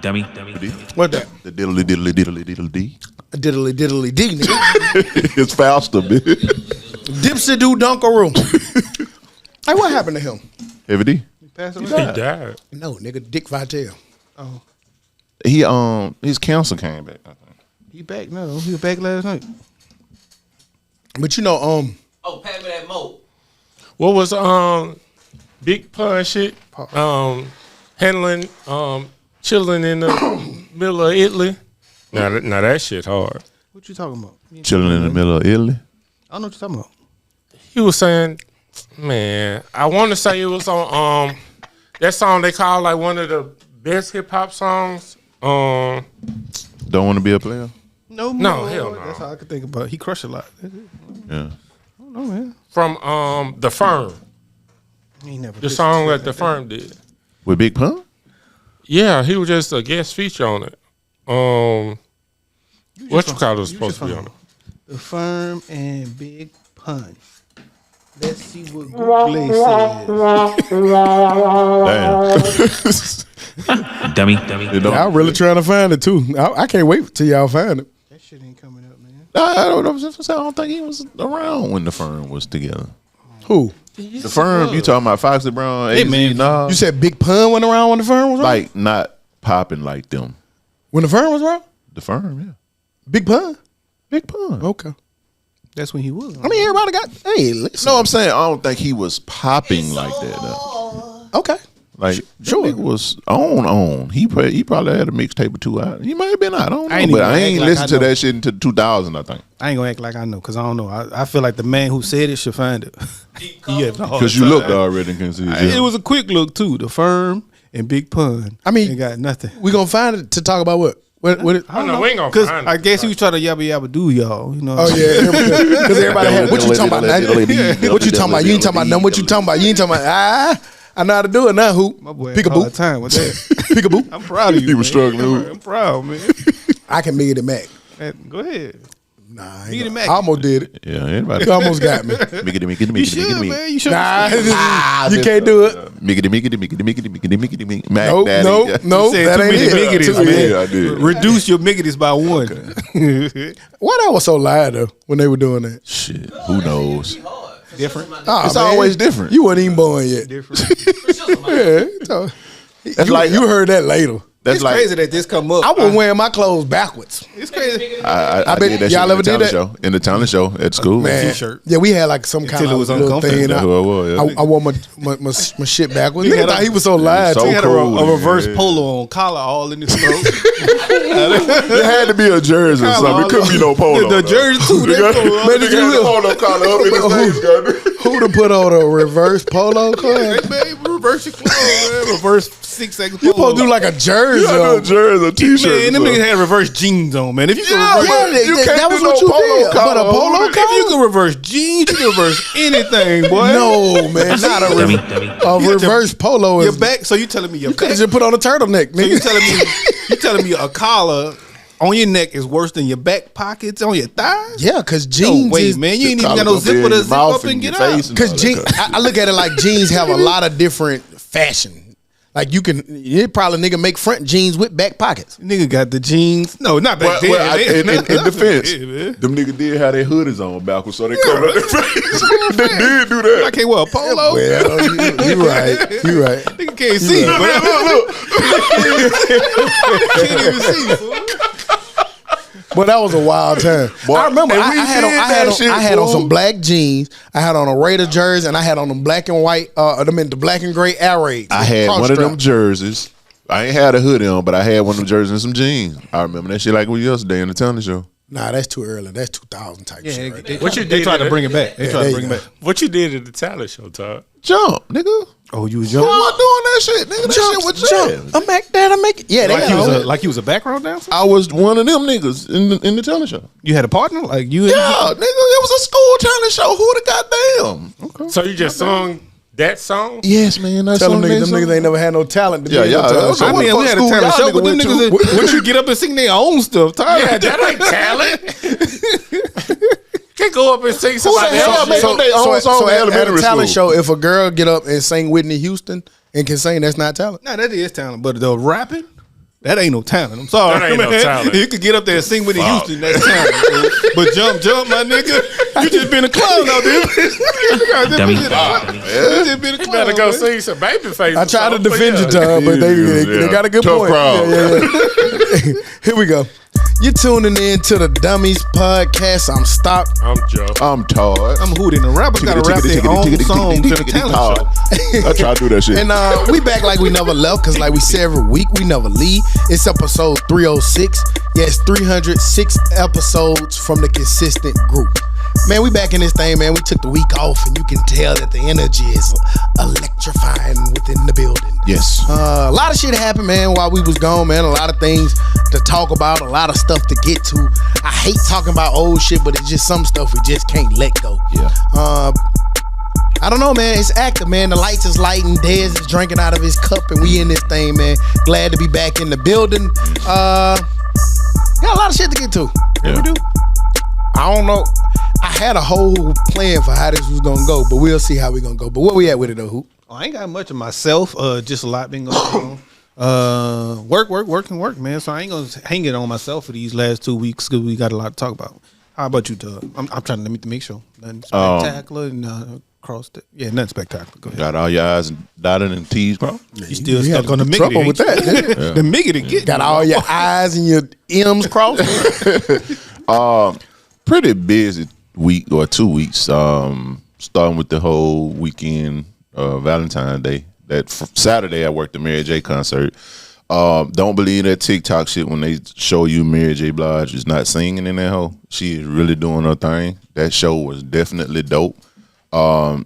Dummy. What that? The diddly diddly diddly diddly D. Diddly diddly dee, nigga. It's faster, bitch. Dipsy do dunkaroo. Hey, what happened to him? Heavy D. He passed He away. died. No, nigga, Dick Vitale. Oh, He his cancer came back, I think. he back now. He was back last night. But you know, Oh, pass me that mo. What was Big Pun shit? Handling children in the middle of Italy. Now that shit hard. What you talking about? Chilling in the middle of Italy. I don't know what you're talking about. He was saying, man, I want to say it was on that song they call like one of the best hip hop songs. Don't want to be a player. No, hell no. That's all I could think about. He crushed a lot. Yeah. I don't know, man. From The Firm. He ain't never The song that The Firm did. With Big Pun? Yeah, he was just a guest feature on it. What you call it was supposed to be on it? The Firm and Big Pun. Let's see what Google says. Damn. Dummy. I'm really trying to find it too. I can't wait till y'all find it. That shit ain't coming up, man. I don't think he was around when the firm was together. Who? The firm, you talking about Foxy Brown, AZ, man. nah. You said Big Pun went around when the firm was around? Like not popping like them. When the firm was around? The firm, yeah. Big Pun? Big Pun. Okay. That's when he was. I mean, everybody got, hey, listen. No, I'm saying I don't think he was popping like that though. Okay. Like Sure. sure, was on. He probably had a mixtape or two out. He might have been out. I don't know, ain't but even I ain't act like listened I to know. that shit until 2000. I think I ain't gonna act like I know because I don't know. I feel like the man who said it should find it. because you looked already and can see It was a quick look too. The Firm and Big Pun. I mean, ain't got nothing. We gonna find it to talk about what? What it, I don't know. We ain't gonna Because find I it. guess he was trying to yabba do y'all. You know. oh yeah, because everybody had. What you talking about? Now? What you talking about? You ain't talking about nothing. What you talking about? You ain't talking about. I know how to do it now. Hoop. My boy, all the Peekaboo. time with that. Peekaboo. I'm proud of you. He was man. struggling. I'm proud, man. I can make it a Mac. Man, go ahead. Nah, I, Make it a ain't Mac. I almost did it. Yeah, anybody. You almost got me. You should, man. You should. Nah, you can't do it. Mac Nope, Daddy. nope, Yeah. nope. said That too ain't many it. miggities, Too- man. Yeah, I did. Reduce your miggities by one. Why that was so loud though when they were doing that? Shit, who knows? Different. Oh, It's man. always different. You wasn't even born yet. Different. Yeah, so, That's like you heard that later. that's It's like crazy that this come up. I was wearing my clothes backwards. It's crazy. I bet did that y'all shit ever in the did talent that? show. In the talent show at school. Man, T-shirt. yeah, we had like some kind Until it of was little uncomfortable. thing. That's who it was. I wore my shit backwards. He Nigga had thought a- he was so live. so He had cool, a reverse yeah. polo on, collar all in his throat. It had to be a jersey or something. It couldn't be no polo. The jersey too. That polo. Man, did you polo collar up in his face, goddamn. Who to put on a reverse polo club? Hey, man, reverse your clothes, man. Reverse 6 seconds. You supposed to do like a jersey. You gotta do a jersey, a t-shirt. Man, them or niggas something. had reverse jeans on, man. If you can Yeah, reverse, you can't that do was no what you polo did. collar But a polo over it. if you can reverse jeans, you can reverse anything, boy. No, man, not a reverse polo. Your Is, back. So you telling me your you could back? have just put on a turtleneck, So you nigga. telling me a collar on your neck is worse than your back pockets on your thighs? Yeah, because No jeans way, is, man. You ain't even collar got no gonna be zipper in to your zip mouth up and and get your out. face and because all jeans. that kind I look at it like jeans have a lot of different fashion. Like it probably nigga make front jeans with back pockets. Nigga got the jeans. No, not back then. in defense, Yeah, man. them niggas did have their hoodies on backwards, so they covered up their face. They did do that. I can't wear a polo. Well, you right. You right. Nigga can't see. Look, but look. can't even see. Fool. But that was a wild time. Boy, I remember and I we had did on that shit, I had on fool. some black jeans. I had on a Raider jersey, and I had on them black and white. I meant the black and gray air raids. I had Cross one of them strap. jerseys. I ain't had a hoodie on, but I had one of them jerseys and some jeans. I remember that shit like it was yesterday in the talent show. Nah, that's too early. That's 2000 type shit. Right there. What you They did? tried to bring it back. They tried there to bring you it back. What you did at the talent show, Todd? Jump, nigga. Oh, you was Who young? was doing that shit, nigga? That shit was jam. I make that. I make it. Yeah, they Like had you, like you was a background dancer? I was one of them niggas in the talent show. You had a partner? Like you? Yeah, nigga, it was a school talent show. Who the goddamn? Okay. So you just sung that song? Yes, man. That's Tell them niggas ain't never had no talent. To Yeah, be in no yeah. talent show. I mean, we had a School talent y'all show, nigga but them went to. niggas, once you get up and sing their own stuff, Tyler. Yeah, that ain't talent. Can't go up and sing the somebody hell else. make up their own song in at a elementary talent school? show, if a girl get up and sing Whitney Houston and can sing, that's not talent. Nah, that is talent, but the rapping, That ain't no talent. I'm sorry. That ain't no talent. You could get up there and sing with Houston. That's talent. So. But jump, my nigga. You just been a clown out there. Dummy. You just been a You clown. better go man. sing some Babyface. I tried to defend you, Tom, but they got a good Tough point. crowd. Yeah. Here we go. You're tuning in to the Dummies podcast. I'm Stock. I'm Joe. I'm Todd. I'm hooting. The rappers got to rap their own songs in a talent show. I try to do that shit. And we back like we never left, because like we say every week, we never leave. It's episode 306. Yes, 306 episodes from the consistent group. Man, we back in this thing, man. We took the week off, and you can tell that the energy is electrifying within the building. Yes. A lot of shit happened, man, while we was gone, man. A lot of things to talk about, a lot of stuff to get to. I hate talking about old shit, but it's just some stuff we just can't let go. Yeah. I don't know, man. It's active, man. The lights is lighting. Dez is drinking out of his cup, and we in this thing, man. Glad to be back in the building. Got a lot of shit to get to. Yeah. We do. I don't know. I had a whole plan for how this was gonna go, but we'll see how we gonna go. But where we at with it though, Hoop? Oh, I ain't got much of myself. Just a lot been going on. Work, man. So I ain't gonna hang it on myself for these last 2 weeks because we got a lot to talk about. How about you, Todd? I'm trying to make sure. Nothing spectacular and across the nothing spectacular. Go ahead. Got all your eyes dotted and T's, bro. You still You stuck had on the some miggity. trouble with that. The miggity get Got all your I's and your M's crossed. Pretty busy week or 2 weeks. Starting with the whole weekend, Valentine's Day. That Saturday I worked the Mary J concert. Don't believe that TikTok shit when they show you Mary J. Blige is not singing in that hoe. She is really doing her thing. That show was definitely dope.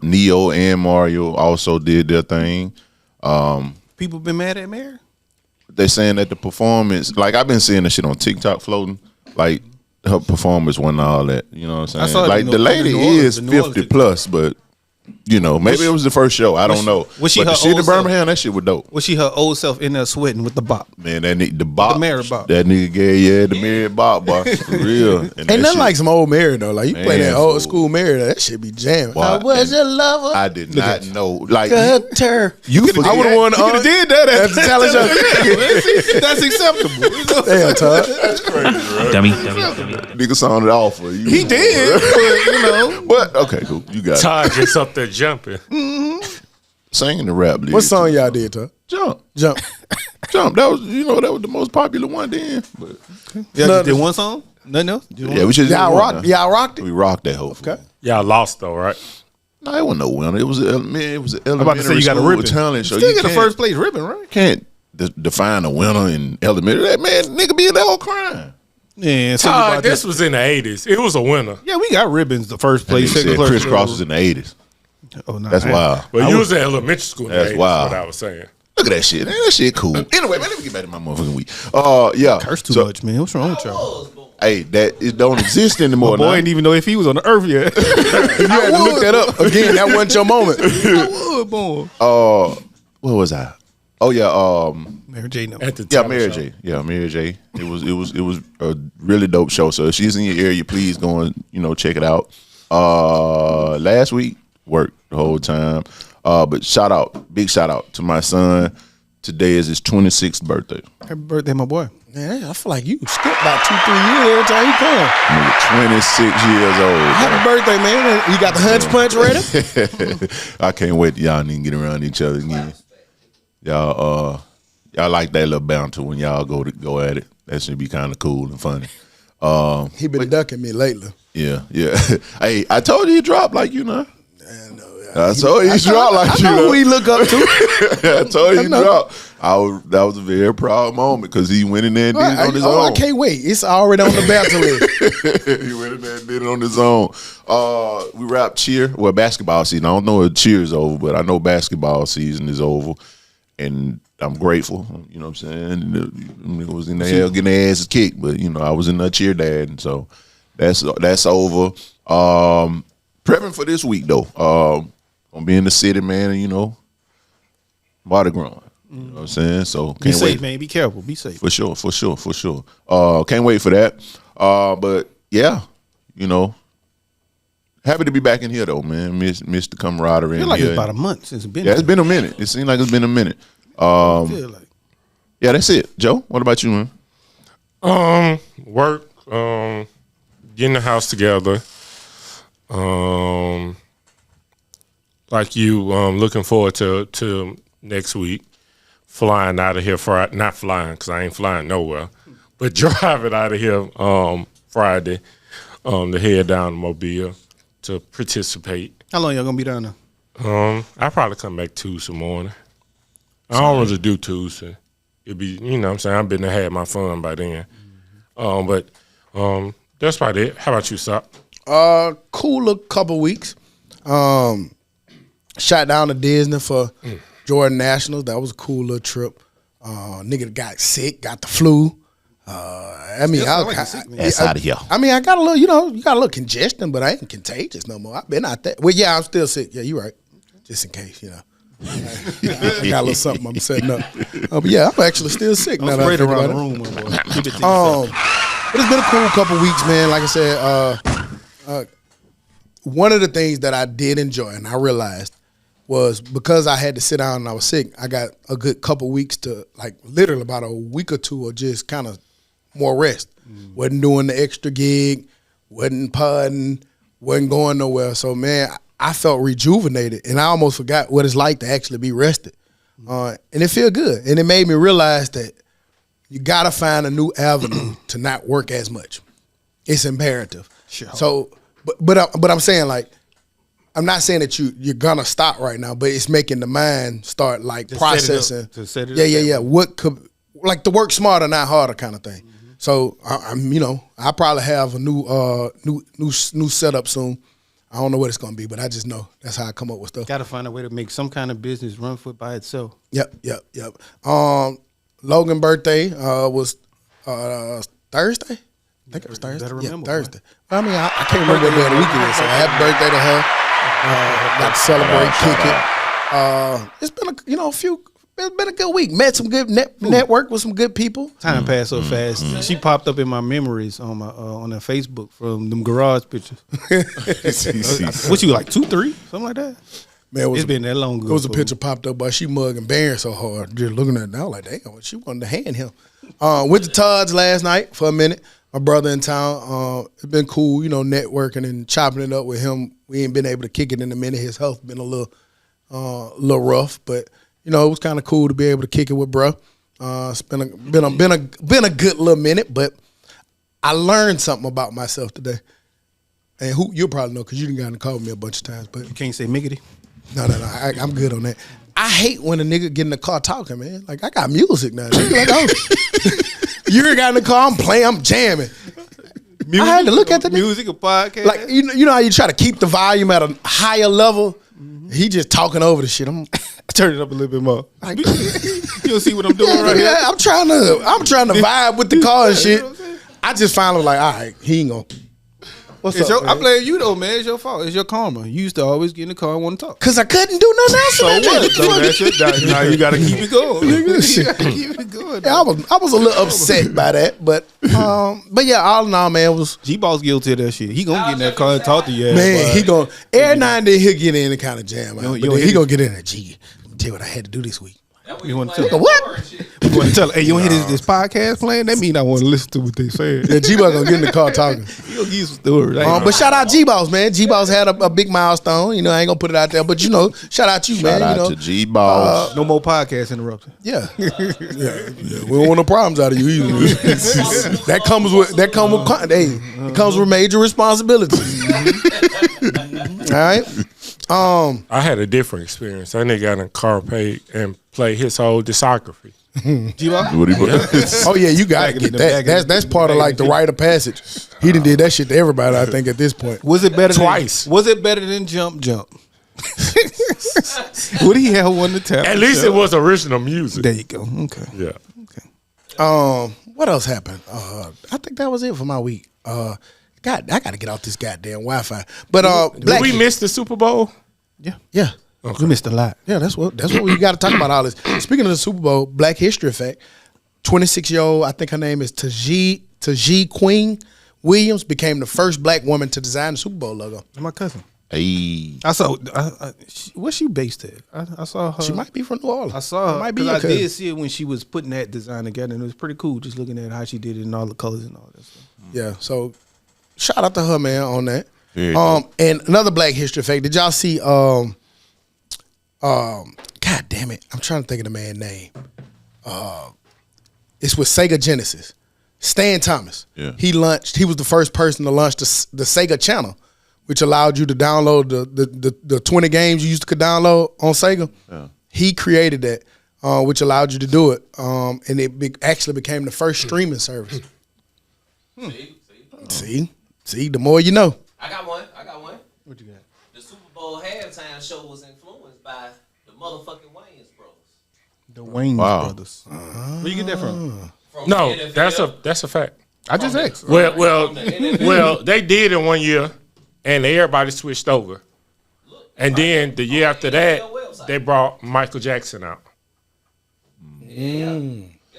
Neo and Mario also did their thing. People been mad at Mary? They saying that the performance, like I've been seeing the shit on TikTok floating, like her performance wasn't all that. You know what I'm saying? saw it Like in the lady New Orleans, is the New Orleans 50 plus, but you know, maybe it was the first show. I don't know. was she but her the shit in old self? Birmingham, that shit was dope. Was she her old self in there sweating with the bop? Man, that nigga, the bop, The Mary bop. that nigga gave the Mary bop, boy, for real. And that Ain't nothing shit- like some old Mary though. Like you play that Man, old fool. school Mary, that shit be jamming. Boy, I was and a lover. I did not know. Like Cutter. you forget. I would have won. You could have did that at the talent show. That's acceptable. Damn, Todd. Dummy. Nigga sounded awful. He did, but you know. But okay, cool. You got it. Todd just up there jumping. Singing the rap. What song y'all did, Todd? Jump. Jump. Jump. That was the most popular one then. But Yeah, just did one song? Nothing else? Just one yeah, we should Y'all rocked. Y'all rocked it. We rocked that whole. Okay. Y'all lost though, right? No, it wasn't no winner. It was an I'm about to say elementary you got a school ribbon. talent show. Still You get a can't- first place ribbon, right? Can't define a winner in elementary. That man, nigga, be in that whole crime. Yeah, Todd, this was in the 80s. It was a winner. Yeah, we got ribbons. The first That place, nigga second said place. Chris Cross was in the 80s. Oh, no, That's wild. But you was in elementary school in the That's 80s, wild. what I was saying. Look at that shit. Man, that shit cool. Anyway, man, let me get back to my motherfucking week. Yeah. Curse too So, much, man. What's wrong with y'all? Hey, that it don't exist anymore. Boy, now. didn't even know if he was on the earth yet. You had to look that up again. That wasn't your moment. I would, boy. What was I? Oh yeah. Mary J. No. At the Yeah, talent Mary show. J. Yeah, Mary J. It was a really dope show. So if she's in your area, please go and check it out. Last week worked the whole time. But big shout out to my son. Today is his 26th birthday. Happy birthday, my boy. Man, I feel like you skip about 2-3 years every time you come. Nigga, 26 years old. Happy birthday, man. You got the hunch punch ready? I can't wait till y'all niggas get around each other again. Y'all like that little banter when y'all go at it. That should be kind of cool and funny. He been ducking me lately. Yeah. Hey, I told you he dropped like you know. I told you he dropped like I you know know. who he look up to. I told you he know. dropped. That was a very proud moment because he went in there and did it on his own. I can't wait. It's already on the battle list. He went in there and did it on his own. We wrapped cheer. Well, basketball season. I don't know if cheer is over, but I know basketball season is over. And I'm grateful. You know what I'm saying? It was in there getting their asses kicked, but I was in the cheer dad, and so that's over. Prepping for this week though. Gonna be in the city, man, and Mardi Gras. You know what I'm saying? So Be can't safe, wait. man. Be careful. Be safe. For sure. Can't wait for that. But yeah, happy to be back in here though, man. Miss the camaraderie. I feel in like here. it's about a month since it's been. Yeah, it's been a minute. It seems like it's been a minute. I feel like Yeah, that's it. Joe, what about you, man? Work, getting the house together. Like you, looking forward to next week. Flying out of here Friday, not flying because I ain't flying nowhere, but driving out of here Friday to head down to Mobile to participate. How long y'all gonna be down there? I'll probably come back Tuesday morning. I don't really do Tuesday. It'd be, you know what I'm saying, I've been to have my fun by then. But that's about it. How about you, Sop? Cool little couple weeks. Shot down to Disney for Jordan Nationals. That was a cool little trip. Nigga got sick, got the flu. I mean, That's out of here. I mean, I got a little, you got a little congestion, but I ain't contagious no more. I've been out there. Well, yeah, I'm still sick. Yeah, you're right. Just in case, I got a little something I'm setting up. But yeah, I'm actually still sick now. Sprayed That I around think the about room, my boy. Keep it to it. yourself. But it's been a cool couple weeks, man. Like I said, one of the things that I did enjoy, and I realized, was because I had to sit down and I was sick, I got a good couple weeks to, like, literally about a week or two of just kind of more rest. Wasn't doing the extra gig, wasn't podding, wasn't going nowhere. So, man, I felt rejuvenated, and I almost forgot what it's like to actually be rested. And it felt good. And it made me realize that you got to find a new avenue to not work as much. It's imperative. Sure. So, but I'm saying, like, I'm not saying that you're gonna stop right now, but it's making the mind start like processing. Yeah. What could, like, the work smarter, not harder kind of thing. So I probably have a new setup soon. I don't know what it's gonna be, but I just know that's how I come up with stuff. Got to find a way to make some kind of business run for by itself. Yep. Logan's birthday was Thursday. I think it was Thursday. Better remember, Thursday. I mean, I can't remember what day of the week it is. So happy birthday to her. Got to celebrate, kick it. It's been it's been a good week. Met some good network with some good people. Time passed so fast. She popped up in my memories on my on her Facebook from them garage pictures. What you like 2, 3, something like that? Man, It's been that long ago. There was a picture popped up by she mugging Barron so hard. Just looking at it now, like, damn, she wanted to hand him. Went to Todd's last night for a minute. My brother in town. It's been cool, networking and chopping it up with him. We ain't been able to kick it in a minute. His health been a little rough, but it was kind of cool to be able to kick it with bro. It's been a good little minute, but I learned something about myself today. And who you'll probably know because you done gotten to call me a bunch of times, but You can't say miggity. no, I'm good on that. I hate when a nigga get in the car talking, man. Like, I got music now. Like, you got in the car, I'm playing, I'm jamming. I had to look at the nigga. Music, a podcast. Like, you know how you try to keep the volume at a higher level? He just talking over the shit. I'm turn it up a little bit more. like, You don't see what I'm doing right here. yeah, I'm trying to vibe with the car and shit. I just finally was like, all right, he ain't gonna. What's It's up, your, I man? blame you though, man. It's your fault. It's your karma. You used to always get in the car and want to talk. Cause I couldn't do nothing else. So in that what? joint. So that's it. Now you got to keep it going. You gotta keep it going. Yeah, I was a little upset by that, but yeah, all in all, man, it was. G-Ball's guilty of that shit. He gonna get in that car and talk to you. Man, he gonna every now and then he'll get in and kind of jam out. You But don't then hit he it. gonna get in and G. Let me tell you what I had to do this week. You want to tell What? You want to tell? Hey, you want to hear this podcast playing? That mean I want to listen to what they saying. Yeah, G-Boss gonna get in the car talking. He gonna give you some stories. But shout out G-Boss, man. G-Boss had a big milestone. I ain't gonna put it out there, but shout out you, man. Shout out to G-Balls. No more podcast interruption. Yeah. Yeah. We don't want no problems out of you either. That comes with major responsibilities. All right. I had a different experience. That nigga got in a car and played his whole discography. G-Ball? What do you Oh yeah, you got to get that. That's part of like the rite of passage. He done did that shit to everybody, I think, at this point. Was it better Twice. Was it better than Jump? Would he have one to tell? At least it was original music. There you go. Okay. Yeah. What else happened? I think that was it for my week. God, I got to get off this goddamn Wi-Fi. But Did we miss the Super Bowl? Yeah. We missed a lot. Yeah, that's what we got to talk about all this. Speaking of the Super Bowl, Black History Fact, 26-year-old, I think her name is Tajee Queen Williams, became the first black woman to design the Super Bowl logo. My cousin. Hey, I saw. Where's she based at? I saw her. She might be from New Orleans. I saw her. Might be. I did see it when she was putting that design together, and it was pretty cool. Just looking at how she did it and all the colors and all that stuff. Yeah. So shout out to her, man, on that. Very dope. And another Black History fact. Did y'all see? God damn it! I'm trying to think of the man's name. It's with Sega Genesis. Stan Thomas. Yeah. He was the first person to launch the Sega Channel, which allowed you to download the 20 games you used to download on Sega. Yeah. He created that, which allowed you to do it. And it actually became the first streaming service. See, the more you know. I got one. What you got? The Super Bowl halftime show was influenced by the motherfucking Wayans brothers. The Wayans Wow. brothers. Where you get that from? From No, the NFL, that's a fact. I just asked. Well, they did in 1 year, and everybody switched over. And then the year after that, they brought Michael Jackson out.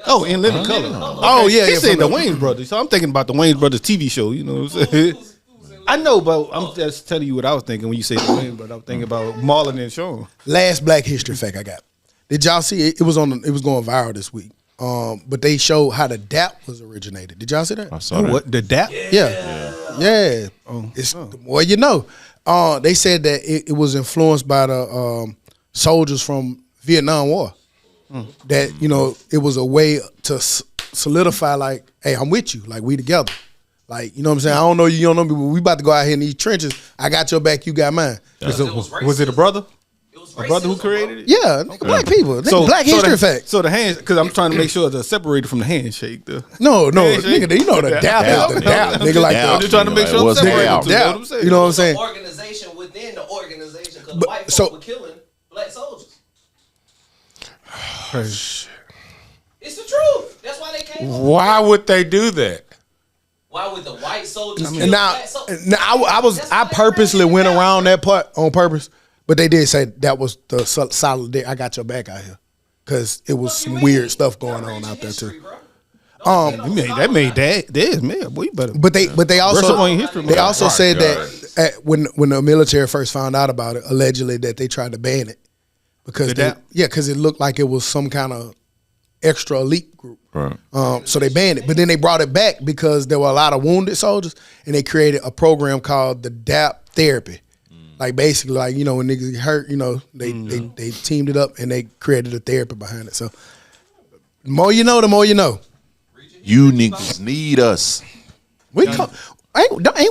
Oh, in Living Color. Oh, yeah, He yeah, said from the the- Wayans brothers. So I'm thinking about the Wayans brothers TV show. You know what I'm saying? I know, but I'm just telling you what I was thinking when you said the Wayans brothers. I was thinking about Marlon and Sean. Last Black History fact I got. Did y'all see it? It was going viral this week. But they showed how the DAP was originated. Did y'all see that? I saw that. What the DAP? Yeah. It's the more you know. They said that it was influenced by the soldiers from Vietnam War. That, it was a way to solidify, like, hey, I'm with you. Like, we together. Like, you know what I'm saying? I don't know you don't know me, but we about to go out here in these trenches. I got your back, you got mine. Was it a brother? It was A brother who racism, created it? Yeah, nigga, black people. Nigga, Black History fact. So the hands, because I'm trying to make sure they're separated from the handshake. No, Handshake? nigga, you know the DAP is the DAP. Nigga, like DAP. I'm just trying to make sure I'm What's separated. DAP? You know what I'm saying? You know what I'm saying? organization within the organization because But- white so- folk were killing black soldiers. It's the truth. That's why they came. Why would they do that? Why would the white soldiers kill And now, black soldiers? I purposely went around that part on purpose, but they did say that was the solid. I got your back out here because it was some weird stuff going on out there too. That made that. Man, boy, you better. But they Brush also up on your history, they man. also said that when the military first found out about it, allegedly that they tried to ban it because because it looked like it was some kind of extra elite group. Right. So they banned it, but then they brought it back because there were a lot of wounded soldiers, and they created a program called the DAP therapy. Like basically, like when niggas get hurt, they teamed it up and they created a therapy behind it. So the more you know, the more you know. You niggas need us. We ain't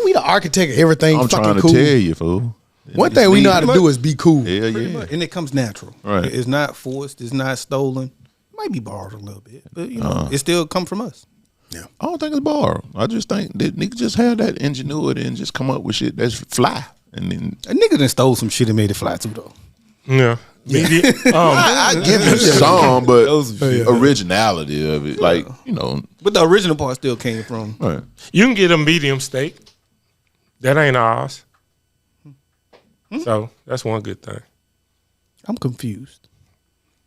we the architect of everything? I'm fucking trying to cool. tell you, fool. One thing we know how to do is be cool. Yeah, Pretty yeah. much. And it comes natural. Right. It's not forced. It's not stolen. It might be borrowed a little bit, but it still come from us. I don't think it's borrowed. I just think that niggas just have that ingenuity and just come up with shit that's fly. And then A nigga done stole some shit and made it fly too, though. Yeah. I give you some, but Those are shit. originality of it, like But the original part still came from. right. You can get a medium steak. That ain't ours. So that's one good thing. I'm confused.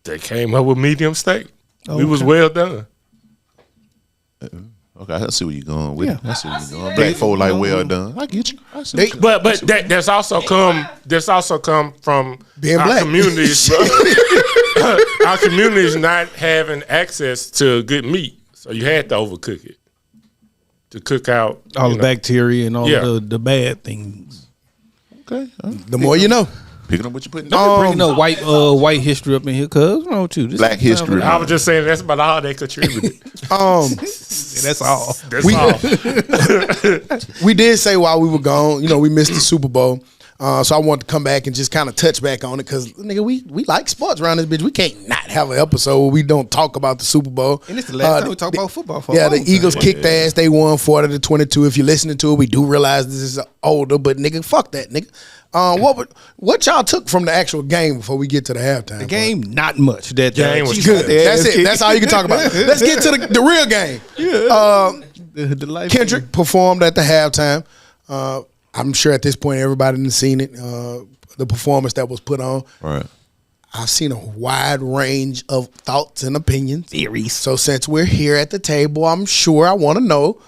They came up with medium steak. We was well done. Okay, I see where you're going with. Yeah. I see where you're going. Black folk like well done. I get you. I see what you- But that's also come from Being our black. communities. Our communities not having access to good meat, so you had to overcook it to cook out All you the know. bacteria and all Yeah. the bad things. okay. The more you know. Picking up what you putting Don't down. be bringing no white history up in here, cuz. What's wrong with you? This Black sounds history. like- I was just saying that's about all they contributed. That's all. That's We- all. We did say while we were gone, we missed the Super Bowl. So I wanted to come back and just kind of touch back on it because, nigga, we like sports around this bitch. We can't not have an episode where we don't talk about the Super Bowl. And it's the last time we talk about football for a Yeah, long the Eagles time. kicked ass. They won 40-22. If you're listening to it, we do realize this is older, but nigga, fuck that, nigga. What y'all took from the actual game before we get to the halftime? The game, not much. That Game was Chiefs good. got their That's ass it. kicked. That's all you can talk about. Let's get to the real game. The life Kendrick performed at the halftime. I'm sure at this point everybody has seen it. The performance that was put on. Right. I've seen a wide range of thoughts and opinions. Theories. So since we're here at the table, I'm sure I want to know,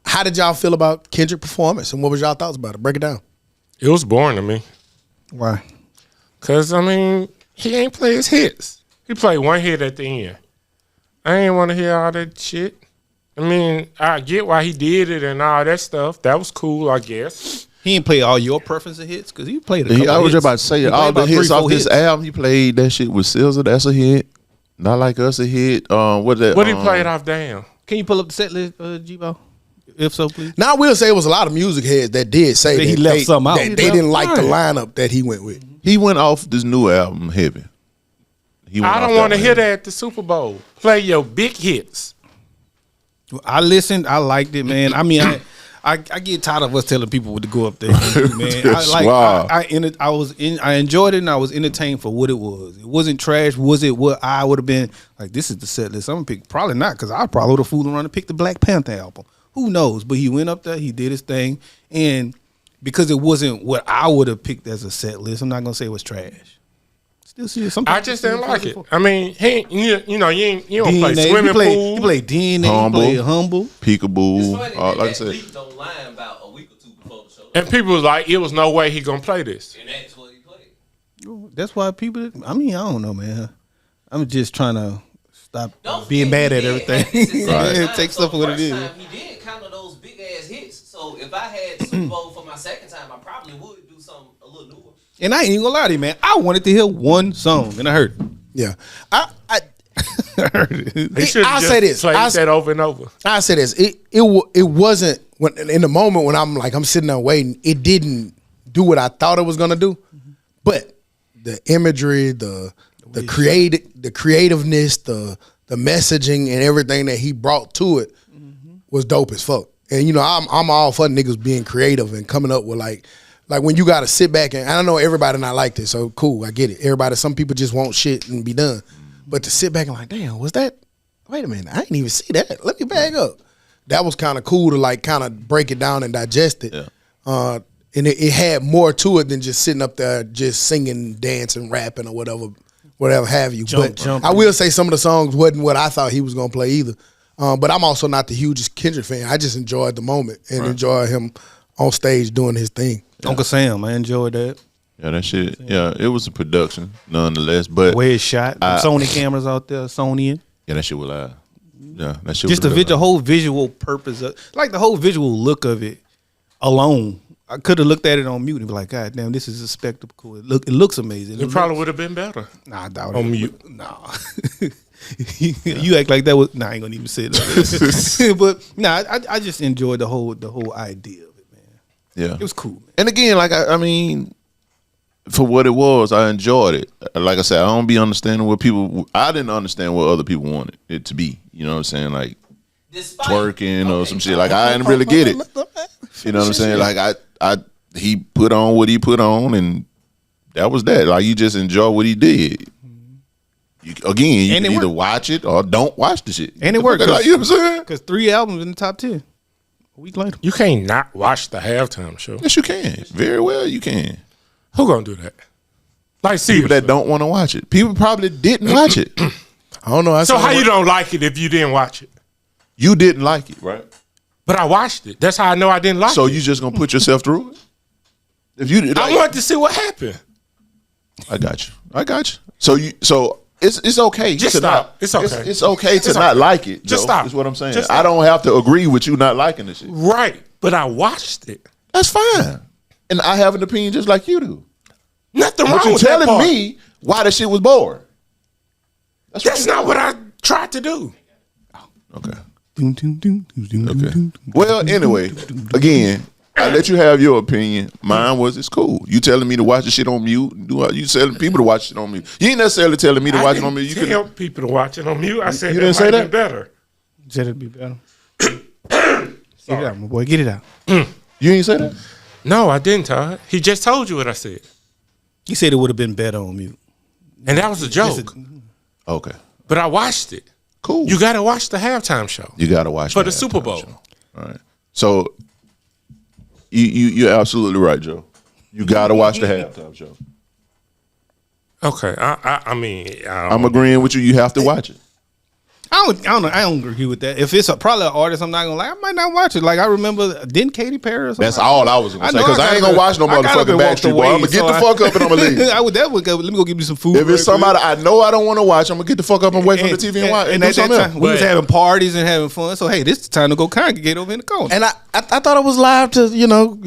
how did y'all feel about Kendrick's performance and what was y'all thoughts about it? Break it down. It was boring to me. Why? Cause I mean, he ain't play his hits. He played one hit at the end. I ain't want to hear all that shit. I mean, I get why he did it and all that stuff. That was cool, I guess. He didn't play all your preference of hits because he played a couple I was hits. just about to say, He all played the about hits 3-4 off his hits. album, he played that shit with SZA. That's a hit. Not Like Us a hit. What that? What he played off Damn? Can you pull up the set list, G-Bo? If so, please. Now I will say it was a lot of music heads that did say That that he left something out. that He they left- didn't like the right. lineup that he went with. He went off this new album heavy. I don't want to hear that at the Super Bowl. Play your big hits. I listened. I liked it, man. I mean, I get tired of us telling people what to go up there and do, man. Wow. I enjoyed it and I was entertained for what it was. It wasn't trash. Was it what I would have been like? This is the set list I'm gonna pick. Probably not, because I probably would have fooled around and picked the Black Panther album. Who knows? But he went up there. He did his thing, and because it wasn't what I would have picked as a set list, I'm not gonna say it was trash. Still see it. I just didn't like it. I mean, he ain't, you don't play DNA. swimming He pool. played DNA. Humble. He played Humble. It's Peekaboo. funny Like I that said, leaked online about a week or two before the show. And people was like, it was no way he gonna play this. And that's what he played. That's why people. I mean, I don't know, man. I'm just trying to stop Don't being forget mad he at did everything. have this at the Right. same time. Take So stuff for what it the is. first time He did kind of those big ass hits. So if I had Super Bowl for my second time, I probably would do something a little newer. And I ain't even gonna lie to you, man. I wanted to hear one song, and I heard it. Yeah, I heard it. He should I'll say this. Played that over and over. I say this. It wasn't when in the moment when I'm sitting there waiting. It didn't do what I thought it was gonna do, but the imagery, the creativeness, the messaging, and everything that he brought to it was dope as fuck. And I'm all for niggas being creative and coming up with like when you got to sit back and I know everybody not like this, so cool, I get it. Everybody, some people just want shit and be done, but to sit back and like, damn, was that? Wait a minute, I didn't even see that. Let me back up. That was kind of cool to like kind of break it down and digest it. Yeah. And it had more to it than just sitting up there just singing, dancing, rapping, or whatever have you. But I will say some of the songs wasn't what I thought he was gonna play either. But I'm also not the hugest Kendrick fan. I just enjoyed the moment and enjoyed him on stage doing his thing. Uncle Sam, I enjoyed that. yeah, that shit. Yeah, it was a production nonetheless. But Way it's shot. Sony cameras out there, Sony. yeah, that shit was live. Yeah, that shit. Just was the whole visual purpose of, like the whole visual look of it alone. I could have looked at it on mute and be like, God damn, this is a spectacle. It looks amazing. It probably would have been better. Nah, I doubt On it. mute. Nah. You act like that was. Nah, I ain't gonna even say it. But nah, I just enjoyed the whole idea of it, man. Yeah, It was cool, man. And again, like I mean, for what it was, I enjoyed it. Like I said, I don't be understanding what people. I didn't understand what other people wanted it to be. You know what I'm saying? Like Despite twerking or some shit. Like I didn't really get it. You know what I'm saying? Like he put on what he put on, and that was that. Like you just enjoy what he did. You And can it either worked. watch it or don't watch the shit. And it worked. Like, you know what I'm saying? Because 3 albums in the top 10. A week later. You can't not watch the halftime show. Yes, you can. Very well, you can. Who gonna do that? Like People seriously. that don't want to watch it. People probably didn't watch it. I don't know. So how you don't like it if you didn't watch it? You didn't like it, right? But I watched it. That's how I know I didn't like So it. you just gonna put yourself through it? If you, I wanted to see what happened. I got you. So it's okay. Just to stop. Not, It's okay. It's okay to It's not okay. like it. Just Joe, stop. Is what I'm saying. Just stop. I don't have to agree with you not liking this shit. Right. But I watched it. That's fine. And I have an opinion just like you do. Nothing wrong But you with that telling part. me why the shit was boring. That's not what I tried to do. Okay. Okay. Okay. Well, anyway, again, I let you have your opinion. Mine was it's cool. You telling me to watch the shit on mute. You telling people to watch it on mute. You ain't necessarily telling me to watch it on mute. You tell could. people to watch it on mute. I said You that didn't say might that? be better. Said it'd be better. Get it out, my boy. Get it out. You ain't say that. No, I didn't, Todd. He just told you what I said. He said it would have been better on mute. And that was a joke. Okay. But I watched it. Cool. You got to watch the halftime show. You got to watch For the the Super halftime Bowl. show. All right. So you're absolutely right, Joe. You got to watch the halftime show. Okay. I mean, I'm agreeing with you. You have to watch it. I don't agree with that. If it's probably an artist, I'm not gonna like. I might not watch it. Like I remember, didn't Katy Perry? Or something That's all I was gonna say because I ain't got gonna watch no I got up motherfucking and walked Backstreet Boy. away, I'm gonna get so the fuck up and I'm gonna leave. I would that would go. Let me go give you some food. If it's somebody I know I don't want to watch, I'm gonna get the fuck up and wait from the TV and watch. And do at that something time, else. we was having parties and having fun. So hey, this is the time to go congregate over in the corner. And I thought it was live to, you know,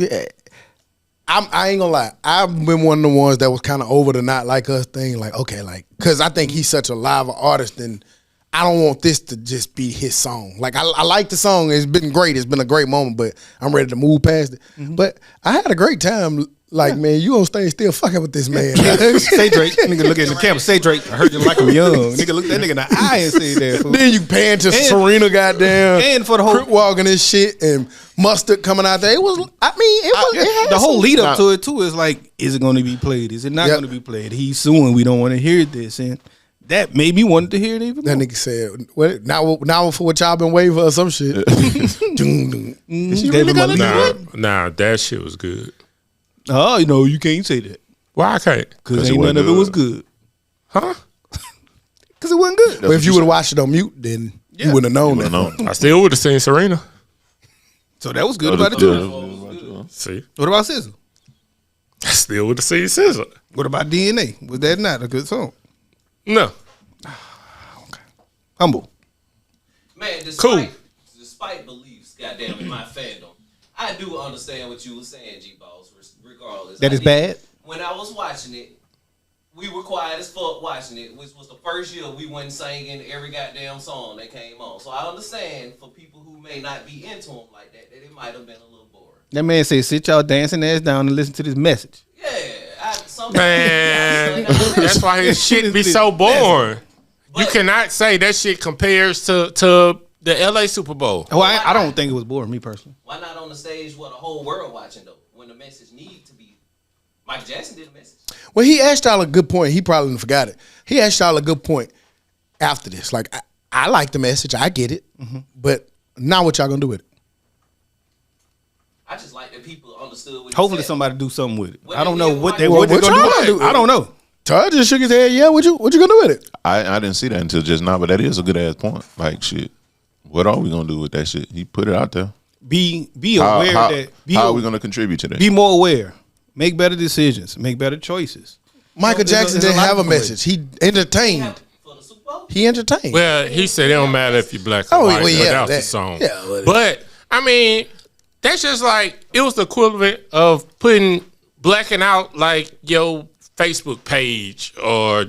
I ain't gonna lie. I've been one of the ones that was kind of over the Not Like Us thing. Like, okay, like, because I think he's such a live artist and I don't want this to just be his song. Like, I like the song. It's been great. It's been a great moment, but I'm ready to move past it. But I had a great time. Like, man, you on stage still fucking with this man. Say Drake. Nigga look at the camera. Say Drake. I heard you like him young. Nigga look that nigga in the eye and say that. Fool. Then you pan to Serena goddamn and for the whole crip walking and shit and Mustard coming out there. It was, I mean, it was. It had the whole some- lead up to it too is like, is it going to be played? Is it not Yep. going to be played? He's suing. We don't want to hear this, and that made me want to hear it even That more. nigga said, "What now for what y'all been waiting for or some shit." Gave him a lead. Nah, that shit was good. Oh, you know, you can't say that Why I can't? because it ain't none wasn't of it was good. good. Huh? Because it wasn't good. But if you would have watched it on mute, then you wouldn't have known that. No. I still would have seen Serena. So that was good about it too. See, What about SZA? I still would have seen SZA. What about DNA? Was that not a good song? No. Humble. Man, Cool. despite beliefs, goddamn, in my fandom, I do understand what you were saying, G-Balls, regardless. That is bad? When I was watching it, we were quiet as fuck watching it, which was the first year we wasn't singing every goddamn song that came on. So I understand for people who may not be into them like that it might have been a little boring. That man said, sit y'all dancing ass down and listen to this message. Yeah, Man, that's why his shit be so boring. You cannot say that shit compares to the LA Super Bowl. Oh, I don't think it was boring, me personally. Why not on the stage where the whole world watching though? When the message need to be, Mike Jackson did a message. Well, he asked y'all a good point. He probably forgot it. He asked y'all a good point after this. Like, I like the message. I get it. But now what y'all gonna do with it? I just like that people understood what. Hopefully he said. somebody do something with it. What I don't they know did, what Mike? they Well, what they what gonna y'all do gonna with do? it. I don't know. Todd just shook his head. Yeah, what you gonna do with it? I didn't see that until just now, but that is a good ass point. Like shit, what are we gonna do with that shit? He put it out there. Be How, aware how, that how are we gonna contribute to that? be more aware. Make better decisions. Make better choices. Michael Jackson there's a didn't lot have a of ways. message. He entertained. For the Super Bowl? He entertained. Well, he said it don't matter if you're black or Oh, white. well, yeah, but that was the that- song. yeah, but I mean, that's just like it was the equivalent of blacking out like your Facebook page or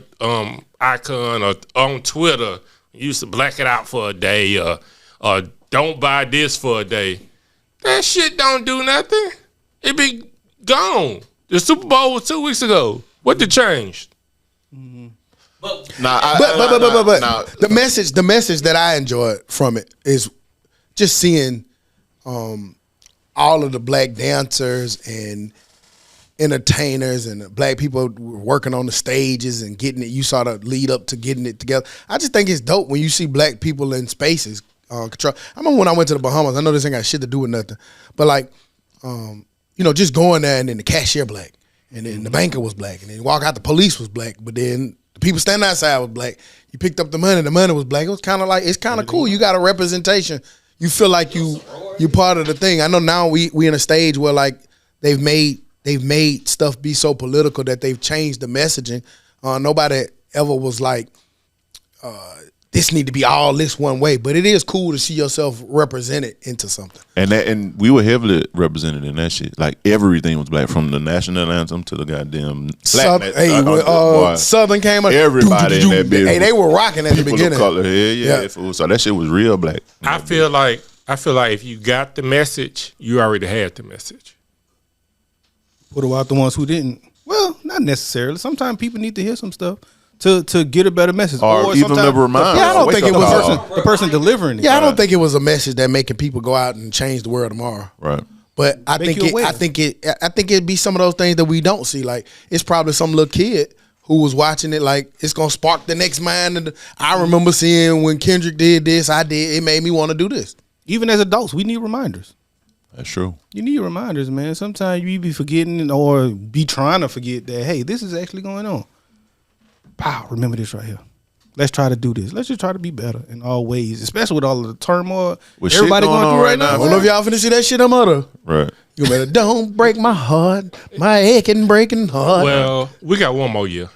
icon or on Twitter. You used to black it out for a day or don't buy this for a day. That shit don't do nothing. It be gone. The Super Bowl was 2 weeks ago. What did change? But But the message that I enjoyed from it is just seeing all of the black dancers and entertainers and the black people working on the stages and getting it. You saw the lead up to getting it together. I just think it's dope when you see black people in spaces control. I remember when I went to the Bahamas. I know this ain't got shit to do with nothing, but like, you know, just going there and then the cashier black, and then the banker was black, and then you walk out, the police was black, but then the people standing outside was black. You picked up the money was black. It was kind of like, it's kind of cool. You got a representation. You feel like you're part of the thing. I know now we in a stage where like they've made stuff be so political that they've changed the messaging. Nobody ever was like, this need to be all this one way, but it is cool to see yourself represented into something. And we were heavily represented in that shit. Like everything was black, from the national anthem to the goddamn Southern came up. Everybody in that business. Hey, they were rocking at the People beginning. of color, yeah. So that shit was real black. I feel like if you got the message, you already had the message. What about the ones who didn't? Well, not necessarily. Sometimes people need to hear some stuff to get a better message. Or even sometimes never remind. Yeah, I don't think it was the person delivering it. Yeah, I don't think it was a message that making people go out and change the world tomorrow. Right. But I Make think you aware. I think it'd be some of those things that we don't see. Like, it's probably some little kid who was watching it, like, it's gonna spark the next mind. And I remember seeing when Kendrick did this, it made me want to do this. Even as adults, we need reminders. That's true. You need reminders, man. Sometimes you be forgetting or be trying to forget that, hey, this is actually going on. Wow, remember this right here. Let's try to do this. Let's just try to be better in all ways, especially with all of the turmoil With shit everybody going going on through right right now, now. I don't know if y'all finna see that shit, mother. Right. You better don't break my heart, my aching breaking heart. Well, we got one more year.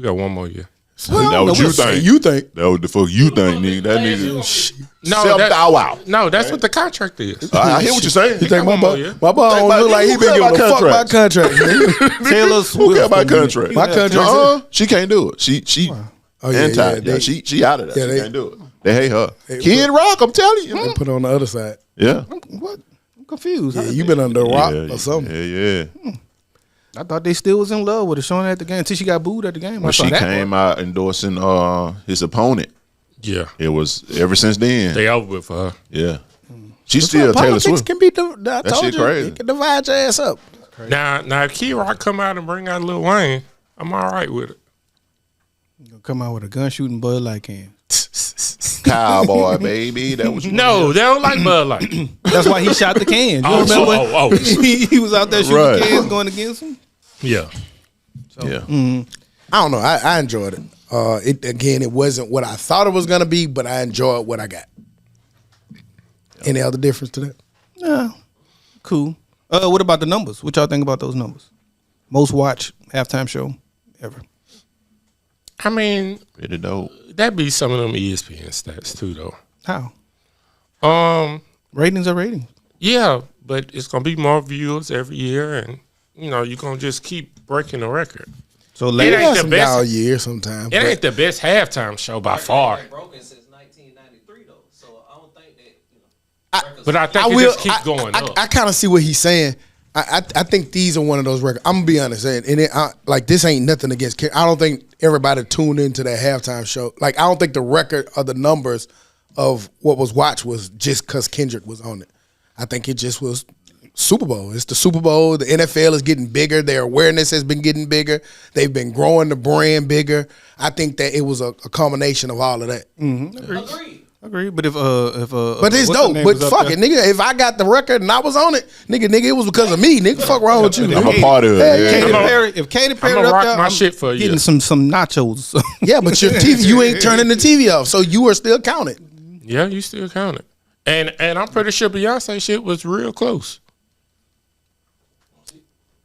That what no, you we'll say think. you think. That what the fuck you think, nigga. That nigga. No, Self-bow out. No, that's what the contract is. I hear what you're saying. You think my one more boy, year. my boy don't look like he been giving a fuck about contract, nigga. Taylor Who Swift. care about contract? My contract. She can't do it. She Oh, yeah, anti. yeah, they- she out of that. yeah, She they- can't do it. They hate her. They- Kid Rock, I'm telling you. They put it on the other side. Yeah. What? I'm confused. Yeah, you been under a rock Yeah, or something. Yeah. I thought they still was in love with her, showing her at the game until she got booed at the game. When she came out endorsing his opponent, Yeah, it was ever since then. they over with for her. Yeah. She's still Taylor Politics Swift. can be. I That told shit you, crazy. it can divide your ass up. Now, if Key Rock come out and bring out Lil Wayne, I'm all right with it. Come out with a gun shooting Bud Light can. Cowboy, baby. That was No, they don't like Bud Light. That's why he shot the can. You Oh, remember? oh. he was out there shooting Right. cans going against him. Yeah. Yeah. I don't know. I enjoyed it. It wasn't what I thought it was gonna be, but I enjoyed what I got. Any other difference to that? Yeah, cool. What about the numbers? What y'all think about those numbers? Most watched halftime show ever. I mean, Pretty dope. that'd be some of them ESPN stats too, though. How? Ratings are ratings. Yeah, but it's gonna be more viewers every year, and you're gonna just keep breaking the record. So It last ain't the Some best. down year sometimes. It ain't the best halftime show by far, Ain't broken since 1993 though, so I don't think that records- but I think it just keep going up. I kind of see what he's saying. I think these are one of those records. I'm gonna be honest, and this ain't nothing against. I don't think everybody tuned into that halftime show. Like, I don't think the record or the numbers of what was watched was just because Kendrick was on it. I think it just was Super Bowl. It's the Super Bowl. The NFL is getting bigger. Their awareness has been getting bigger. They've been growing the brand bigger. I think that it was a combination of all of that. Agreed. But But it's dope. But fuck it, nigga. If I got the record and I was on it, nigga, it was because of me. Nigga, fuck wrong with you. I'm nigga. a part of it. Hey, Yeah. If Katy Perry I'ma up rock there, my I'm shit for a getting year. some nachos. Yeah, but your TV, you ain't turning the TV off, so you are still counted. Yeah, you still count it, and I'm pretty sure Beyonce shit was real close.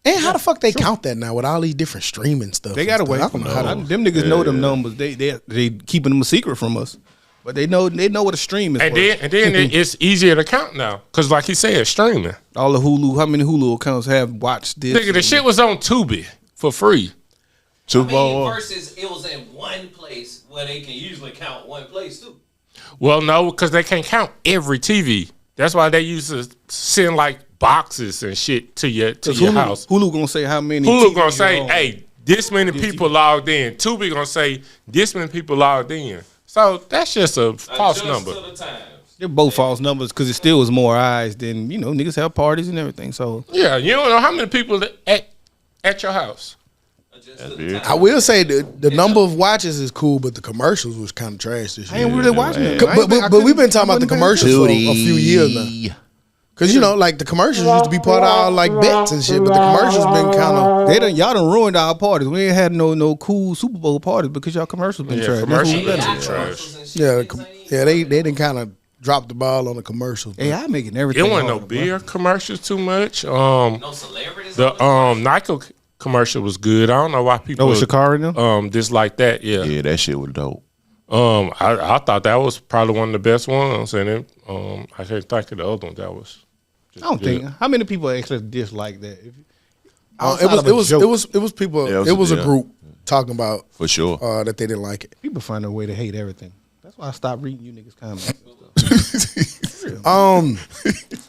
And how the fuck they count that now with all these different streaming stuff? They got to and wait. stuff? I don't know how to. Them niggas know them numbers. They keeping them a secret from us, but they know what a stream is. And worth. then it's easier to count now, cause like he said, streaming. All the Hulu, how many Hulu accounts have watched this? Nigga, the shit was on Tubi for free. Super Bowl. versus it was in one place where they can usually count one place too. Well, no, because they can't count every TV. That's why they used to send like boxes and shit to your house. Hulu gonna say how many. Hulu TVs gonna say, you own. hey, this many people logged in. Tubi gonna say, this many people logged in. So that's just a false Adjust number. to the times. They're both false numbers because it still was more eyes than niggas have parties and everything. So Yeah, you don't know how many people at your house. Adjust to the weird. times. I will say the number of watches is cool, but the commercials was kind of trash this I year. ain't really watching it. But we've been talking about the commercials for a few years now. Cause like the commercials used to be part of our like bets and shit, but the commercials been kind of. Y'all done ruined our parties. We ain't had no cool Super Bowl parties because y'all commercials been Yeah, trash. commercials That's what we been better. trash. Commercials and shit, Yeah, niggas ain't even- they didn't kind of drop the ball on the commercials. Hey, I making It everything. wasn't no harder, bro. beer commercials too much. No celebrities. The Nike commercial was good. I don't know why people Oh, with Shakari them? dislike that. Yeah. Yeah, that shit was dope. I thought that was probably one of the best ones, and it, I can't think of the other one that was. I don't think. How many people actually dislike that? It was people. Yeah, it was a yeah. group talking about For sure. that they didn't like it. People find a way to hate everything. That's why I stopped reading you niggas comments.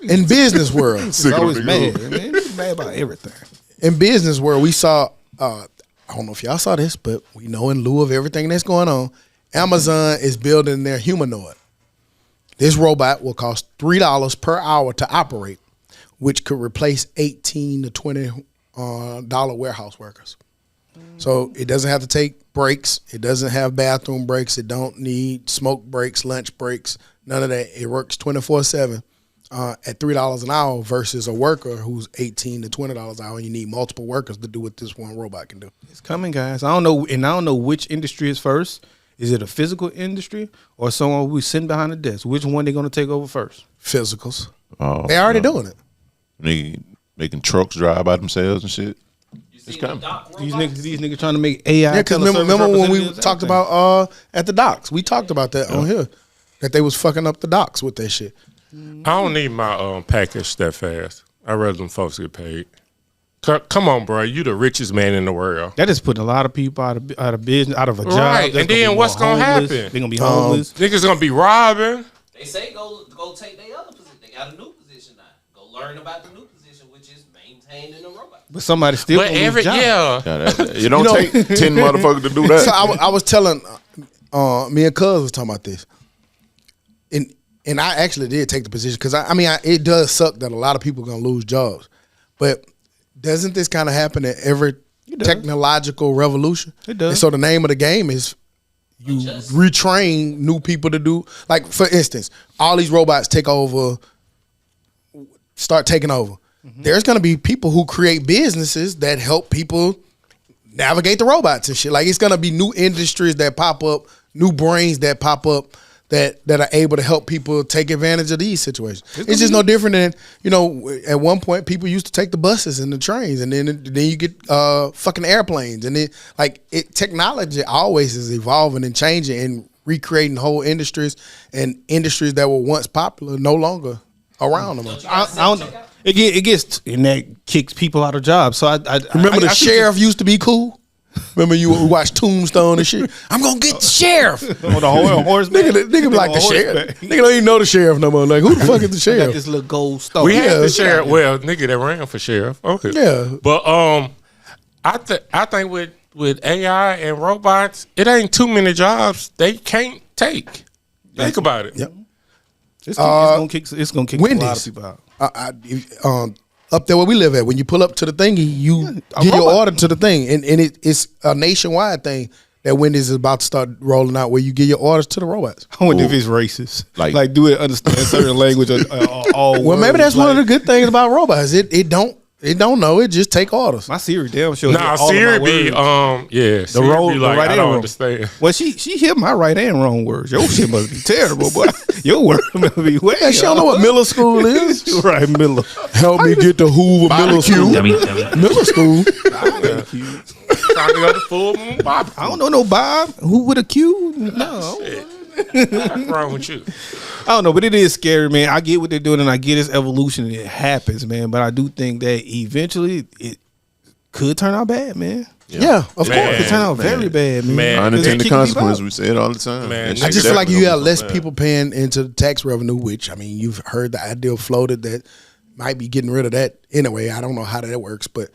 In business world, It's always mad. Man, niggas mad about everything. in business world, we saw. I don't know if y'all saw this, but we know in lieu of everything that's going on, Amazon is building their humanoid. This robot will cost $3 per hour to operate, which could replace $18 to $20 warehouse workers. So it doesn't have to take breaks. It doesn't have bathroom breaks. It don't need smoke breaks, lunch breaks, none of that. It works 24/7 at $3 an hour versus a worker who's $18 to $20 an hour. You need multiple workers to do what this one robot can do. It's coming, guys. I don't know which industry is first. Is it a physical industry or someone who's sitting behind a desk? Which one they gonna take over first? Physicals. Oh, They already doing it. They making trucks drive by themselves and shit. You see coming. the doc These robots? niggas trying to make AI. Yeah, because teleservice remember when we representatives, talked everything. about at the docks? We talked about that on here. That they was fucking up the docks with that shit. I don't need my package that fast. I'd rather them folks get paid. Come on, bro. You the richest man in the world. That is putting a lot of people out of business, out of a job. Right, That's and gonna then be what's more gonna homeless. happen? They're gonna be homeless. Niggas gonna be robbing. They say go take their other position. They got a new position now. Go learn about the new position, which is maintaining the robot. But somebody still But gonna lose every job. You don't take 10 motherfuckers to do that. So I was telling me and Cuz was talking about this, and I actually did take the position because I mean it does suck that a lot of people are gonna lose jobs, but doesn't this kind of happen at every does. technological revolution? It does. And so the name of the game is you retrain new people to do, like, for instance, all these robots start taking over. Mm-hmm. There's gonna be people who create businesses that help people navigate the robots and shit. Like, it's gonna be new industries that pop up, new brains that pop up that are able to help people take advantage of these situations. It's just no different than, at one point people used to take the buses and the trains, and then you get fucking airplanes, and then technology always is evolving and changing and recreating whole industries, and industries that were once popular no longer around them. I don't know. It gets and that kicks people out of jobs. So I Remember the I think sheriff used to be cool? Remember you watched Tombstone and shit? I'm gonna get the sheriff. on the horse Nigga be like the sheriff. Nigga don't even know the sheriff no more. Like, who the fuck is the Got sheriff? this little gold star. We had the it's sheriff. Well, nigga that ran for sheriff. Okay. Yeah. But I think with AI and robots, it ain't too many jobs they can't take. Think about it. Yep. It's gonna kick a lot of Wendy's. people out. Up there where we live at, when you pull up to the thingy, you a get your robot. order to the thing, and it's a nationwide thing that Wendy's is about to start rolling out, where you get your orders to the robots. I wonder if it's racist. Like- Like do it understand certain language? All Well, maybe words, that's one of the like- good things about robots. It don't know. It just take orders. My Siri damn sure. Nah, hear all of my Siri be words. Siri wrong- be the like, right I and don't wrong. understand. Well, she hear my right and wrong words. Your shit must be terrible, boy. Your word must be way. Yeah, she don't know what Miller School is. right, Miller. Help me get to Hoover Miller School. Dummy. Miller School. Trying to go to full moon Bob. I don't know no Bob. Who with a Q? No. What's wrong with you? I don't know, but it is scary, man. I get what they're doing, and I get its evolution, and it happens, man. But I do think that eventually it could turn out bad, man. Yeah, of Man. course. It could turn out very bad, man. Man. Unintended Kicking people consequences. out. We say it all the time. Man, That I shit just feel like you definitely got less gonna people paying into the tax revenue, which, I mean, you've heard the idea floated that might be getting rid of that anyway. I don't know how that works, but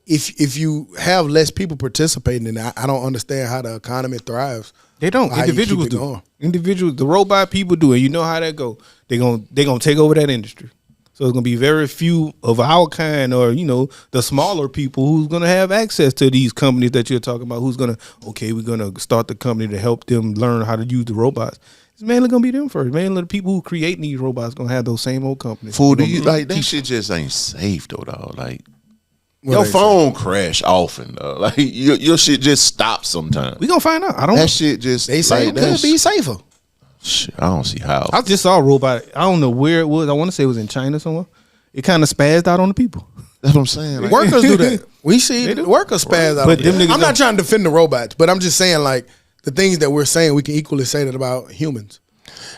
if you have less people participating in it, I don't understand how the economy thrives. They don't. How you keep Individuals it do. going. Individuals, the robot people do, and you know how that go. They gonna take over that industry. So it's gonna be very few of our kind, or the smaller people who's gonna have access to these companies that you're talking about. Who's gonna we're gonna start the company to help them learn how to use the robots. It's mainly gonna be them first. Mainly the people who creating these robots gonna have those same old companies. Fool, do Gonna you be- like that shit? Just ain't safe though, dog. Like What your they phone crash often, dog. Like your shit just stops sometimes. We gonna find out. I don't. That shit just They say like, it could that's- be safer. Shit, I don't see how. I just saw a robot. I don't know where it was. I want to say it was in China somewhere. It kind of spazzed out on the people. That's what I'm saying. Like, Workers do that. We see workers spaz out. But them niggas I'm not don't- trying to defend the robots, but I'm just saying, like, the things that we're saying, we can equally say that about humans.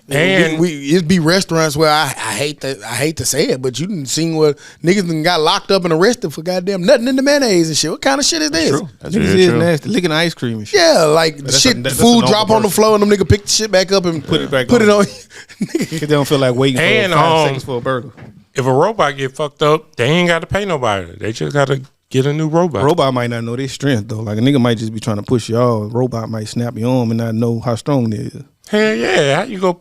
And It'd be restaurants where I hate to say it, but you done seen where niggas done got locked up and arrested for goddamn nothing in the mayonnaise and shit. What kind of shit is this? true. That's Niggas very is true. nasty. Licking ice cream and shit. Yeah, like the that's shit, a- that's a food normal drop on the person. floor and them nigga pick the shit back up and Put it back Put on. it on. Cause they don't feel like waiting And, for 5 seconds for a burger. if a robot get fucked up, they ain't got to pay nobody. They just got to get a new robot. A robot might not know their strength though. Like a nigga might just be trying to push y'all. A robot might snap your arm and not know how strong it is. Hell yeah. How you go,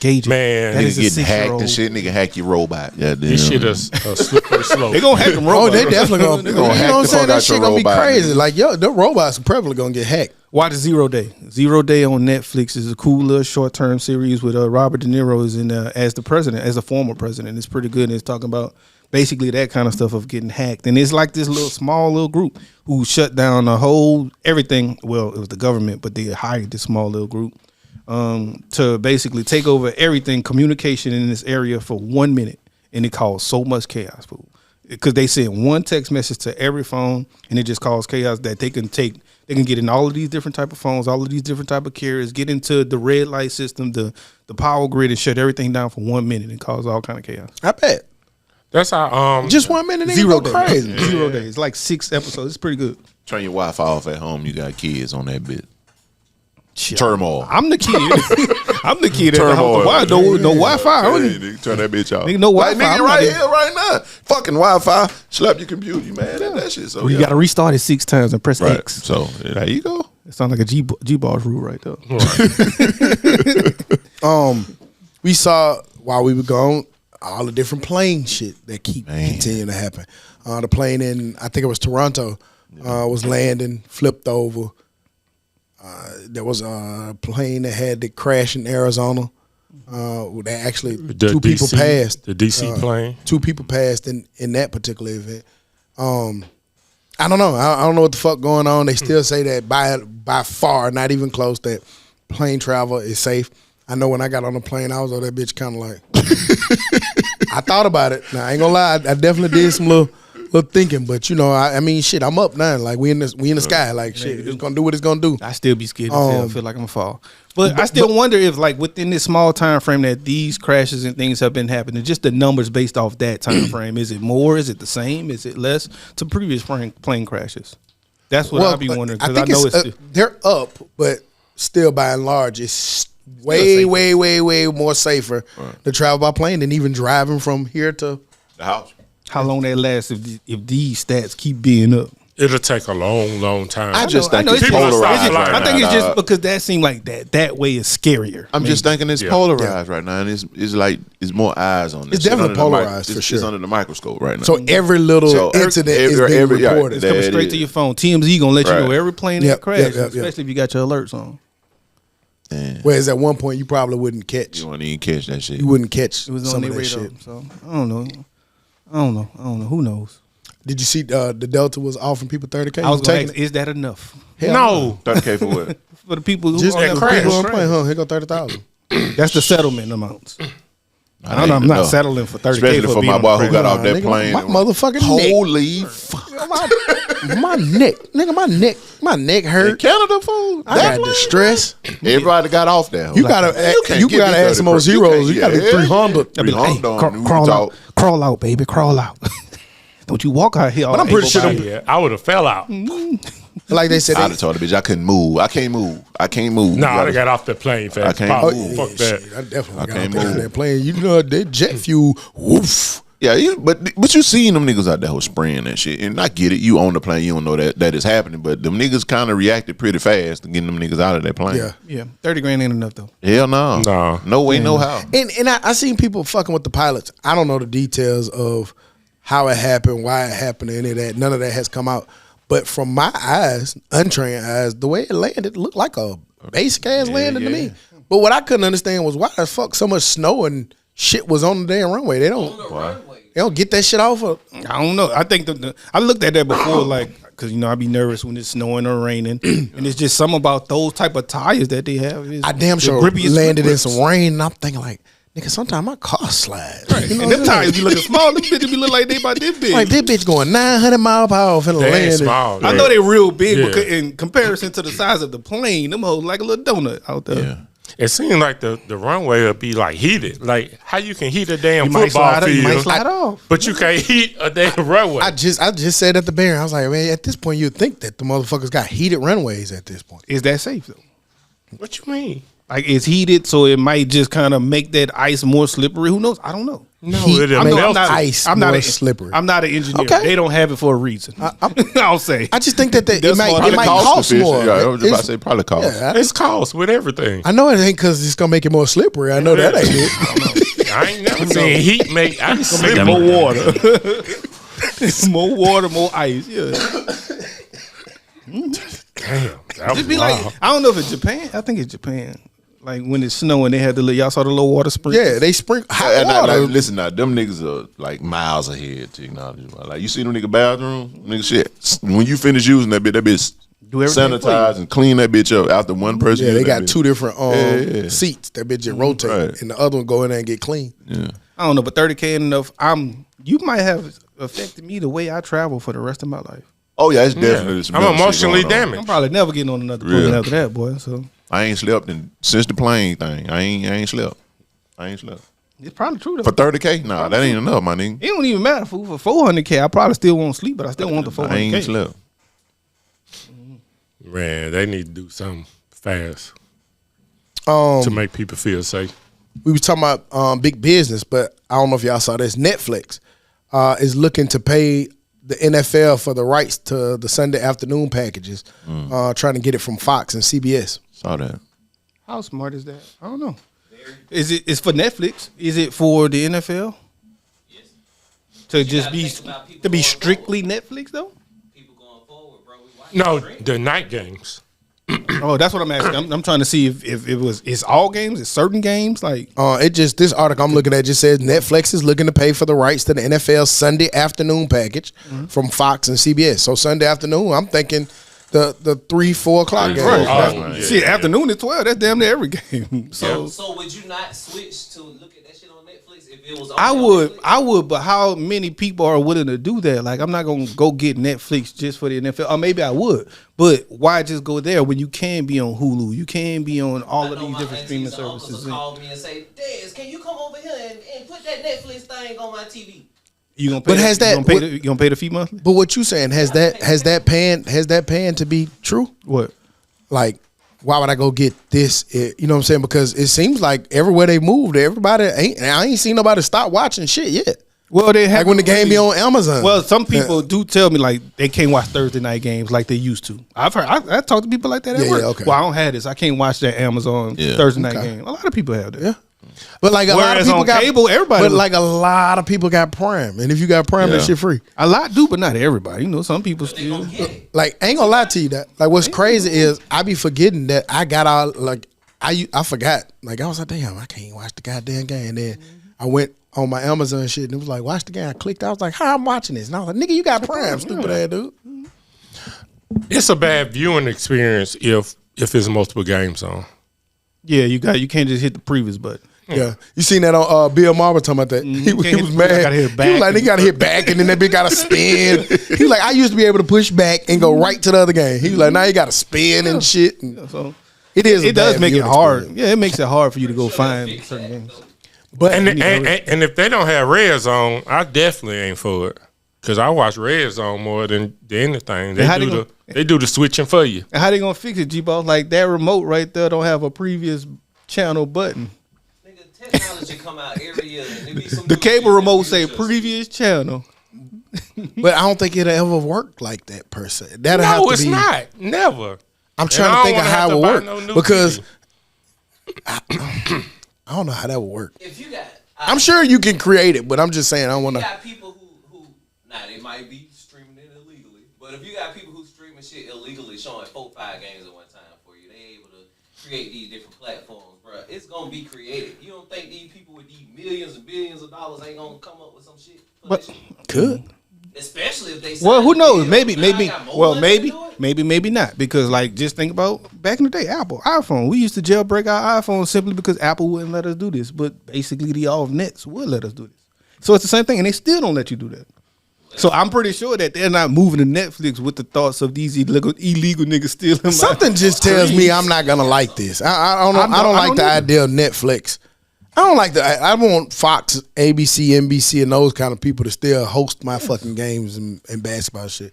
Gauge it. man? That Nigga is a getting hacked 6-year-old. and shit. Nigga hack your robot. Yeah, This shit is a slippery slope. They gonna hack them Oh, robots. they definitely gonna. They You gonna know hack what I'm the saying? fuck That out shit your gonna be robot, crazy. nigga. Like, yo, the robots are probably gonna get hacked. Watch Zero Day. Zero Day on Netflix is a cool little short term series with Robert De Niro is in as the president, as a former president. It's pretty good. And it's talking about basically that kind of stuff of getting hacked. And it's like this small little group who shut down the whole everything. Well, it was the government, but they hired this small little group to basically take over everything, communication in this area for 1 minute. And it caused so much chaos, fool. Because they send one text message to every phone, and it just caused chaos that they can get in all of these different type of phones, all of these different type of carriers, get into the red light system, the power grid, and shut everything down for 1 minute and cause all kind of chaos. I bet. That's how Just 1 minute, Zero go days. crazy. 0 days. Like 6 episodes. It's pretty good. Turn your Wi-Fi off at home. You got kids on that bit. Shit. Turmoil. I'm the kid. I'm the kid at the Turmoil. house. No Wi-Fi. Hey, nigga, turn that bitch off. Nigga, no Like, Wi-Fi. nigga, I'm right not here, right now. Fucking Wi-Fi. Slap your computer. You mad at that shit? So Well, you got to restart it 6 times and press right. X. So there you go. It sounds like a G-Boss rule right there. We saw while we were gone all the different plane shit that keep continuing to happen. The plane in, I think it was Toronto, was landing, flipped over. There was a plane that had to crash in Arizona. That actually two people passed. The DC plane. 2 people passed in that particular event. I don't know. I don't know what the fuck going on. They still say that by far, not even close, that plane travel is safe. I know when I got on the plane, I was on that bitch kind of like. I thought about it. Now I ain't gonna lie, I definitely did some little thinking, but you know, I mean, shit, I'm up now. Like we in the sky. Like shit, it's gonna do what it's gonna do. I still be scared as hell. I feel like I'm gonna fall. But I still wonder if, like, within this small time frame that these crashes and things have been happening, just the numbers based off that time frame. Is it more? Is it the same? Is it less to previous plane crashes? That's what I'll be wondering, because I know it's they're up, but still by and large, it's way more safer to travel by plane than even driving from here to The house. how long that lasts if these stats keep being up. It'll take a long time. I just think it's it's People polarized start right flying. I think now, it's just dog. because that seemed like that way is scarier. I'm just thinking it's Yeah. polarized right now, and it's like it's more eyes on this. It's definitely under the polarized, for It's sure. under the microscope right now. so every little So incident is every- being every- yeah, reported. It's coming That straight is. to your phone. TMZ gonna let you Right. know every plane Yep, that crashed, yep. especially if you got your alerts on. Damn. Whereas at one point you probably wouldn't catch. You won't even catch that shit. You wouldn't catch It was some on of their that radar. shit. So I don't know. Who knows? Did you see the Delta was offering people $30K? I was going to taking ask, is that enough No. 30K for what? for the people who just on that that crash. crash? Plane, huh? Here go 30,000. That's the settlement amounts. I I'm don't not know. settling for 30K Especially for being my on boy the who got crash. off that Nigga, plane. my motherfucking Holy neck. fuck. my neck, nigga, my neck In hurt. Canada food. I got distress. Everybody got off there. You gotta can't you give gotta me add some more 30. zeros. You gotta be 300. I'd be like, hey, 300 on you crawl talk. out, crawl out, baby, crawl out. Don't you walk out here. But I'm pretty sure them- Yeah, I would have fell out. Like they said, I'd have told the bitch I couldn't move. I can't move. No, I got off the plane fast. I can't Pop. move. Fuck that. I definitely I got can't off move. that plane. You know that jet fuel. Woof. Yeah, but you seen them niggas out there who spraying that shit, and I get it. You on the plane, you don't know that is happening, but them niggas kind of reacted pretty fast to getting them niggas out of that plane. Yeah. Yeah, 30 grand ain't enough though. Hell no, No. no way, no how. And I seen people fucking with the pilots. I don't know the details of how it happened, why it happened, any of that. None of that has come out. But from my eyes, untrained eyes, the way it landed, it looked like a basic ass landing to me. But what I couldn't understand was why the fuck so much snow and shit was on the damn runway. They don't get that shit off of. I don't know. I think I looked at that before, like, because I be nervous when it's snowing or raining, and it's just something about those type of tires that they have. I damn sure grippiest landed in grips. some rain, and I'm thinking like, nigga, sometimes my car slides. You know And what them I'm tires saying? be looking small. Them bitches be looking like they about this big. Like this bitch going 900 mile per hour finna They ain't land. small. I know they real big, Yeah. but in comparison to the size of the plane, them hoes like a little donut out there. Yeah. It seemed like the runway would be like heated. Like how you can heat a damn You might football slide, field, you might slide off. but you can't heat a damn runway. I just said at the Bear, I was like, man, at this point you'd think that the motherfuckers got heated runways at this point. Is that safe though? What you mean? Like it's heated, so it might just kind of make that ice more slippery. Who knows? I don't know. No, Heat it'll make melt. ice more slippery. I'm not an engineer. Okay. They don't have it for a reason. I'll say. I just think that it That's might what it might Cost cost efficient. more. Yeah, I was just about to It's- say probably cost. yeah, It's cost with everything. I know it ain't because it's gonna make it more slippery. I know that ain't it. I ain't never seen heat make ice slippery. Dummy. More water. More water, more ice. Yeah. Damn, that was Just be wild. like, I don't know if it's Japan. I think it's Japan. Like when it's snowing, they had y'all saw the low water sprinkles. Yeah, they sprinkle hot And water. listen, now them niggas are like miles ahead technology. Like you see them nigga bathroom, nigga shit. When you finish using that bitch Do everything for sanitize and clean that bitch up after one person. Yeah, they use that got bitch. 2 different Yeah. seats. That bitch just rotate, Right. and the other one go in there and get clean. Yeah. I don't know, but 30K enough. You might have affected me the way I travel for the rest of my life. Oh yeah, it's definitely. some I'm mental shit emotionally going on. damaged. I'm probably never getting on another Real. plane after that, boy. So I ain't slept since the plane thing. I ain't slept. I ain't slept. it's probably true though. For 30K? Nah, that ain't enough, my nigga. It don't even matter for 400K. I probably still won't sleep, but I still want the 400K. I ain't slept. Man, they need to do something fast Um, to make people feel safe. we was talking about big business, but I don't know if y'all saw this. Netflix is looking to pay the NFL for the rights to the Sunday afternoon packages, trying to get it from Fox and CBS. Saw that. How smart is that? I don't know. It's for Netflix? Is it for the NFL? Yes. To You just gotta be think about people to be going strictly Netflix though? People going forward, bro. We watch No, stream. the night games. Oh, that's what I'm asking. I'm trying to see if it's all games, it's certain games. Like This article I'm looking at just says Netflix is looking to pay for the rights to the NFL Sunday afternoon package from Fox and CBS. So Sunday afternoon, I'm thinking the 3-4 o'clock game. Right. Oh, yeah. shit, afternoon is 12. That's damn near every game. So So would you not switch to look at that shit on Netflix if it was? I only on would, Netflix? but how many people are willing to do that? Like, I'm not gonna go get Netflix just for the NFL, or maybe I would. But why just go there when you can be on Hulu? You can be on all I of know these my different streaming aunties and uncles services. will call me and say, "Dez, can you come over here and put that Netflix thing on my TV?" You gonna pay? But has that- you gonna pay the fee monthly? But what you saying has that pan to be true? What? Like, why would I go get this? You know what I'm saying? Because it seems like everywhere they moved, I ain't seen nobody stop watching shit yet. Well, they have Like when the game be on Amazon. Well, some people do tell me like they can't watch Thursday night games like they used to. I've heard. I talk to people like that at Yeah, work. yeah, okay. Well, I don't have this. I can't watch that Amazon Yeah. Thursday night Okay. game. A lot of people have that. Yeah. But like a lot of Whereas people on got cable, everybody But was- like a lot of people got Prime, and if you got Prime, that Yeah. shit free. A lot do, but not everybody. You know, some people They still. gonna get it. Like, I ain't gonna lie to you that. Like, what's crazy is I be forgetting that I got all like I forgot. Like, I was like, damn, I can't watch the goddamn game. And then I went on my Amazon shit and it was like, watch the game. I clicked. I was like, how I'm watching this? And I was like, nigga, you got Prime, stupid ass dude. It's a bad viewing experience if it's multiple games on. Yeah, you can't just hit the previous button. Yeah, you seen that on Bill Marber talking about that? He Can't was hit- mad. gotta hit He back was like, and- they got to hit back, and then that bitch got to spin. He was like, I used to be able to push back and go right to the other game. He was like, now you got to spin and shit. And So it is. it a does bad make it viewing hard. experience. Yeah, it makes it hard for you to go find certain games. But And if they don't have Red Zone, I definitely ain't for it. Cause I watch Red Zone more than anything. how they They do the switching for you. And how they gonna fix it, G-Boss? Like that remote right there don't have a previous channel button. Nigga, technology come out every year. And there be some The new cable shit remote that say we just- previous channel. But I don't think it'll ever work like that per se. That'll have No, to it's be. not. Never. I'm And trying I to think don't of wanna how have it to would buy work no new because TV. I don't know how that would work. If you got, I'm sure you can create it, but I'm just saying I don't want you to. got people who now they might be streaming it illegally, but if you got people who streaming shit illegally, showing 4-5 games at one time for you, they able to create these different platforms, bro. It's gonna be creative. You don't think these people with these millions and billions of dollars ain't gonna come up with some shit? For But that shit? Could. Especially if they. Well, sign who a knows? deal. Maybe, Now I maybe. got more Well, money to do it? maybe not. Because like, just think about back in the day, Apple, iPhone. We used to jailbreak our iPhone simply because Apple wouldn't let us do this. But basically, the off nets would let us do this. So it's the same thing, and they still don't let you do that. So I'm pretty sure that they're not moving to Netflix with the thoughts of these illegal niggas stealing. my- Something just tells me I'm not gonna like this. I don't know. I don't like the either. idea of Netflix. I don't like the. I want Fox, ABC, NBC, and those kind of people to still host my fucking games and basketball shit.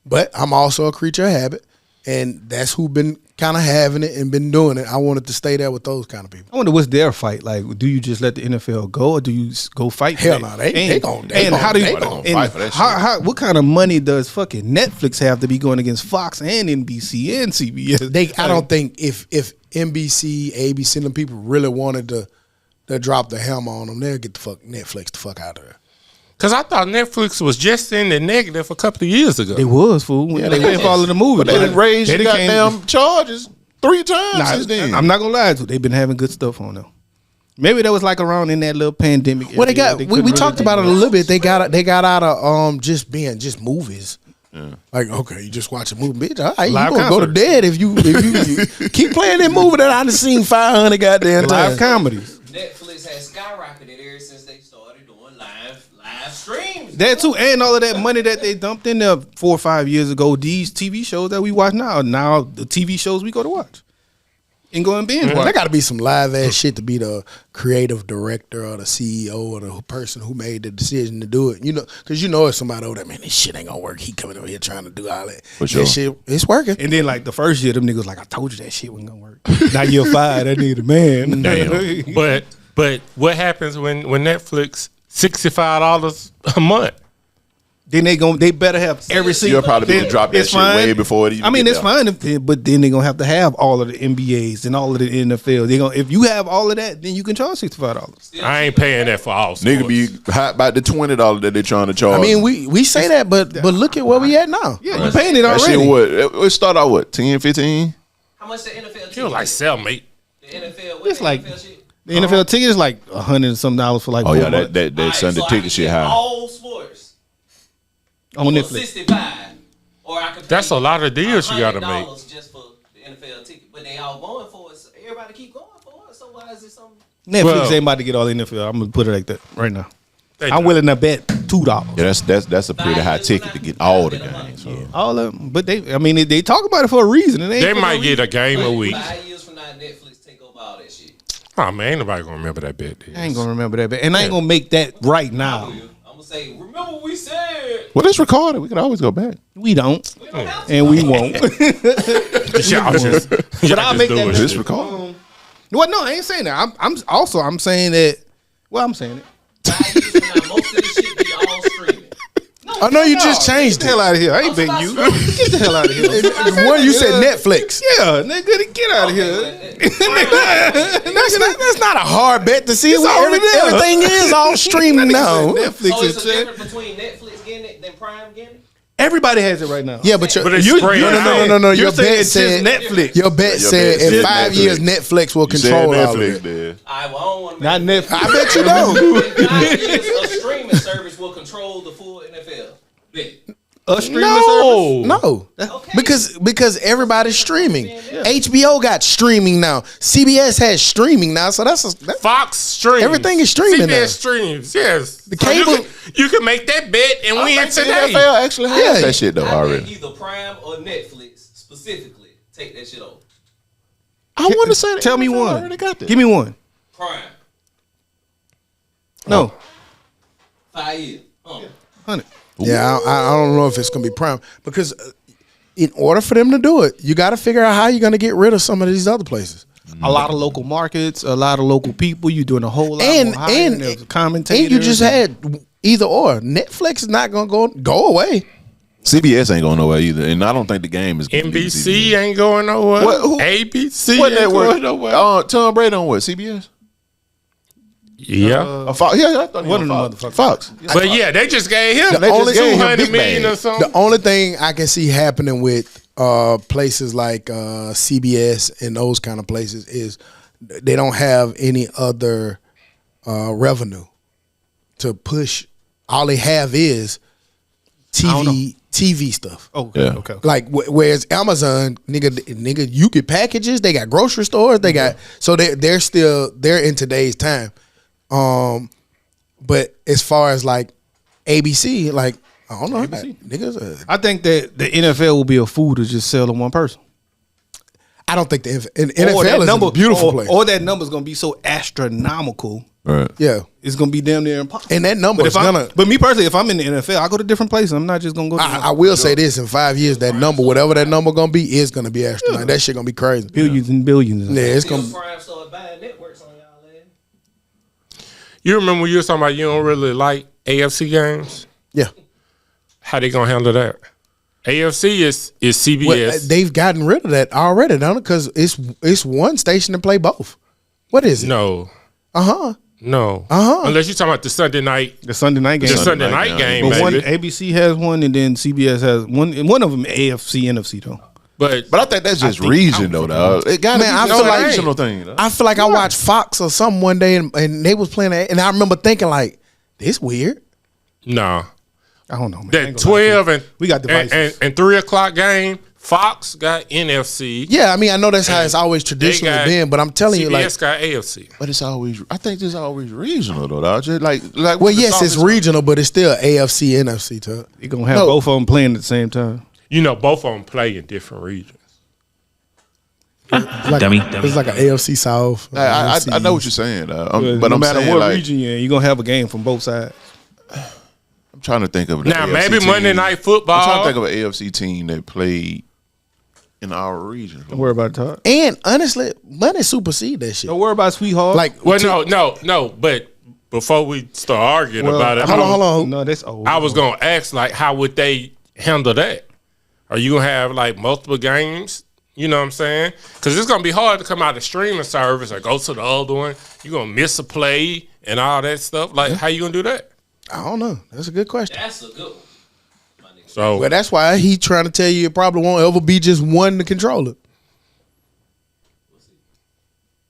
But I'm also a creature of habit, and that's who been kind of having it and been doing it. I wanted to stay there with those kind of people. I wonder what's their fight. Like, do you just let the NFL go, or do you go fight? for Hell that? no, they gon' and how do you? they gon' and fight for that how, what kind of money does fucking Netflix have to be going against Fox and NBC and CBS? I don't think if NBC, ABC, and them people really wanted to drop the hammer on them, they'll get the fuck Netflix the fuck out of there. Cause I thought Netflix was just in the negative a couple of years ago. It was fool. When they didn't follow the movie. But they didn't raise They the done came- goddamn charges. 3 times since then. I'm not gonna lie to you. They've been having good stuff on them. Maybe that was like around in that little pandemic. Well, they area. got. They We couldn't really talked do about it a much. little bit. They got out of just being just movies. Like, okay, you just watch a movie, bitch. All right, you Live gonna go to concerts. dead if you keep playing that movie that I done seen 500 goddamn Live times. comedies. Netflix has skyrocketed ever since they started doing live streams. That too, and all of that money that they dumped in there 4 or 5 years ago. These TV shows that we watch now the TV shows we go to watch and go and binge watch. There got to be some live ass shit to be the creative director or the CEO or the person who made the decision to do it. You know, because it's somebody over there, man, this shit ain't gonna work. He coming over here trying to do all that. For sure. That shit, it's working. And then like the first year, them niggas like, I told you that shit wasn't gonna work. Now year 5, that nigga the man. Damn. But what happens when Netflix $65 a month? Then they better have every single. You'll probably be able to drop that it's shit fine. way before it even I mean, get it's there. fine, but then they're gonna have to have all of the NBAs and all of the NFL. They gonna if you have all of that, then you can charge $65. I ain't paying that for all sports. Nigga be hot about the $20 that they trying to charge. I mean, we say that, but look at where we at now. Yeah, you paying it that already. shit what? It start out what? 10, 15? How much the NFL ticket? You like cellmate. The NFL. It's the like- NFL shit? The NFL ticket is like $100 and some dollars for like. Oh 4 yeah, months that Alright, Sunday so I ticket can shit get high. all sports on for Netflix. 65, or I could. That's pay a lot of deals you gotta make. $100 just for the NFL ticket, but they all going for it. So everybody keep going for it. So why is it something? Netflix Well- ain't about to get all the NFL. I'm gonna put it like that right now. They I'm not. willing to bet $2. Yeah, that's a pretty high ticket to get all the games. So. All of them, but they talk about it for a reason. And They might get a game a week. 5 years from now, Netflix take over all that shit. Oh man, ain't nobody gonna remember that bet. I ain't gonna remember that, and I ain't gonna make that right now. I'm gonna say, remember what we said. Well, it's recorded. We can always go back. We don't, We don't have to. and we won't. Y'all just, But I'll make that. It's recorded. Well, no, I ain't saying that. I'm saying that. Well, I'm saying it. 5 years from now, most of this shit be all streaming. No, I know you just changed Get the hell it. out of here. I ain't betting you. Get the hell out of here. The one you said Netflix. Yeah, nigga, get out of here. That's not a hard bet to see. It's already there. Everything is all streaming now. Netflix So it's and a shit. difference between Netflix getting it than Prime getting it? Everybody has it right now. Yeah, but But it's you spread out. no. You're Your saying bet it's said just Netflix. Your bet Your said bet in said 5 Netflix. years Netflix will You said control all of Netflix, it. there. I don't want to Not make Netflix. I bet you don't. In 5 years, a streaming service will control the full NFL. Bet. A streaming service. No, Okay. because everybody's streaming. HBO got streaming now. CBS has streaming now, so that's Fox streams. Everything is streaming CBS now. streams, yes. The So cable- you can make that bet and win I think the today. NFL actually has Yeah. that shit though I bet already. either Prime or Netflix specifically take that shit over. I want to say that Tell me NFL one. already got that. Give me one. Prime. No. 5 years. 100. Yeah, I don't know if it's gonna be prime because in order for them to do it, you got to figure out how you're gonna get rid of some of these other places. A lot of local markets, a lot of local people. You doing a whole lot And more hiring. and There's commentators. and you just had either or. Netflix is not gonna go away. CBS ain't going nowhere either, and I don't think the game is gonna be NBC ain't going nowhere. What- who- ABC What ain't network? going nowhere. Tom Brady on what? CBS? Yeah. Fox? Yeah, I thought he One on of them Fox. motherfuckers. Fox. But yeah, they just gave him They just gave him 200 big million bag. or something. The only thing I can see happening with places like CBS and those kind of places is they don't have any other revenue to push. All they have is TV stuff. Okay. Yeah. Okay. Like whereas Amazon, nigga, you get packages. They got grocery stores. They got so they're in today's time. But as far as like ABC, like I don't know, niggas. I think that the NFL will be a fool to just sell to one person. I don't think the Or NFL that is number, a beautiful place. Or that number's gonna be so astronomical. Right. Yeah, It's gonna be damn near impossible. and that number But is if gonna. but me personally, if I'm in the NFL, I go to different places. I'm not just gonna go. To I will say this: in 5 years, that number, whatever that number gonna be, is gonna be astronomical. That shit gonna be crazy. billions and billions. Yeah, it's Till gonna. Prime started buying networks on y'all ass. You remember when you were talking about you don't really like AFC games? Yeah, How they gonna handle that? AFC is CBS. well, they've gotten rid of that already, don't it? Because it's one station to play both. What is it? no, No. Unless you're talking about the Sunday night, The Sunday night game. the Sunday Sunday night night game. game, But one baby. ABC has one, and then CBS has one. And one of them AFC, NFC though. But I think that's just regional, dog. It got to be Man, I a feel like- regional thing. Dog. I feel like I watched Fox or something one day and they was playing that, and I remember thinking like, this weird. no. I don't know, man. I That ain't gonna lie to you. 12 and We got devices. and 3 o'clock game. Fox got NFC. Yeah, I mean, I know that's how it's always traditionally got been, but I'm telling you, like, CBS got AFC. But it's always, I think it's always regional though. Dog. Just like well, with the yes, it's South- regional, but it's still AFC, NFC, too. You're going to have No. both of them playing at the same time. You know, both of them play in different regions. Like, Dummy. It's like an AFC South. I know what you're saying, but no I'm matter saying what like region you're in, you're going to have a game from both sides. I'm trying to think of the Now, AFC maybe team. Monday Night I'm Football. trying to think of an AFC team that played in our region. Don't worry about it, Todd. And honestly, money supersede that shit. Don't worry about Sweetheart. Like, Well, no. But before we start arguing about it, hold on. No, that's old. I was gonna ask, like, how would they handle that? Are you gonna have like multiple games? You know what I'm saying? Because it's gonna be hard to come out of streaming service or go to the other one. You're gonna miss a play and all that stuff. Like, how you gonna do that? I don't know. That's a good question. That's a good one. My nigga. So Well, that's why he trying to tell you it probably won't ever be just one to control it.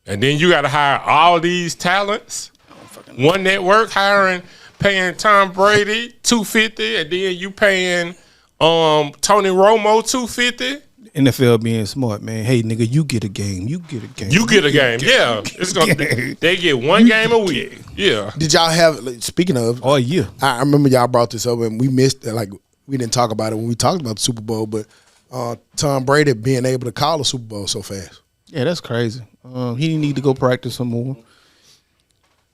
and then you got to hire all these talents. One network paying Tom Brady $250, and then you paying Tony Romo $250. NFL being smart, man. Hey, nigga, you get a game. You get a game. You get a game, yeah. It's gonna they get one game a week, yeah. Did y'all have, like, speaking of, Oh, yeah. I remember y'all brought this up and we missed it. Like, we didn't talk about it when we talked about the Super Bowl, but Tom Brady being able to call a Super Bowl so fast. Yeah, that's crazy. He didn't need to go practice some more.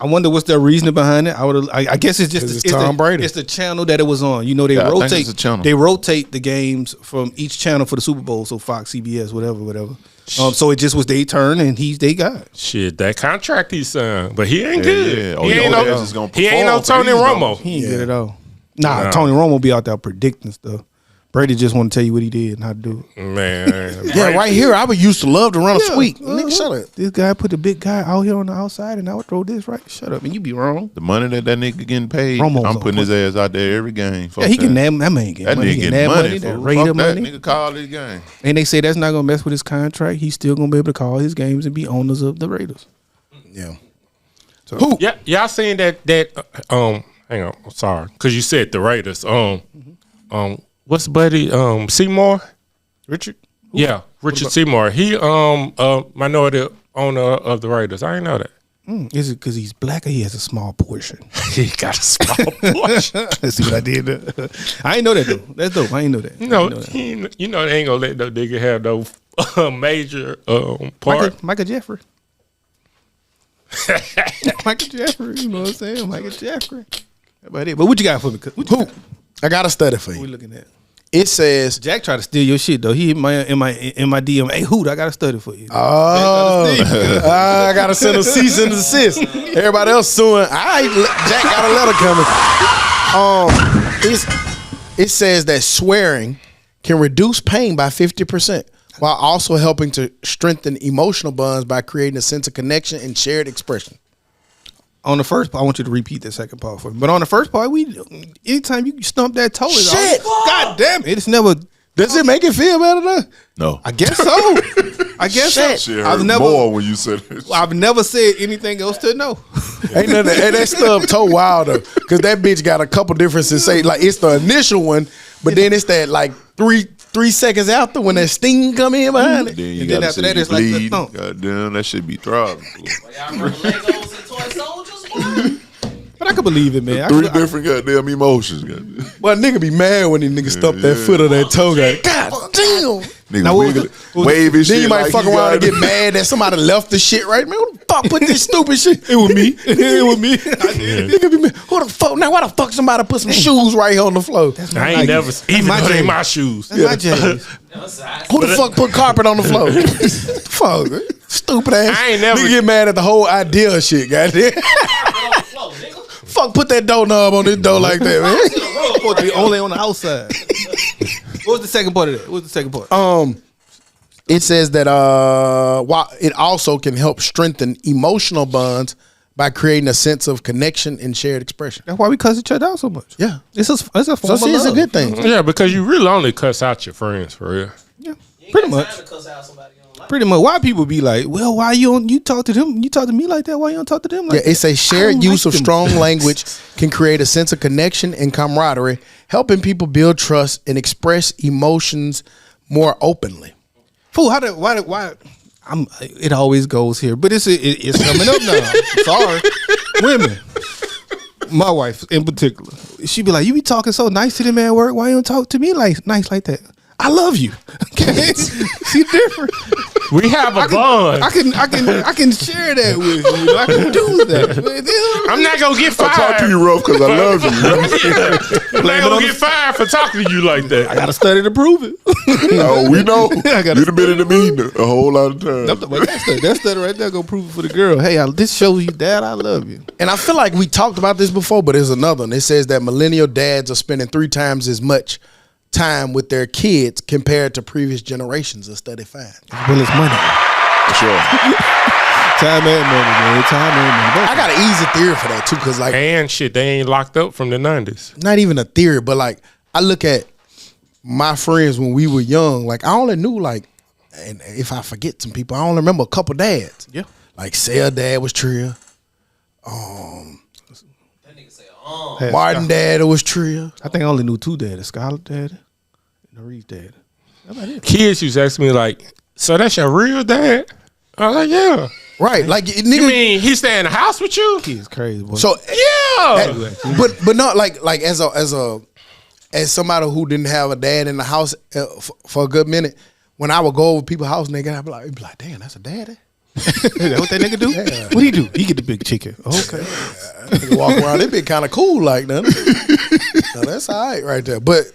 I wonder what's their reasoning behind it. I guess it's just 'Cause it's Tom Brady. It's the channel that it was on. You know, they Yeah, I think rotate. it's a channel. They rotate the games from each channel for the Super Bowl. So Fox, CBS, whatever. So it just was their turn, and they got it. Shit, that contract he signed, but he ain't Yeah, good. yeah. Oh, He yeah, ain't oh, no, that's just gonna he ain't no perform for Tony these Romo. numbers. He ain't Yeah. good at all. Nah, No. Tony Romo be out there predicting stuff. Brady just want to tell you what he did and how to do it. Man, Yeah, right here, I would used to love to run a sweep. Nigga, shut up. This guy put the big guy out here on the outside, and I would throw this right. Shut up, and you be wrong. The money that nigga getting paid, Romo's I'm on putting his ass out there every game. Fuck Yeah, he that. getting that man getting That money. nigga He getting money. that fool. Raider Fuck that money. nigga call this game. And they say that's not gonna mess with his contract. He's still gonna be able to call his games and be owners of the Raiders. Yeah. yeah, y'all seen that? Hang on, I'm sorry, because you said the Raiders. What's buddy? Seymour. Richard, Yeah, Richard Seymour. He minority owner of the Raiders. I didn't know that. is it because he's black or he has a small portion? He got a small portion. Let's see what I did. I ain't know that though. That's dope. I ain't know that. You know, I ain't know that. they ain't gonna let no nigga have no major part. Michael Jeffrey. Michael Jeffrey. You know what I'm saying? Michael Jeffrey. How about it? But what you got for me? What you got? I got a study for What we you. looking at? It says, Jack tried to steal your shit though. He in my DM. Hey, Hoot, I got a study for you. I got to send a cease and desist. Everybody else suing. Jack got a letter coming. It says that swearing can reduce pain by 50%, while also helping to strengthen emotional bonds by creating a sense of connection and shared expression. On the first part, I want you to repeat the second part for me. But on the first part, anytime you stump that toe, it's Shit. God damn it! It's never. Does it make it feel better though? No. I guess so. I guess Shit. so. Shit I've hurt never. more when you said it. I've never said anything else to no. Ain't nothing. Hey, that stuff toe wild though, because that bitch got a couple different sensations. Like it's the initial one, but then it's that like three seconds after when that sting come in behind it. Then you And then gotta after see that, you it's like the bleed. thump. Goddamn, that shit be throbbing. Y'all remember Legos and toy soldiers? Boy? But I could believe it, man. Three different goddamn emotions. Goddamn. Well, nigga be mad when the nigga stump that foot or that toe. God damn. Nigga Now, what was wiggle, the- wave his shit. Then you might like fuck he around and got get mad that somebody left the shit right. Man, who the fuck put this stupid shit? It was me. It was me. Nigga be mad. Who the fuck? Now, why the fuck somebody put some shoes right here on the floor? I ain't never even my though they jam. my shoes. That's my jazz. Who the fuck put carpet on the floor? Fuck. Stupid ass. I ain't never- Nigga get mad at the whole idea of shit, goddamn. Fuck, put that doorknob on this door like that, man. Supposed to be only on the outside. What was the second part of that? What was the second part? It says that while it also can help strengthen emotional bonds by creating a sense of connection and shared expression. That's why we cuss each other out so much. Yeah. It's a form So of see, it's a love. good thing. Yeah, because you really only cuss out your friends for real. You ain't Pretty got much. time to cuss out somebody you don't like. Pretty much. Why people be like, well, why you talk to them? You talk to me like that. Why you don't talk to them like Yeah, that? it's a I shared don't use like of them. strong language can create a sense of connection and camaraderie, helping people build trust and express emotions more openly. Fool, why? It always goes here, but it's coming up now. Sorry, women. My wife in particular, she be like, "You be talking so nice to them at work. Why you don't talk to me nice like that? I love you." Okay, she different. We have a bond. I can share that with you. I can do that. I'm not gonna get fired. I talk to you rough because I love you. I'm not gonna get fired for talking to you like that. I gotta study to prove it. Oh, we know. I gotta You've been in the meeting a whole lot of times. That study right there gonna prove it for the girl. Hey, this shows you, Dad, I love you. And I feel like we talked about this before, but there's another one. It says that millennial dads are spending 3 times as much time with their kids compared to previous generations, a study finds. Well, it's money. For sure. Time and money, man. Time and money. I got an easy theory for that too, because like And shit, they ain't locked up from the 90s. not even a theory, but like I look at my friends when we were young, like I only knew like, and if I forget some people, I only remember a couple dads. Yeah. Like Sarah dad was Tria. That nigga say, Hey, Martin dad was Tria. I think I only knew 2 daddies: Scarlett daddy and Reed's daddy. How about it? Kids used to ask me like, "So that's your real dad?" I was like, "Yeah." Right. Like You nigga. mean he stay in the house with you? Kids crazy, boy. So Yeah. but not like as somebody who didn't have a dad in the house for a good minute. When I would go over people's house, nigga, I'd be like, damn, that's a daddy. that what that nigga do? Yeah. What he do? He get the big chicken. Okay. Nigga walk around, it be kind of cool like that. So that's all right right there. But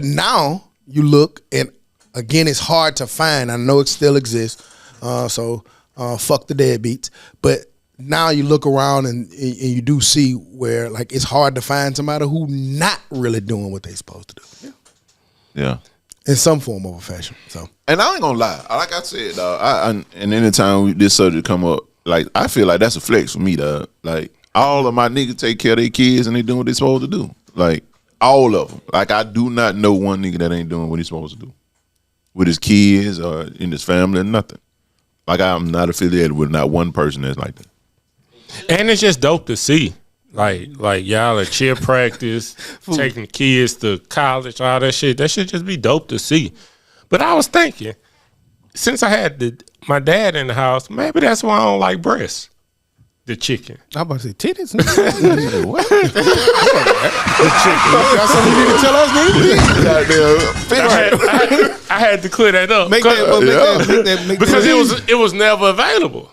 now you look, and again, it's hard to find. I know it still exists. So fuck the deadbeats. But now you look around and you do see where like it's hard to find somebody who not really doing what they supposed to do. Yeah. In some form of a fashion. So And I ain't gonna lie. Like I said, dog, and anytime this subject come up, like I feel like that's a flex for me, dog. Like all of my niggas take care of their kids and they doing what they supposed to do. Like all of them. Like I do not know one nigga that ain't doing what he's supposed to do with his kids or in his family or nothing. Like I'm not affiliated with not one person that's like that. And it's just dope to see. Like y'all at cheer practice, taking the kids to college, all that shit. That should just be dope to see. But I was thinking, since I had my dad in the house, maybe that's why I don't like breasts. The chicken. I'm about to say titties. What? got something you need to tell us, nigga? I had to clear that up. Make that. Because it was never available.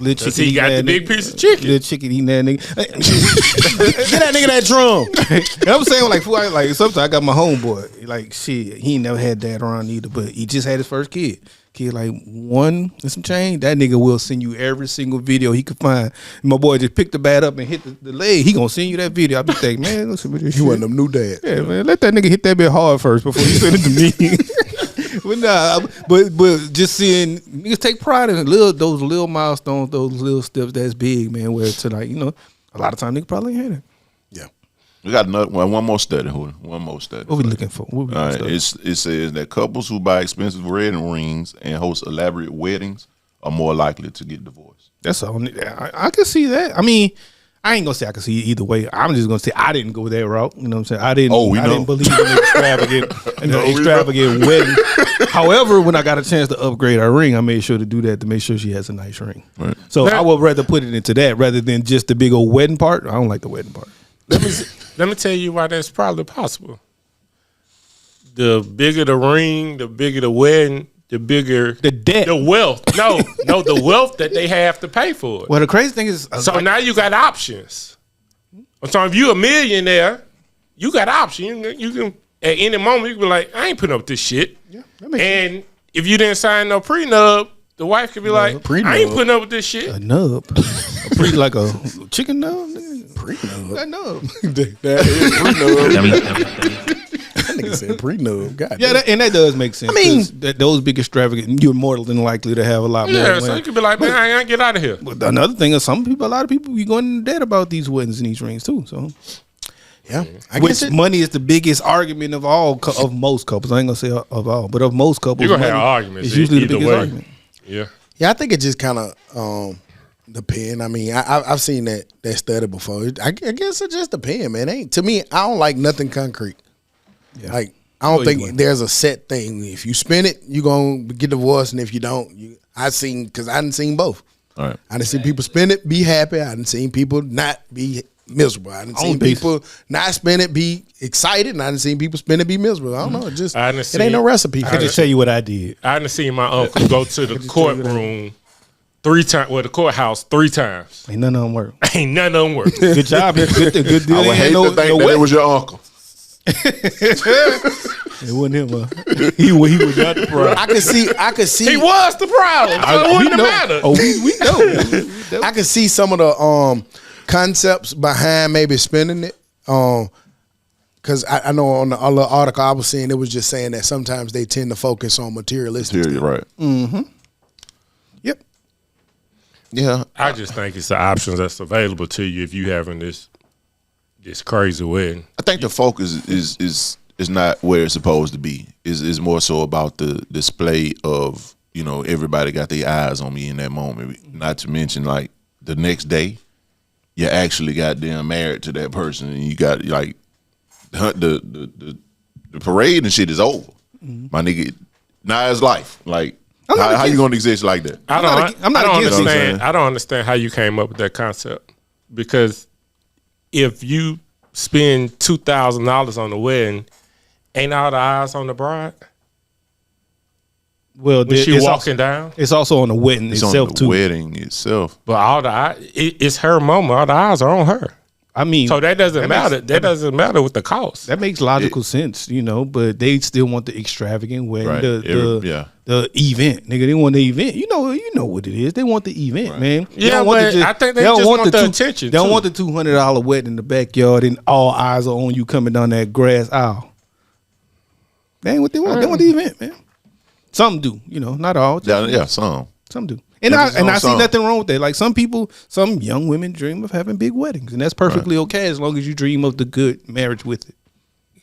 Little Cause chicken. he got the big piece of chicken. Little chicken eating that nigga. Get that nigga that drum. And I'm saying like sometimes I got my homeboy. Like shit, he ain't never had dad around either, but he just had his first kid. Kid like 1 and some change. That nigga will send you every single video he could find. And my boy just picked the bat up and hit the leg. He gonna send you that video. I be thinking, man, listen to this. You one of them new dads. Yeah, man, let that nigga hit that bit hard first before you send it to me. But nah, but just seeing niggas take pride in those little milestones, those little steps. That's big, man. Where to like, you know, a lot of time niggas probably ain't had it. Yeah. We got another one more study. Hold on. One more study. What we looking for? What we All right, studying? it says that couples who buy expensive wedding rings and host elaborate weddings are more likely to get divorced. That's all. I can see that. I mean, I ain't gonna say I can see it either way. I'm just gonna say I didn't go that route. You know what I'm saying? I didn't believe in extravagant wedding. However, when I got a chance to upgrade our ring, I made sure to do that to make sure she has a nice ring. Right. So I would rather put it into that rather than just the big old wedding part. I don't like the wedding part. Let me tell you why that's probably possible. The bigger the ring, the bigger the wedding, the bigger The debt. the wealth. No, the wealth that they have to pay for it. Well, the crazy thing is, So now you got options. So if you a millionaire, you got options. You can at any moment you can be like, I ain't putting up this shit. Yeah, that makes And if you didn't sign no prenup, the wife could be like, prenup. I ain't putting up with this shit. a nub, like a chicken nub. Pre-nub. A nub. That is pre-nub. Dummy. That nigga said pre-nub. God Yeah, damn. and that does make sense. I mean- 'cause those big extravagant, you're more than likely to have a lot more. Yeah, so money. you could be like, man, I ain't get out of here. But another thing is, a lot of people, be going in debt about these weddings and these rings too. So Yeah, I Which guess money is the biggest argument of all of most couples. I ain't gonna say of all, but of most couples, You're gonna have money arguments is usually the either biggest way. argument. Yeah. Yeah, I think it just kind of depend. I mean, I've seen that study before. I guess it just depend, man. Ain't to me. I don't like nothing concrete. Yeah. Like I don't you think would. there's a set thing. If you spend it, you gonna get divorced, and if you don't, I done seen both. All right. I done seen people spend it, be happy. I done seen people not be miserable. I done seen people not spend it, be excited, and I done seen people spend it, be miserable. I don't know. It just I done it seen- ain't no recipe. I can just tell you what I did. I done seen my uncle go to the courtroom 3 times, well, the courthouse 3 times. Ain't none of them work. Ain't none of them work. Good job. Good deal. I would hate to think that it was your uncle. It wasn't him. He was not the problem. I could see. He was the problem. So it wouldn't have mattered. Oh, we know. I can see some of the concepts behind maybe spending it. Because I know on the other article I was seeing, it was just saying that sometimes they tend to focus on materialistic. You're right. Yep. Yeah. I just think it's the options that's available to you if you having this crazy wedding. I think the focus is not where it's supposed to be. Is more so about the display of, everybody got their eyes on me in that moment. Not to mention, like, the next day, you actually got them married to that person, and you got like the parade and shit is over. My nigga, now it's life. Like, how you gonna exist like that? I I'm not don't against it. understand. I don't understand how you came up with that concept, because if you spend $2,000 on the wedding, ain't all the eyes on the bride Well, when she it's walking down? It's also on the wedding It's itself on the too. wedding itself. But all the it's her moment. All the eyes are on her. I mean, So that doesn't matter. That doesn't matter with the cost. that makes logical sense, but they still want the extravagant wedding, Right. the event, nigga. They want the event. You know what it is. They want the event, man. They Yeah, don't want but I think they just want the attention, They don't too. want the $200 wedding in the backyard and all eyes are on you coming down that grass aisle. They ain't what they want. They want the event, man. Some do, not all. Yeah, some. Some do. And Emphasis on I see some. nothing wrong with that. Like some young women dream of having big weddings, and that's perfectly okay as long as you dream of the good marriage with it.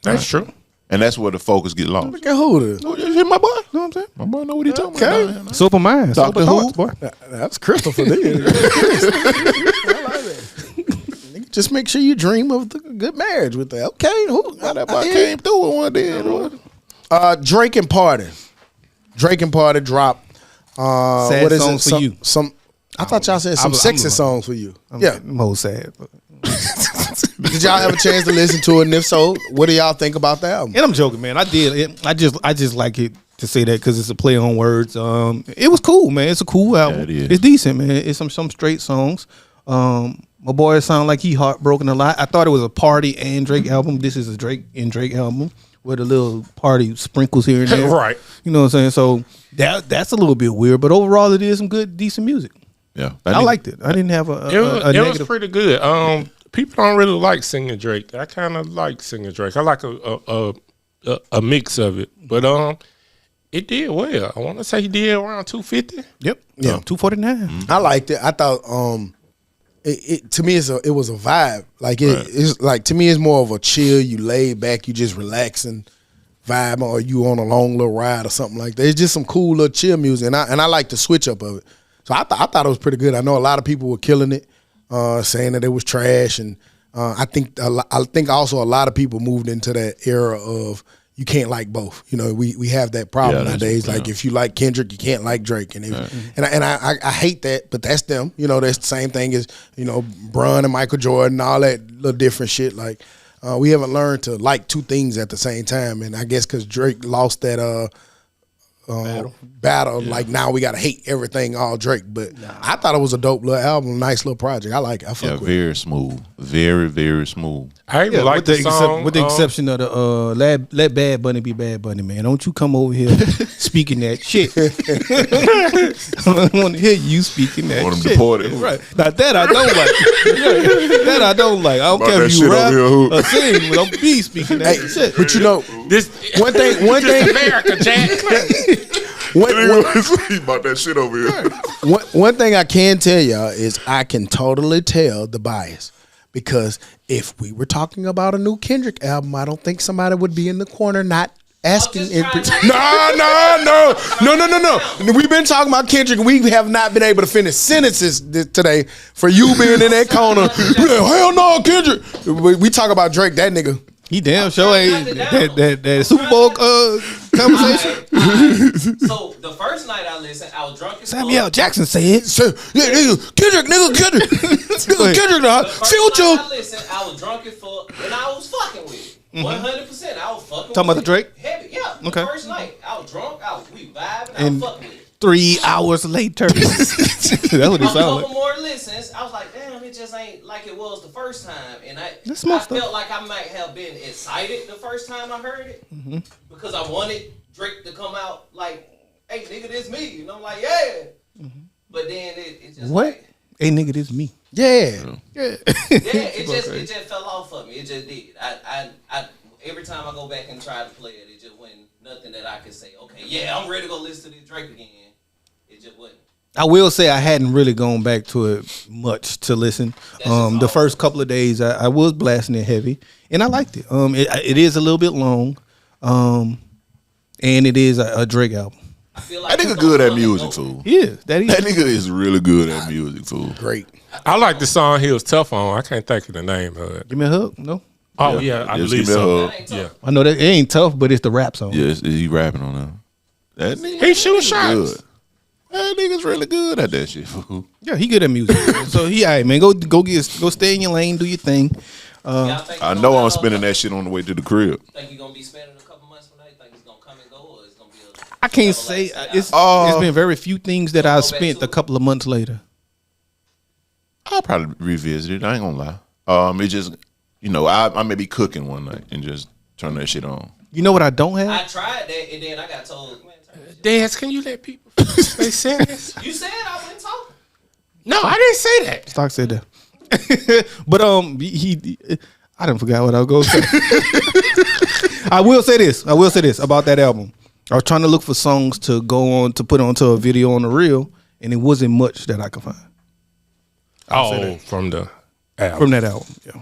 That's true. And that's where the focus get lost. Look at who the. Oh, yeah, my boy. You know what I'm saying? My boy know what he talking Okay. about. Now. So open minds, so Dr. open Who? thoughts, boy. That's Christopher there. I like that. Just make sure you dream of the good marriage with that. Okay, who? That boy came through with one day. Drake and Party. Drake and Party dropped. Sad what is songs it? for you. Some. I thought y'all said some I'm- sexy I'm- songs for you. I'm whole sad. But. Did y'all have a chance to listen to it? And if so, what do y'all think about that album? And I'm joking, man. I did. I just like it to say that because it's a play on words. It was cool, man. It's a cool album. it is. It's decent, man. It's some straight songs. My boy sound like he heartbroken a lot. I thought it was a Party and Drake album. This is a Drake and Drake album with a little party sprinkles here and there. Right. You know what I'm saying? So that's a little bit weird, but overall it is some good, decent music. Yeah. I liked it. I didn't have a It was negative. pretty good. People don't really like singing Drake. I kind of like singing Drake. I like a mix of it, but it did well. I want to say he did around 250. Yep. Yeah. 249. I liked it. I thought it to me it was a vibe. Like it's like to me it's more of a chill. You lay back, you just relaxing vibe, or you on a long little ride or something like that. It's just some cool little chill music, and I like the switch up of it. So I thought it was pretty good. I know a lot of people were killing it, saying that it was trash, and I think also a lot of people moved into that era of you can't like both. We have that problem nowadays. Like if you like Kendrick, you can't like Drake, and I hate that, but that's them. That's the same thing as Bron and Michael Jordan, all that little different shit. Like we haven't learned to like two things at the same time, and I guess because Drake lost that battle. Like now we gotta hate everything all Drake. But I thought it was a dope little album, nice little project. I like it. I fuck with it. Very smooth. Very, very smooth. I even like the song. with the exception of the let Bad Bunny be Bad Bunny, man. Don't you come over here speaking that shit. I don't want to hear you speaking that Want him shit. deported. Right. Now that I don't like. That I don't like. I don't About care that if shit you rap over here, who? or sing, but don't be speaking that shit. But This one thing, this America, Jack. About that shit over here. one thing I can tell y'all is I can totally tell the bias because if we were talking about a new Kendrick album, I don't think somebody would be in the corner not asking. No. We've been talking about Kendrick. We have not been able to finish sentences today for you being in that corner. Hell no, Kendrick. We talk about Drake, that nigga. He damn sure ain't that Super Bowl conversation. So the first night I listened, I was drunk as Samuel fuck. Jackson said, Kendrick. Kendrick. Future. I listened, I was drunk as fuck, and I was fucking with it. 100%. I was fucking Talking about the Drake? Heavy, yeah. The Okay. first night, I was drunk, we vibing, I And- was fucking with it. 3 hours later. That's what it A sounds couple like. more listens, I was like, damn, it just ain't like it was the first time. And I That's my stuff. felt like I might have been excited the first time I heard it because I wanted Drake to come out like, hey, nigga, this me. And I'm like, yeah. But then it just What? like, Hey, nigga, this me. Yeah. yeah, it just fell off for me. It just did. I every time I go back and try to play it, it just wasn't nothing that I could say, okay, yeah, I'm ready to go listen to this Drake again. It just wasn't. I will say I hadn't really gone back to it much to listen. The first couple of days I was blasting it heavy, and I liked it. It is a little bit long, and it is a Drake album. I feel like That nigga it's good gonna at come and music, go. fool. Yeah, that That is. nigga is really good at music, fool. Great. I like the song he was tough on. I can't think of the name of it. Give me a hug. No, Oh yeah, I Just believe give me a so. hug. That ain't tough. Yeah, I know that it ain't tough, but it's the rap song. Yes, he rapping on that. That nigga he shooting good. shots. That nigga's really good at that shit, fool. Yeah, he good at music. So he, all right, man, go stay in your lane, do your thing. Y'all think I he know gonna I'm be- spending that shit on the way to the crib. Think you gonna be spending a couple months from now? You think it's gonna come and go, or it's gonna be a? I can't say it's been very few things that I back spent to a it. couple of months later. I'll probably revisit it. I ain't gonna lie. It just, I may be cooking one night and just turn that shit on. You know what I don't have? I tried that, and then I got told, man, turn that shit. Daz, can you let people say sentence? You said I wouldn't talk. No, I didn't say that. Stock said that. But I didn't forget what I was going to say. I will say this about that album. I was trying to look for songs to go on to put onto a video on the reel, and it wasn't much that I could find Oh, from the album. from that album. Yeah.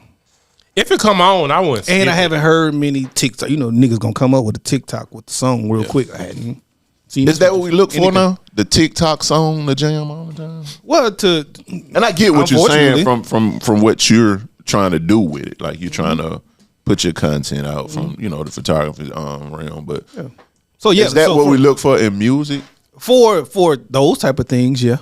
If it come on, I wouldn't. And skip I it. haven't heard many TikTok. Niggas gonna come up with a TikTok with the song real quick. I hadn't seen. Is that what we look for anything. now? The TikTok song, the jam all the time? Well, And I get what you're saying Unfortunately. from what you're trying to do with it. Like you're trying to put your content out from, the photography realm. But so yeah, is that so what for, we look for in music? for those type of things? Yeah,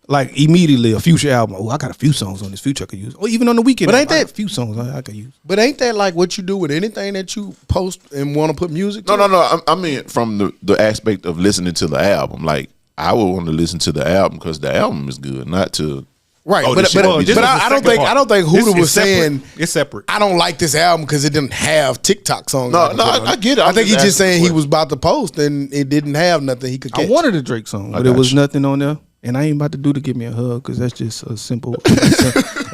like immediately a Future album. Oh, I got a few songs on this Future I could use. Or even on the weekend, But ain't I got that- a few songs I could use? But ain't that like what you do with anything that you post and want to put music to? No. I mean from the aspect of listening to the album. Like I would want to listen to the album because the album is good, not to Right, Oh, but this shit gonna be I don't different. think Huda was saying It's separate. I don't like this album because it didn't have TikTok songs. No, I can no, put on I it. get it. I I'm think he's just just saying asking he the was about to post and it didn't have nothing he could catch. I wanted a Drake song, but it got was you. nothing on there. And I ain't about to do to give me a hug because that's just a simple,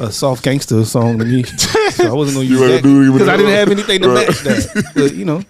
a soft gangster song to me. So I wasn't gonna use rather that do it with because a I didn't hug. have anything to Right. match that.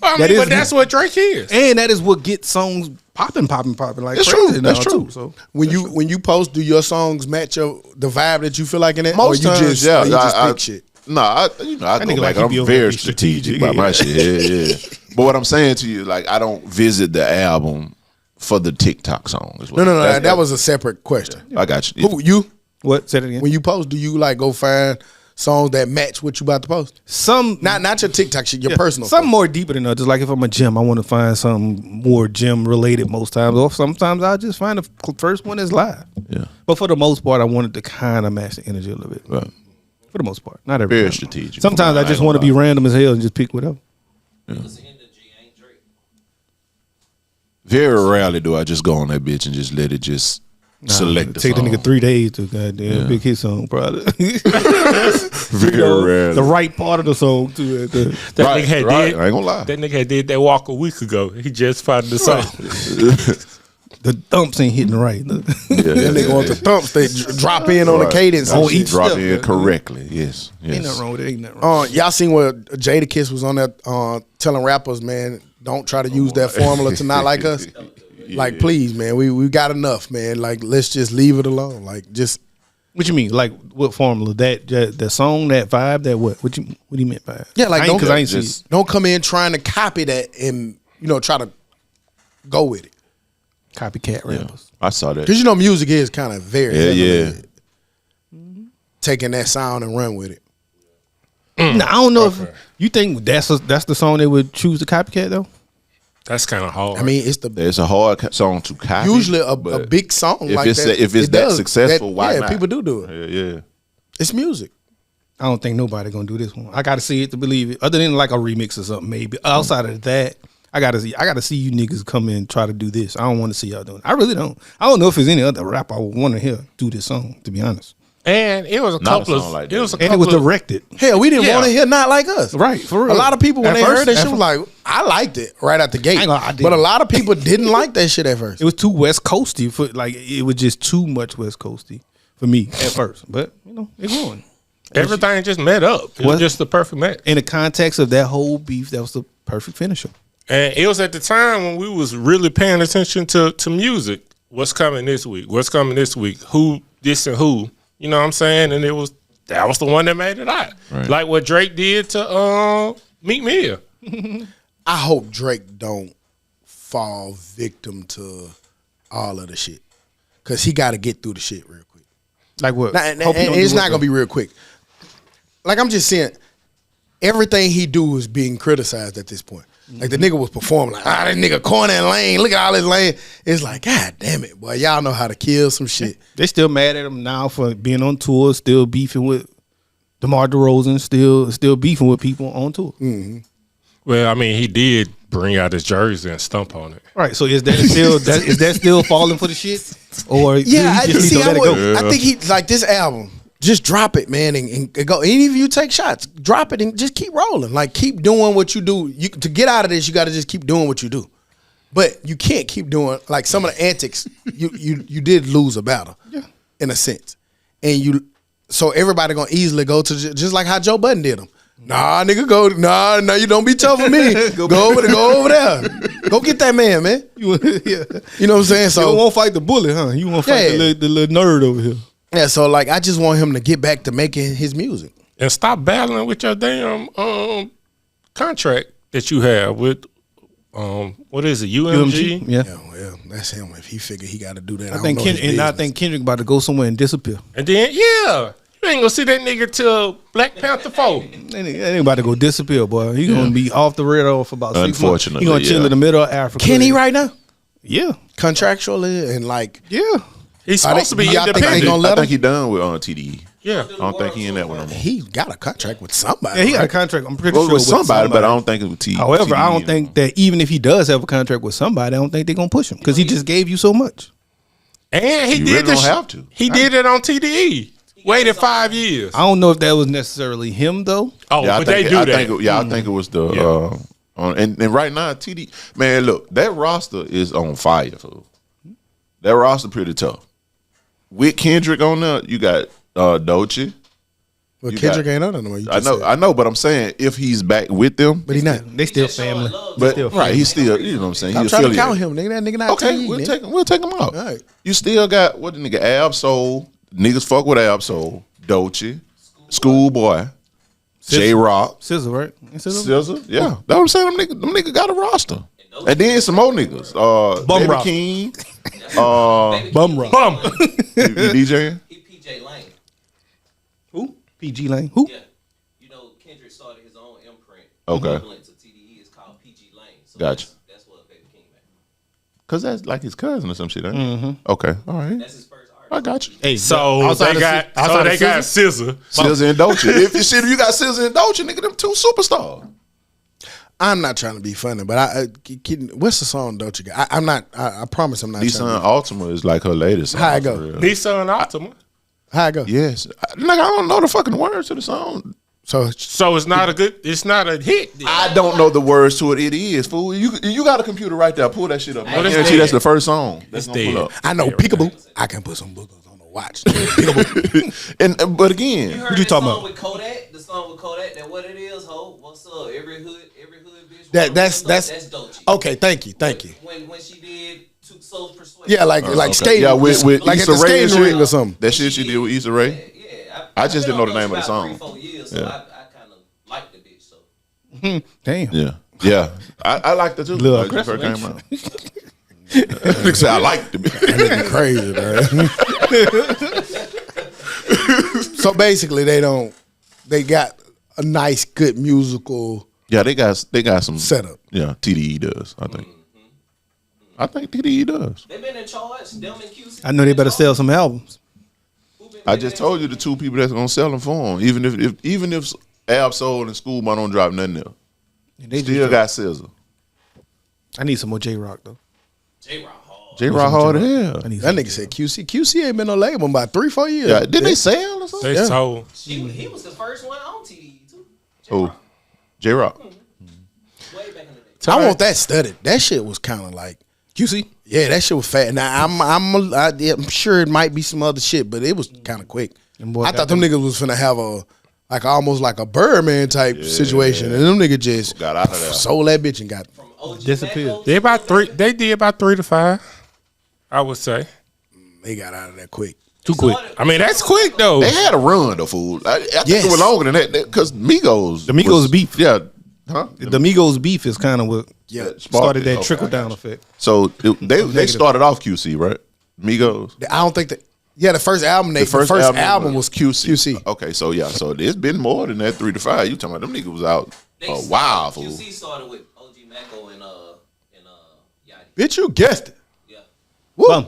But I that mean, is- but that's what Drake is. and that is what gets songs popping like That's crazy true. now, That's true. too. So When you post, do your songs match the vibe that you feel like in it? most or you times, just, yeah. or you just I pick shit? No, I nigga go like back. he be I'm over very be strategic strategic. about my shit. Yeah. But what I'm saying to you, like I don't visit the album for the TikTok song. Is what No. that's- That was a separate question. I got you. Who you? what? Say it again. When you post, do you like go find songs that match what you about to post? Some Not your TikTok shit, your personal. Something stuff. more deeper than others. Like if I'm a gym, I want to find something more gym related most times. Or sometimes I just find the first one is live. Yeah. But for the most part, I wanted to kind of match the energy a little bit. Right. For the most part, not every Very time. strategic. Sometimes I just want to be random as hell and just pick whatever. Because the energy ain't Drake. Very rarely do I just go on that bitch and just let it just select the Take the song. nigga 3 days to goddamn pick his song, probably. Very rarely. The right part of the song too. That Right, nigga had right. did. I ain't gonna lie. That nigga had did that walk a week ago. He just found the song. The thumps ain't hitting right. Yeah, That nigga want the thumps. They drop in on the cadence. and Oh, shit. each drop step, in yeah. correctly. Yes. Ain't Yes. nothing wrong with it. Ain't nothing wrong. Y'all seen where Jadakiss was on that telling rappers, man, don't try to use that formula to not like us. Like, please, man, we got enough, man. Like, let's just leave it alone. Like, just What you mean? Like what formula? That song, that vibe, that what? What do you meant by it? Yeah, like don't, because I ain't see it. don't come in trying to copy that and try to go with it. Copycat rappers. I saw that. Because music is kind of very Yeah. taking that sound and run with it. Now, I don't know if you think that's the song they would choose to copycat though. That's kind of hard. I mean, It's a hard song to copy. usually a big song if like it's that. if it's it that does. successful, why not? people do it. Yeah. It's music. I don't think nobody gonna do this one. I gotta see it to believe it. Other than like a remix or something, maybe. Outside of that, I gotta see you niggas come in and try to do this. I don't want to see y'all doing it. I really don't. I don't know if there's any other rapper I would want to hear do this song, to be honest. and it was a Not a couple song like of that. it was a And it couple was of directed. Hell, we didn't Yeah. want to hear Not Like Us. Right, for real. A lot of people, when At they first- heard that at shit, was like, I liked it right out the gate. I ain't gonna- I didn't. But a lot of people didn't like that shit at first. It was too West Coasty for like it was just too much West Coasty for me at first. But it's going. everything just met up. It What? was just the perfect match. In the context of that whole beef, that was the perfect finisher. And it was at the time when we was really paying attention to music. What's coming this week? What's coming this week? Who this and who? You know what I'm saying? And that was the one that made it out. Right. Like what Drake did to Meek Mill. I hope Drake don't fall victim to all of the shit. Because he got to get through the shit real quick. Like what? And Hope you don't it's do not it, going to be real quick. Like I'm just saying, everything he do is being criticized at this point. Like the nigga was performing like, that nigga corny and lame. Look at all his lame. It's like, God damn it, boy. Y'all know how to kill some shit. They still mad at him now for being on tour, still beefing with DeMar DeRozan, still beefing with people on tour. Well, I mean, he did bring out his jersey and stump on it. Right. So is that still falling for the shit? Or Yeah, do you just need to let it go? I think he like this album. Just drop it, man, and go. Any of you take shots, drop it and just keep rolling. Like keep doing what you do. To get out of this, you got to just keep doing what you do. But you can't keep doing like some of the antics. You did lose a battle, in a sense, and so everybody gonna easily go to just like how Joe Budden did them. Nah, nigga, go. Nah, you don't be tough with me. go over there. Go get that man. Yeah. You know what I'm saying? You So won't fight the bully, huh? You won't fight Yeah. the little nerd over here. yeah, so like I just want him to get back to making his music. And stop battling with your damn contract that you have with what is it, UMG? Yeah. Yeah, well, that's him. If he figure he got to do that, I think Kendrick about to go somewhere and disappear. And then you ain't gonna see that nigga till Black Panther 4. That ain't about to go disappear, boy. He's gonna be off the radar for about 6 months. Unfortunately, He's gonna chill yeah. in the middle of Africa. Can he right now? Yeah. Contractually and like, Yeah. He's Are they- supposed to be y'all think they independent. gonna let I think him? he done with TDE. Yeah. I don't think he in that one no more. he got a contract with somebody. Yeah, he got a right? contract. I'm pretty Well, sure with somebody, but I don't think it was TDE. However, I don't TDE think that even if he does have a contract with somebody, I don't think they're gonna push him because he just gave you so much. And he You did really this. don't have to. He did it on TDE. Waited 5 years. I don't know if that was necessarily him though. Oh, Yeah, but they do that. I think it was the and right now TD man, look, that roster is on fire. So that roster pretty tough. With Kendrick on there, you got Doechii. Well, You Kendrick got- ain't on it no more. I know, but I'm saying if he's back with them, but he not. They still Just showing family. love. but still right, he's still, you know what I'm saying. I'm He's trying to affiliated. count him, nigga. That nigga not Okay, TDE, man. we'll take him out. All right. You still got what the nigga Ab-Soul, niggas fuck with Ab-Soul, Doechii, Schoolboy, J Rock, Scissor, right? SZA. Yeah, that's what I'm saying. Them niggas got a roster, and then some more niggas. Bum Baby rock. King, Baby Bum King, rock. Bum. you DJing. He PJ Lane. Who? PG Lane. Who? Yeah. You know, Kendrick started his own imprint. Okay. Equivalent to TDE. It's called PG Lane. So Gotcha. That's what Baby King made. Cause that's like his cousin or some shit. Ain't it? Okay, all right, That's his first artist. I got you. Hey, So outside they of got Sci- outside of SZA. SZA and Doechii. If you got SZA and Doechii, nigga, them two superstars. I'm not trying to be funny, but what's the song Doechii got? I'm not. I promise I'm not. Nissan trying to Altima is like her latest song. How it for go? real. Nissan Optima. be, how it go? Yes, like I don't know the fucking words to the song. So So it's not a hit. then. I don't know the words to it. It is fool. You got a computer right there. Pull that shit up. I it's guarantee dead. that's the first song. It's That's gonna pull dead. up. I know Peekaboo. I can put some boogers on the watch. Peekaboo. And but again, You heard What you that talking song about? with Kodak? The song with Kodak, that what it is, ho? What's up? Every hood bitch. That's Doechii. okay. Thank you. When she did took Soul's Persuasion. Yeah, like skating. Yeah, with like at Issa the Rae and skating shit. ring or something. That shit she did with Issa Rae. Yeah, I just didn't know the I've name been of the on song. 3-4 years, so Yeah. I kind of like the bitch. So Damn. Yeah. I liked it too. Little Like, aggressive, first ain't came out. Nigga said I liked it. Crazy, man. So basically, they got a nice, good musical Yeah, they got some setup. Yeah, TDE does. I think. I think TDE does. they've been in charge. Them and QC. I know they better sell some albums. I just told you the two people that's gonna sell them for him. Even if Ab-Soul and Schoolboy don't drop nothing else, They still got SZA. I need some more J Rock though. J-Rock hard. J-Rock hard as hell. I need That nigga said QC. QC ain't been no label in about 3-4 years. Yeah, didn't they sell or something? They sold. He was the first one on TDE too. Oh, J-Rock. Way back in the day. I want that studied. That shit was kind of like QC. Yeah, that shit was fat. Now I'm sure it might be some other shit, but it was kind of quick. Them boy I got thought them niggas was finna have almost like a Birdman type situation, and them niggas just Got out of there. sold that bitch and got. From OG Disappeared. Macos, They about 3. They did about 3 to 5. I would say. They got out of that quick. Too quick. I mean, that's quick though. They had a run though, fool. I think Yes. it was longer than that because Migos. The Migos was- beef. Yeah. Huh? The Migos beef is kind of what started that Okay, trickle I got down you. effect. So they started off QC, right? Migos. I don't think that. Yeah, the first album. The first album was QC. Okay, so yeah, so it's been more than that 3 to 5. You talking about them niggas was out they a while, fool. QC started with OG Maco and Yachty. Bitch, you guessed it. Yeah. Woo. Bum.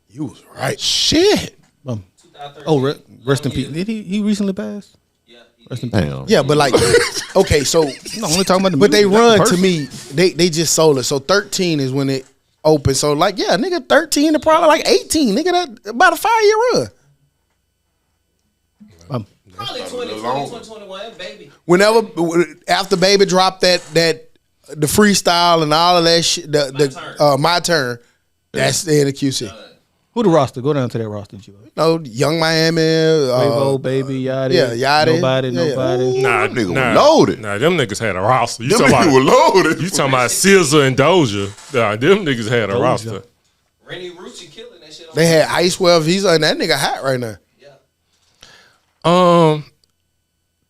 You was right. Shit. Bum. 2013. Oh, rest in 11 peace. years. Did he recently passed? Yeah. Rest in peace. Damn. Yeah, but like, okay, so No, only talking about the but they music, not the run to person. me. They just sold it. So 13 is when it opened. So like, yeah, nigga, 13 to probably like 18. Nigga, that about a 5-year run. Probably 2021, baby. Whenever after Baby dropped that the freestyle and all of that shit, my turn. That's the end of QC. Who the roster? Go down to that roster, G. No, Young Miami, Quavo, Baby, Yachty. yeah, Yachty. Nobody. Yeah. Nah, Them niggas were loaded. Nah, them niggas had a roster. You Them talking niggas were about? loaded. You talking about SZA and Doja? Nah, them niggas had a roster. Rennie Rucci killing that shit. On They had Ice Well. He's and that nigga hot right now. Yeah.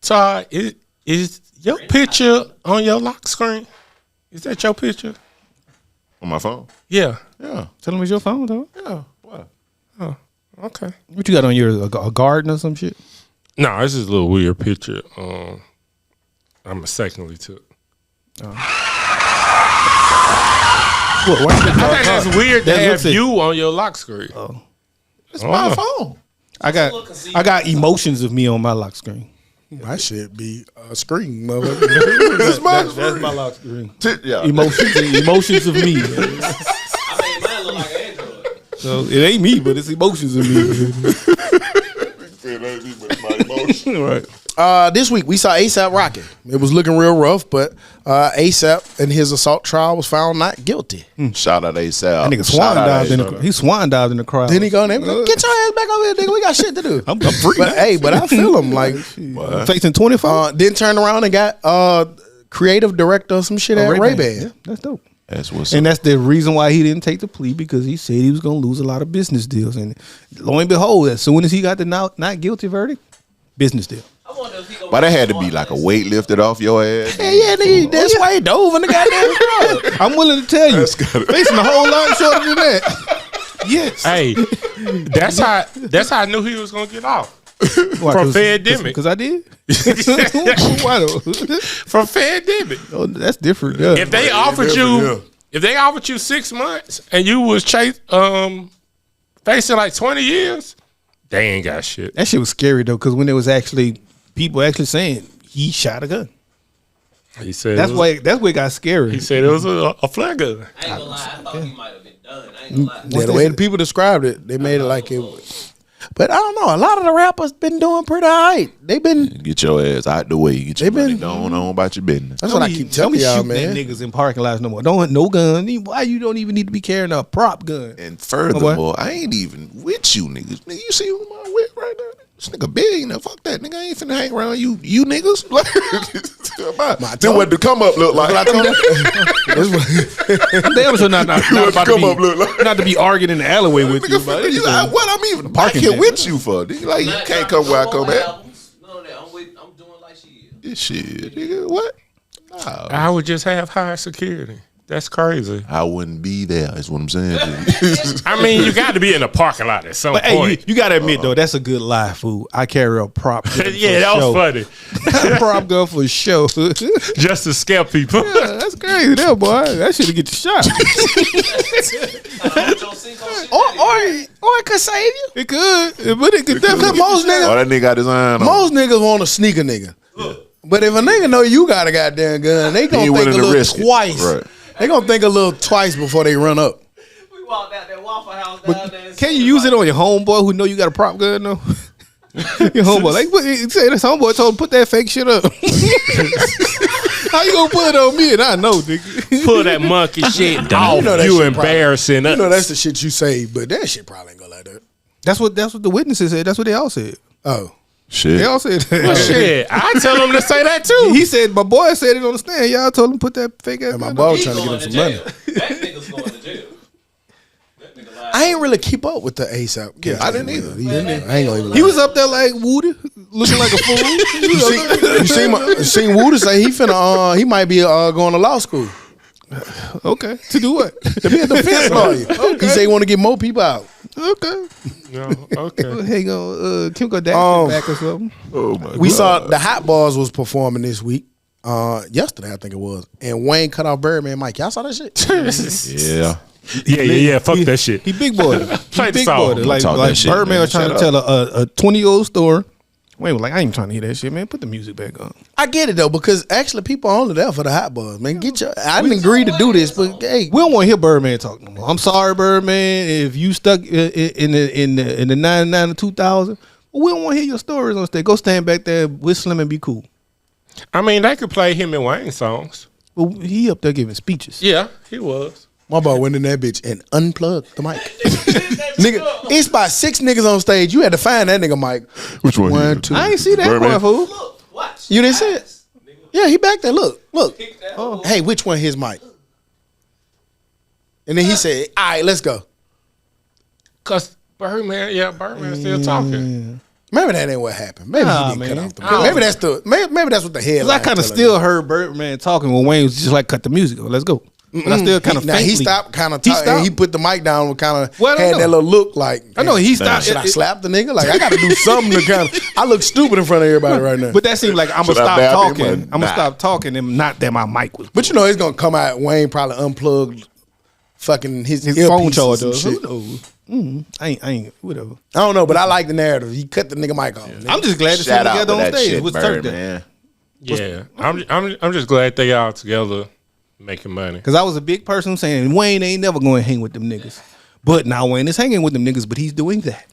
Todd, is your picture on your lock screen? Is that your picture? On my phone. Yeah. Yeah. Tell him it's your phone, though. Yeah. What? Okay. What you got on your a garden or some shit? No, this is a little weird picture. I'm mistakenly took. What? I think that's weird to That have looks it. you on your lock screen. It's my phone. I got emotions of me on my lock screen. My shit be a screen, mother. It's my That's my lock screen. Yeah. Emotions of me. I made mine look like an Android. So it ain't me, but it's emotions of me. Right. This week we saw ASAP Rocky. It was looking real rough, but ASAP in his assault trial was found not guilty. Shout out ASAP. That nigga swan dived in the crowd. Then he go in there, get your ass back over here, nigga. We got shit to do. I'm free. But hey, but I feel him like Facing 24. then turned around and got creative director or some shit at Ray-Ban. Yeah, that's dope. That's what's And up. that's the reason why he didn't take the plea, because he said he was going to lose a lot of business deals. And lo and behold, as soon as he got the not guilty verdict, business deal. I wonder if he gonna But that had to be like a weight lifted off your ass. Yeah, nigga, that's why he dove in the goddamn crowd. I'm willing to tell you, That's gotta- facing a whole lot shorter than that. Yes. Hey, that's how I knew he was gonna get off. Why, From Fedemic. Because I did? Why though? From Fedemic. Oh, that's different. Yeah. If they offered you 6 months and you was facing like 20 years, they ain't got shit. That shit was scary though, because when there was actually people actually saying he shot a gun. He said That's why it got scary. he said it was a flare gun. I ain't gonna lie. I thought he might have been done. I ain't gonna lie. Yeah, the way the people described it, they made it like it was. But I don't know. A lot of the rappers been doing pretty all right. They been. Get your ass out the way. Get your They money been- going on about your business. That's what I keep telling Don't be y'all, shooting man. at niggas in parking lots no more. Don't no gun. Why you don't even need to be carrying a prop gun? And furthermore, I ain't even with you niggas. Nigga, you see who I'm with right now? This nigga billionaire. Fuck that nigga. I ain't finna hang around you niggas. Then what the come up look like? Damn sure not about not to be arguing in the alleyway with you. But You like, what I'm even back Parking here deck. with you for? Nigga, like, you can't come where I come at. None of that. I'm doing like she is. This shit, nigga. What? Nah. I would just have high security. That's crazy. I wouldn't be there. That's what I'm saying. I mean, you got to be in the parking lot at some But hey, point. you gotta admit though, that's a good lie, fool. I carry a prop gun. Yeah, that was funny. Prop gun for show. Just to scare people. Yeah, that's crazy, there, boy. That should get you shot. Or it could save you. It could, but it could definitely. Most niggas, Oh, that nigga got his eye on. most niggas want to sneak a nigga. But if a nigga know you got a goddamn gun, they He gonna ain't think a willing to little risk it. twice. Right. They gonna think a little twice before they run up. We walked out that Waffle House down there. Can you use it on your homeboy who know you got a prop gun though? Your homeboy, like, say this homeboy told him put that fake shit up. How you gonna put it on me? And I know, nigga. Pull that monkey shit off. You know that You shit embarrassing You us. know that's the shit you say, but that shit probably ain't go like that. That's what the witnesses said. That's what they all said. Oh. Shit. They all said that. Shit, I tell them to say that too. He said, my boy said it on the stand. Y'all told him put that fake ass And my gun boy up. was trying to get him some money. That nigga's going to jail. That nigga lied. I ain't really keep up with the ASAP. Yeah, I didn't either. I ain't gonna even He was up there like Woody, looking like a fool. you seen Wooder say he finna he might be going to law school Okay, to do what? to be a defense lawyer. He say he want to get more people out. Okay. No, okay. Hey, Kim Kardashian back or something. Oh my We God. saw the Hot Boys was performing this week. Yesterday I think it was, and Wayne cut off Birdman Mike. Y'all saw that shit? Yeah. Yeah. Fuck that shit. He big boy. Play He the big song. boy. Like Talk that shit, Birdman man. was trying Shut to tell a 20-year-old story. Wayne was like, I ain't trying to hear that shit, man. Put the music back on. I get it though, because actually people are only there for the Hot Boys. Man, I didn't agree to do this, but hey, We don't want to hear Birdman talk no more. I'm sorry, Birdman, if you stuck in the 99 to 2000. We don't want to hear your stories on stage. Go stand back there with Slim and be cool. I mean, they could play him and Wayne songs. But he up there giving speeches. Yeah, he was. my boy went in that bitch and unplugged the mic. Nigga, it's about 6 niggas on stage. You had to find that nigga mic. Which one? One, two. I ain't see that Birdman? boy, fool. Look, watch. You didn't see it? Yeah, he back there. Look. Kick that hoe. Hey, which one his mic? And then he said, all right, let's go. Cause Birdman still talking. Maybe that ain't what happened. Maybe Nah, he didn't man. cut off the mic. Maybe that's what the headline. Cause I kind of still heard Birdman talking when Wayne was just like, cut the music on. Let's go. But I still kind of Now he stopped kind of talking. He put the mic down and kind of Well, I had know. that little look like. I know he stopped. Should I slap the nigga? Like I got to do something to kind of. I look stupid in front of everybody right now. But that seemed like I'm gonna Should I stop dab him talking. or I'm gonna not? stop talking and not that my mic was. But you know it's gonna come out. Wayne probably unplugged fucking his phone earpieces charger. and Who shit. knows? I ain't. Whatever. I don't know, but I like the narrative. He cut the nigga mic off. I'm just glad to see Shout them out together to on that stage. shit, What's Bird, Turk man. Yeah, I'm just glad they all together making money. Because I was a big person saying Wayne ain't never going to hang with them niggas. But now Wayne is hanging with them niggas, but he's doing that.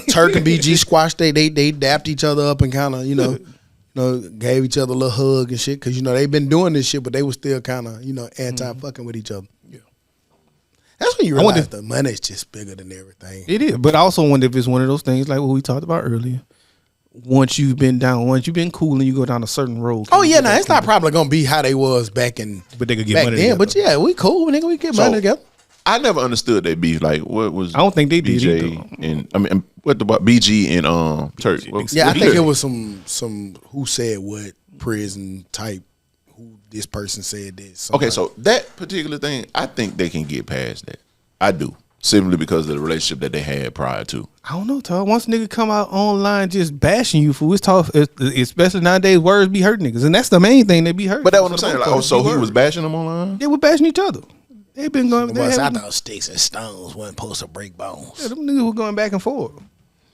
Turk and BG squashed. They dapped each other up and kind of gave each other a little hug and shit because they've been doing this shit, but they were still kind of anti fucking with each other. Yeah, that's when you I wonder- realize the money's just bigger than everything. It is. But I also wonder if it's one of those things like what we talked about earlier. Once you've been cool and you go down a certain road. Oh yeah, now it's not probably gonna be how they was back in But they could get back money then. together. But yeah, we cool, nigga. We get money together. I never understood that beef. Like, what was? I don't think they did BJ either. and I mean, what the BG and Turk? Yeah, I think it was some who said what prison type. Who this person said this. Okay, so that particular thing, I think they can get past that. I do, simply because of the relationship that they had prior to. I don't know, Todd. Once nigga come out online just bashing you for it's tough, especially nowadays, words be hurting niggas, and that's the main thing they be hurting. But that's what For I'm the saying. most Like, part, oh, so be he was words. bashing them online. They were bashing each other. They been going. But They I had, thought sticks and stones wasn't supposed to break bones. yeah, them niggas were going back and forth.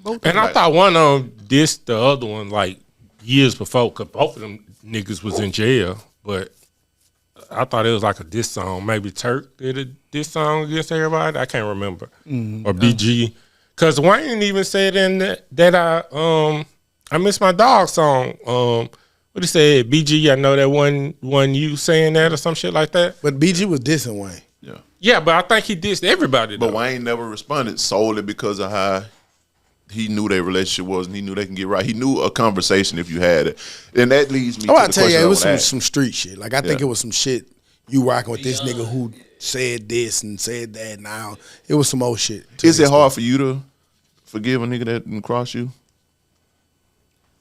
Both And I thought one of them dissed the other one like years before, because both of them niggas was in jail. But I thought it was like a diss song. Maybe Turk did a diss song against everybody. I can't remember. Or BG. Because Wayne even said in that I Miss My Dog song. What he said, BG, I know that one you saying that or some shit like that. But BG was dissing Wayne. Yeah, Yeah, but I think he dissed everybody though. but Wayne never responded solely because of how he knew their relationship was, and he knew they can get right. He knew a conversation if you had it, and that leads me. Oh, to I the tell you, question it was I would ask. some street shit. Like I think it was some shit. You rocking with this nigga who said this and said that. Now it was some old shit. Is it hard for you to forgive a nigga that didn't cross you?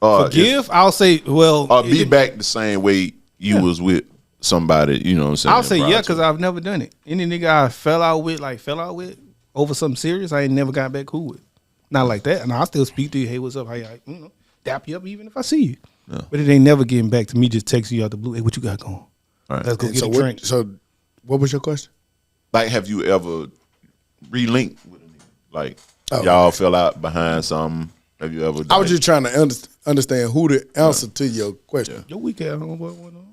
Forgive? I'll say, well, Or be back the same way you was with somebody. You know what I'm saying? I'll say prior yeah, to. because I've never done it. Any nigga I fell out with over something serious, I ain't never got back cool with. Not like that. And I still speak to you. Hey, what's up? How you? Dap you up even if I see you. Yeah. But it ain't never getting back to me just texting you out the blue. Hey, what you got going? Right. Let's go get a what, drink. so what was your question? Like, have you ever relinked with a nigga? Like, Oh. y'all fell out behind something? Have you ever? I was just trying to understand who the answer to your question. Your weak ass homeboy went on.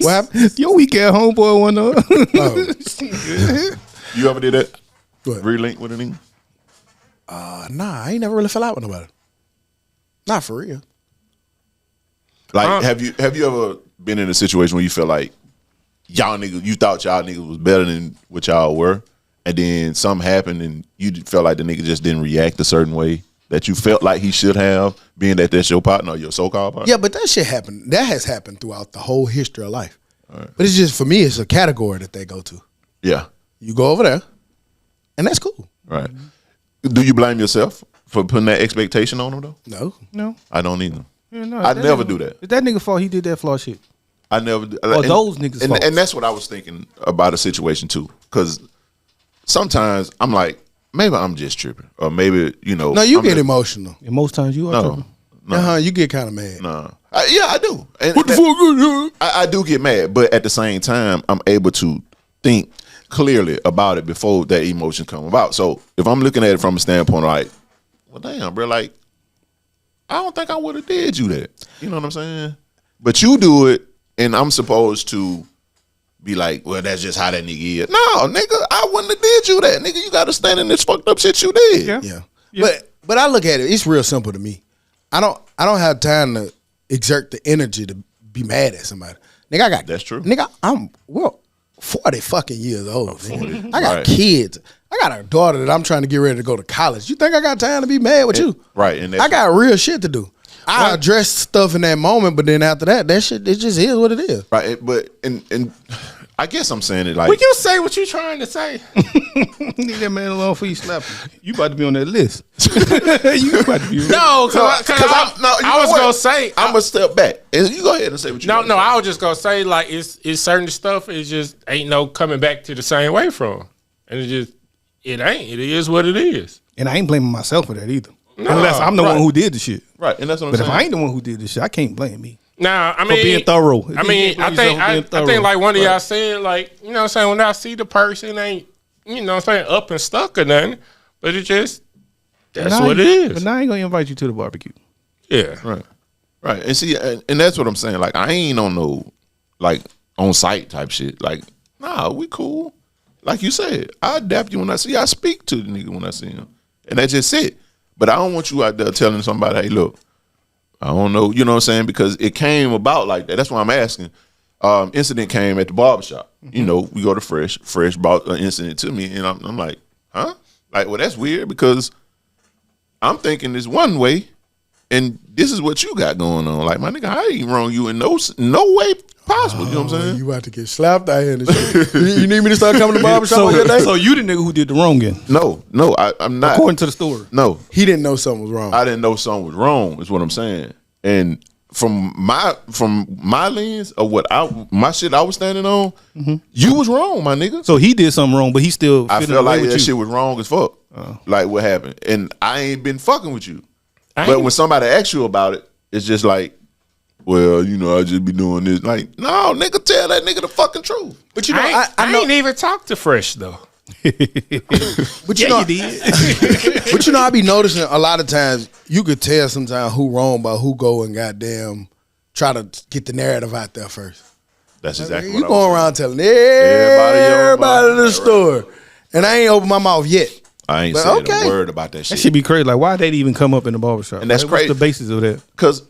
What happened? Your weak ass homeboy went on. Oh, You ever did that? What? Relink with a nigga? nah, I ain't never really fell out with nobody. Not for real. Like, have you ever been in a situation where you feel like y'all niggas, you thought y'all niggas was better than what y'all were, and then something happened and you felt like the nigga just didn't react a certain way that you felt like he should have, being that that's your partner or your so-called partner? Yeah, but that shit happened. That has happened throughout the whole history of life. But it's just, for me, it's a category that they go to. Yeah. You go over there, and that's cool. Right. Do you blame yourself for putting that expectation on him though? No. No. I don't either. Yeah, no, I that never nigga- do that. If that nigga fault, he did that flaw shit. I never do. Or those niggas' and, faults. and that's what I was thinking about a situation too. Because sometimes I'm like, maybe I'm just tripping. Or maybe, No, you I'm get just- emotional. And most times you are tripping. No. You get kind of mad. No. Yeah, I do. And What the fuck? I do get mad, but at the same time, I'm able to think clearly about it before that emotion come about. So if I'm looking at it from a standpoint like, well, damn, bro, like, I don't think I would have did you that. You know what I'm saying? But you do it, and I'm supposed to be like, well, that's just how that nigga is. No, nigga, I wouldn't have did you that. Nigga, you got to stand in this fucked up shit you did. Yeah. Yeah. But I look at it, it's real simple to me. I don't have time to exert the energy to be mad at somebody. Nigga, That's true. Nigga, I'm 40 fucking years old. Nigga. I got Right. kids. I got a daughter that I'm trying to get ready to go to college. You think I got time to be mad with you? Right. And I got real shit to do. I address stuff in that moment, but then after that shit, it just is what it is. right. But and I guess I'm saying it like, Would you say what you trying to say? Leave that man alone before you slap him. You about to be on that list. You about to be on No, I I was gonna say I'm gonna step back. And you go ahead and say what you no. gotta say. I was just gonna say like it's certain stuff. It's just ain't no coming back to the same way from, and it ain't. It is what it is. And I ain't blaming myself for that either. No, Unless I'm the right. one who did the shit. Right, and that's what I'm But saying. if I ain't the one who did this shit, I can't blame me. Nah, I mean, being thorough. I mean, I think like one of y'all said, like, you know what I'm saying, when I see the person ain't, you know what I'm saying, up and stuck or nothing, but it just, that's what it is. But now I ain't gonna invite you to the barbecue. Yeah. Right, and see, and that's what I'm saying. Like, I ain't on no, like, on site type shit. Like, nah, we cool. Like you said, I adapt you when I see you. I speak to the nigga when I see him. And that's just it. But I don't want you out there telling somebody, hey, look, I don't know, you know what I'm saying? Because it came about like that. That's why I'm asking. Incident came at the barbershop. You know, we go to Fresh. Fresh brought an incident to me, and I'm like, huh? Like, well, that's weird because I'm thinking this one way, and this is what you got going on. Like, my nigga, I ain't wrong you in no way possible. You know what I'm saying? You about to get slapped out here in the shit. You need me to start coming to the barbershop on your day? So you the nigga who did the wrong end, No, I'm not. according to the story. No, He didn't know something was wrong. I didn't know something was wrong. Is what I'm saying. And from my lens of what my shit I was standing on, you was wrong, my nigga. So he did something wrong, but he still. I feeling felt like away with that you. shit was wrong as fuck. Like what happened, and I ain't been fucking with you. I But ain't- when somebody asks you about it, it's just like, well, you know, I just be doing this. Like, no, nigga, tell that nigga the fucking truth. But you know, I know, ain't even talked to Fresh though. but you know, but you know, I be noticing a lot of times you could tell sometimes who wrong by who go and goddamn try to get the narrative out there first. That's exactly You what I going was around telling everybody the story, and I ain't open my mouth yet. saying. I ain't But saying okay. a word about that That shit. should be crazy. Like, why they even come up in the barbershop? And that's Like, what's crazy. the basis of that? Because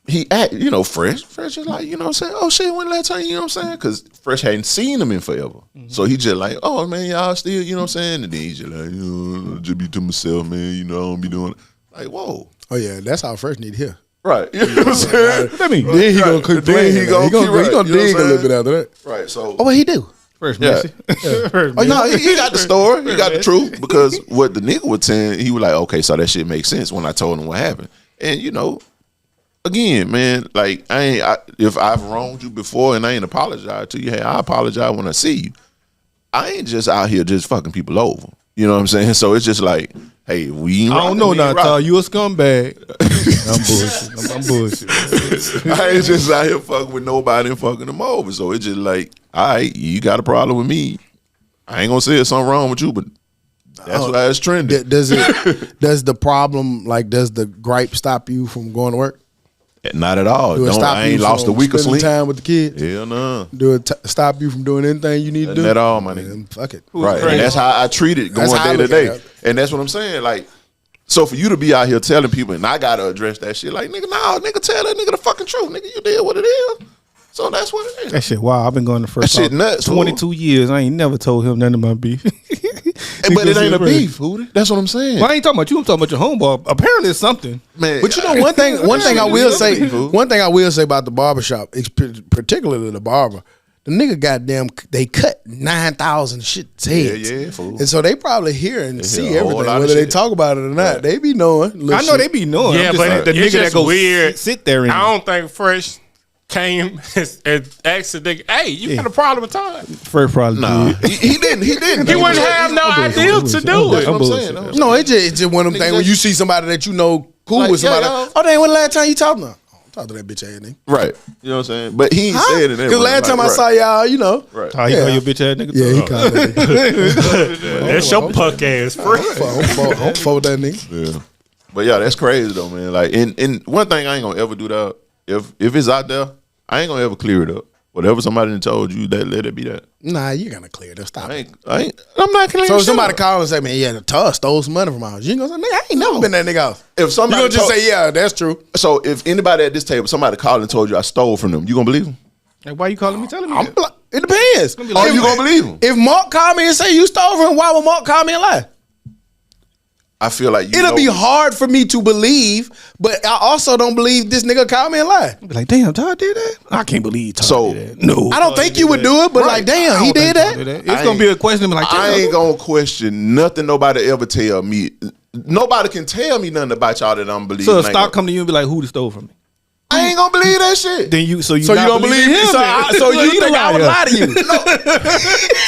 he act, you know, Fresh is like, you know what I'm saying? Oh shit, when the last time, you know what I'm saying? Because Fresh hadn't seen him in forever. So he just like, oh man, y'all still, you know what I'm saying? And then he's just like, you know, just be to myself, man, you know, I don't be doing it. Like, whoa. Oh yeah, that's how Fresh need here. Right. You know what I'm saying? Then he gonna keep playing. He gonna dig a little bit after that. Right. So Oh, what he do? First yeah. Messi. First Oh, Messi. no, he got the story. He got the truth. Because what the nigga was saying, he was like, okay, so that shit makes sense when I told him what happened. And, you know, again, man, like, if I've wronged you before and I ain't apologized to you, hey, I apologize when I see you. I ain't just out here just fucking people over. You know what I'm saying? So it's just like, hey, we ain't I don't rocking, know we now, ain't Todd. rocking. You a scumbag. I'm bullshit. I ain't just out here fucking with nobody and fucking them over. So it's just like, all right, you got a problem with me. I ain't gonna say there's something wrong with you, but that's why it's trending. Does the problem, like, does the gripe stop you from going to work? Not at all. Do it stop I you ain't lost a from week of spending sleep. time with the kids? Hell no. Do it stop you from doing anything you need to do? Not at all, my nigga. Man, fuck it. Right. crazy? And that's how I treat it going That's how I day to look day. at it. And that's what I'm saying. Like, so for you to be out here telling people and I gotta address that shit, like, nigga, nah, nigga, tell that nigga the fucking truth. Nigga, you did what it is. So that's what it is. That shit, wow, I've been going to first That shit off nuts, fool. 22 years. I ain't never told him nothing about beef. But it ain't a beef, Hootie. That's what I'm saying. Well, I ain't talking about you. I'm talking about your homeboy. Apparently, it's something. Man, But you know, one thing I will say about the barbershop, particularly the barber, the nigga goddamn, they cut 9,000 shit's heads. Yeah, fool. And so they probably hear and see hear a whole everything, lot of whether they shit. talk about it or not. Right. They be knowing. I know they be knowing. Yeah, I'm just but saying, the it's nigga that just goes weird. sit there and I don't think Fresh came and asked the nigga, hey, you got a problem with Todd? first probably Nah, did. he didn't. He wouldn't have no idea to do That's it. what I'm bullshit. saying. though. No, it's just one of them things when you see somebody that you know cool Like, with somebody. yeah. Oh, dang, when the last time you talked to them? Talk to that bitch ass nigga. Right. You know what I'm saying? But he ain't said it. Because last time I saw y'all, you know. Right. How you Yeah. call your bitch ass nigga? Yeah, he called that. That's your punk ass, Fresh. I'm fuck with that nigga. Yeah. But yeah, that's crazy though, man. Like, and one thing I ain't gonna ever do that. If it's out there, I ain't gonna ever clear it up. Whatever somebody done told you, that let it be that. Nah, you're gonna clear it. Stop it. I'm not clearing. So if shit somebody up. call and say, man, yeah, the Todd stole some money from our house, you ain't gonna say, nigga, I ain't never been that nigga house. If You somebody gonna just told- say, yeah, that's true. So if anybody at this table, somebody called and told you I stole from them, you gonna believe them? Like, why you calling me? Telling me I'm that? bl- it depends. Or you gonna believe them? If Mark called me and say you stole from him, why would Mark call me and lie? I feel like It'll be hard for me to believe, but I also don't believe this nigga called me and lie. Be like, damn, Todd did that? I can't believe Todd So- did that. No. I don't think you would do it, but like, damn, he did that. It's going to be a question like, I damn, ain't gonna question nothing nobody ever tell me. Nobody can tell me nothing about y'all that I'm believing. so a I ain't stock gonna- come to you and be like, who stole from me? I ain't gonna believe that shit. Then you, so you So you not don't believe him? him? So you he think the I would liar. lie to you?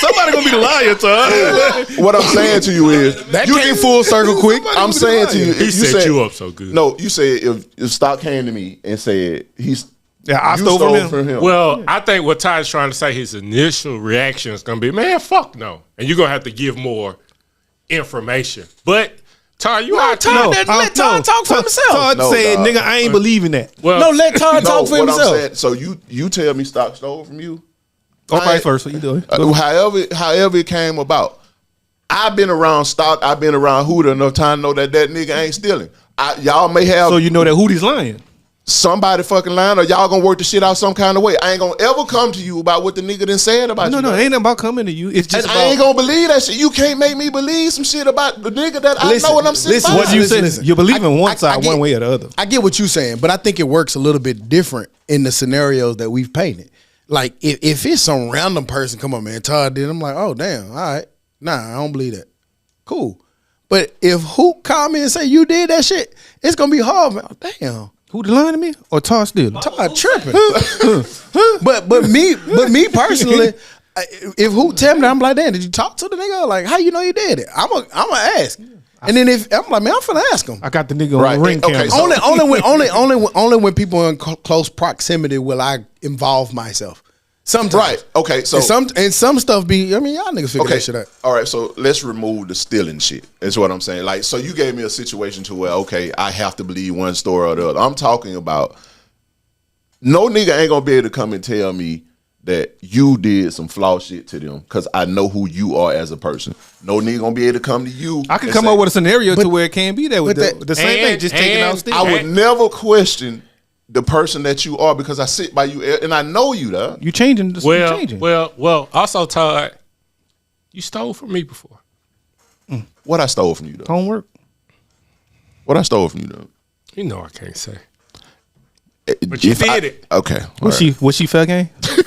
Somebody gonna be the liar, Todd. What I'm saying to you is That you came full circle quick. I'm saying to you, He you set said, you up so good. No, you said if Stock came to me and said he's Yeah, I you stole from him. Well, I think what Todd's trying to say, his initial reaction is going to be, man, fuck no. And you're going to have to give more information. But, Todd, you out Todd, let Todd talk for himself. Todd No, said, dog. nigga, I ain't believing that. Well, No, let Todd no. talk for What I'm himself. saying, so you tell me Stock stole from you. Or I- vice versa. You doing? However it came about. I've been around Stock. I've been around Hooter enough time to know that nigga ain't stealing. Y'all may have So you know that Hootie's lying. somebody fucking lying, or y'all gonna work the shit out some kind of way. I ain't gonna ever come to you about what the nigga done said about you. No, it ain't about coming to you. It's just And about I ain't gonna believe that shit. You can't make me believe some shit about the nigga that Listen, I know and I'm sitting listen, by. what you listen, said. listen. You believe in one I side, get- one way or the other. I get what you're saying, but I think it works a little bit different in the scenarios that we've painted. Like if it's some random person, come on, man, Todd did. I'm like, oh damn, all right, nah, I don't believe that. Cool, but if who call me and say you did that shit, it's gonna be hard. Man. Damn, Who lying to me or Todd stealing? Todd tripping. but me personally, if who tell me that, I'm like, damn, did you talk to the nigga? Like, how you know you did it? I'm gonna ask. And then if I'm like, man, I'm finna ask him. I got the nigga on Right. the ring Okay, camera. so- Only when people are in close proximity will I involve myself. Sometimes, Right. Okay. So and some stuff be. I mean, y'all niggas figure that shit out. All right, so let's remove the stealing shit. That's what I'm saying. Like, so you gave me a situation to where, okay, I have to believe one story or the other. I'm talking about no nigga ain't gonna be able to come and tell me that you did some flaw shit to them because I know who you are as a person. No nigga gonna be able to come to you. I could and come say, up with a scenario to where it can't be that with but the same thing, just taking out stealing. I would never question the person that you are because I sit by you and I know you, though. You changing. You changing. Well. Also, Todd, you stole from me before. What I stole from you, though? Homework. What I stole from you, though? You know I can't say. But you did it. Okay. Was she fat game? She was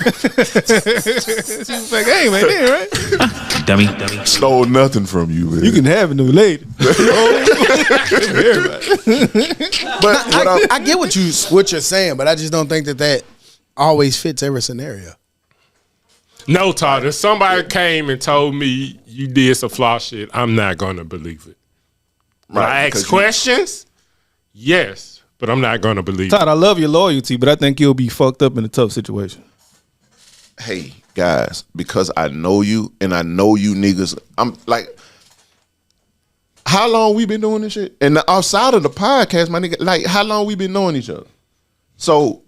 fat game right there, right? Dummy. Stole nothing from you, man. You can have a new lady. But I get what you're saying, but I just don't think that always fits every scenario. No, Todd. If somebody came and told me you did some flaw shit, I'm not gonna believe it. Right, I ask questions, yes. But I'm not going to believe Todd, I love your loyalty, but I think you'll be fucked up in a tough situation. Hey, guys, because I know you and I know you niggas, I'm like, how long we been doing this shit? And outside of the podcast, my nigga, like, how long we been knowing each other? So